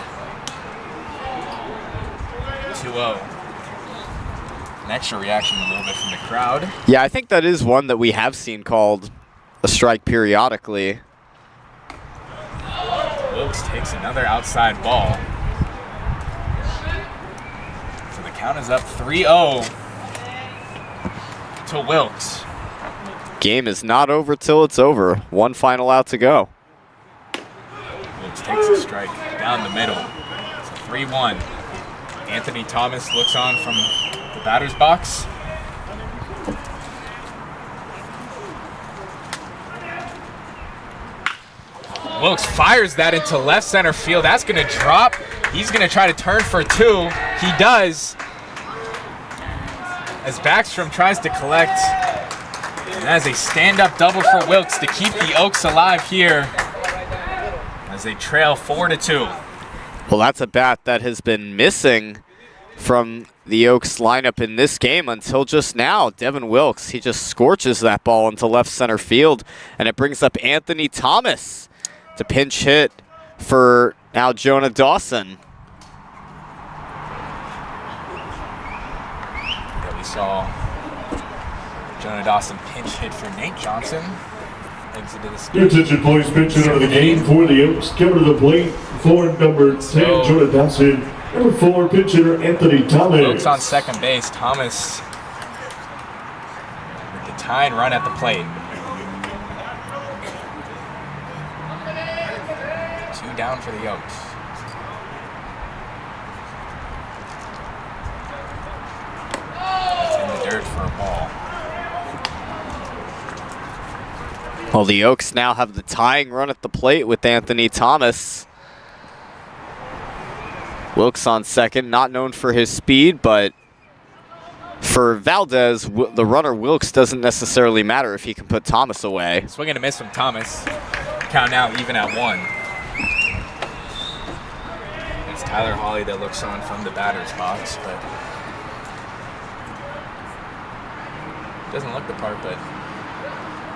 2-0. An extra reaction a little bit from the crowd. Yeah, I think that is one that we have seen called a strike periodically. Wilkes takes another outside ball. So the count is up 3-0 to Wilkes. Game is not over till it's over. 1 final out to go. Wilkes takes a strike down the middle. It's a 3-1. Anthony Thomas looks on from the batter's box. Wilkes fires that into left center field. That's going to drop. He's going to try to turn for 2. He does. As Backstrom tries to collect. And that is a stand-up double for Wilkes to keep the Oaks alive here as they trail 4-2. Well, that's a bat that has been missing from the Oaks lineup in this game until just now. Devin Wilkes, he just scorches that ball into left center field, and it brings up Anthony Thomas to pinch hit for now Jonah Dawson. Yeah, we saw Jonah Dawson pinch hit for Nate Johnson. Exited the Your attention, please. Pitching of the game for the Oaks. Coming to the plate for number 10, Jonah Dawson. Number 4, pitch hitter Anthony Thomas. Oaks on second base. Thomas with the tying run at the plate. 2 down for the Oaks. It's in the dirt for a ball. Well, the Oaks now have the tying run at the plate with Anthony Thomas. Wilkes on second, not known for his speed, but for Valdez, the runner Wilkes doesn't necessarily matter if he can put Thomas away. Swing and a miss from Thomas. Count now even at 1. It's Tyler Hawley that looks on from the batter's box, but doesn't look the part, but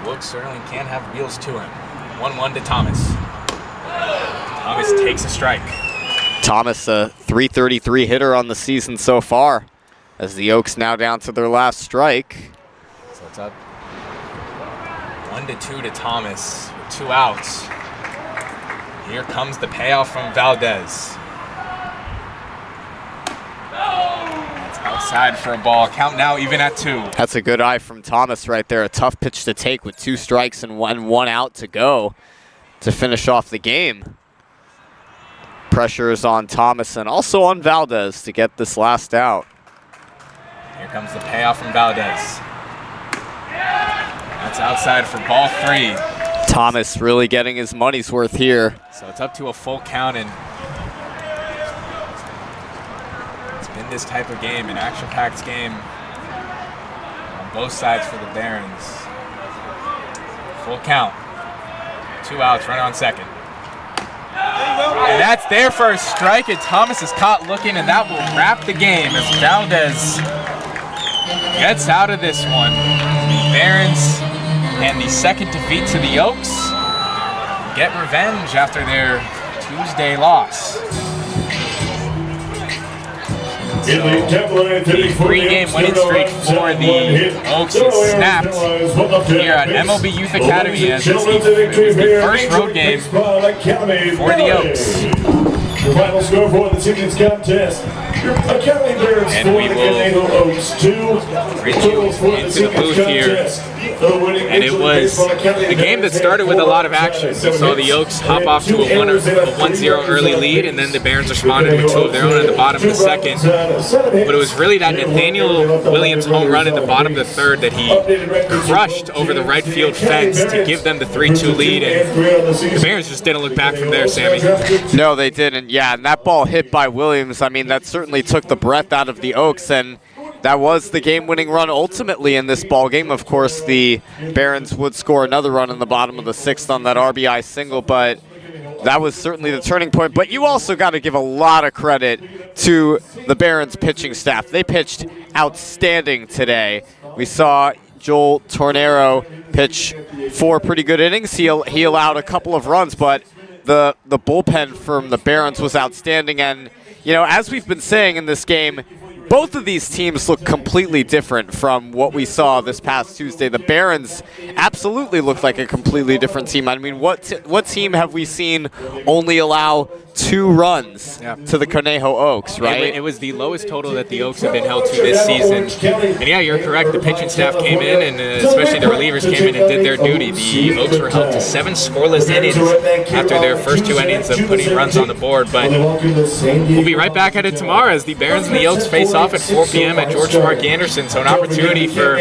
Wilkes certainly can have wheels to him. 1-1 to Thomas. Thomas takes a strike. Thomas, a .333 hitter on the season so far, as the Oaks now down to their last strike. So it's up 1-2 to Thomas with 2 outs. Here comes the payoff from Valdez. That's outside for a ball. Count now even at 2. That's a good eye from Thomas right there. A tough pitch to take with 2 strikes and one out to go to finish off the game. Pressure is on Thomas and also on Valdez to get this last out. Here comes the payoff from Valdez. That's outside for ball 3. Thomas really getting his money's worth here. So it's up to a full count, and it's been this type of game, an action-packed game on both sides for the Barons. Full count. 2 outs, runner on second. And that's there for a strike, and Thomas is caught looking, and that will wrap the game as Valdez gets out of this one. The Barons and the second defeat to the Oaks get revenge after their Tuesday loss. So the 3-game winning streak for the Oaks is snapped here at MLB Youth Academy, as it was the first road game for the Oaks. Your final score for this evening's contest. Your Academy Barons And we will bring you into the booth here. And it was a game that started with a lot of action. We saw the Oaks hop off to a 1-0 early lead, and then the Barons responded with 2 of their own at the bottom of the second. But it was really that Nathaniel Williams home run in the bottom of the third that he crushed over the right field fence to give them the 3-2 lead, and the Barons just didn't look back from there, Sammy. No, they didn't. Yeah, and that ball hit by Williams, I mean, that certainly took the breath out of the Oaks, and that was the game-winning run ultimately in this ball game. Of course, the Barons would score another run in the bottom of the 6th on that RBI single, but that was certainly the turning point. But you also got to give a lot of credit to the Barons pitching staff. They pitched outstanding today. We saw Joel Tornero pitch 4 pretty good innings. He allowed a couple of runs, but the bullpen from the Barons was outstanding. And, you know, as we've been saying in this game, both of these teams look completely different from what we saw this past Tuesday. The Barons absolutely looked like a completely different team. I mean, what team have we seen only allow 2 runs to the Conejo Oaks, right? It was the lowest total that the Oaks have been held to this season. And yeah, you're correct. The pitching staff came in, and especially the relievers came in and did their duty. The Oaks were held to 7 scoreless innings after their first 2 innings of putting runs on the board. But we'll be right back at it tomorrow as the Barons and the Oaks face off at 4 p.m. at George Park Anderson. So an opportunity for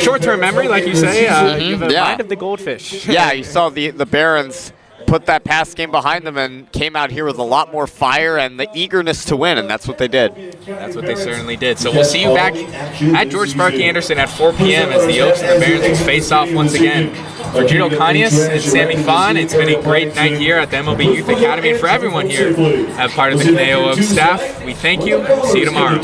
short-term memory, like you say. You have a mind of the goldfish. Yeah, you saw the Barons put that past game behind them and came out here with a lot more fire and the eagerness to win, and that's what they did. That's what they certainly did. So we'll see you back at George Sparky Anderson at 4 p.m. as the Oaks and the Barons will face off once again. For Judo Kanyas and Sammy Fawn, it's been a great night here at the MLB Youth Academy, and for everyone here as part of the Conejo Oaks staff, we thank you. See you tomorrow.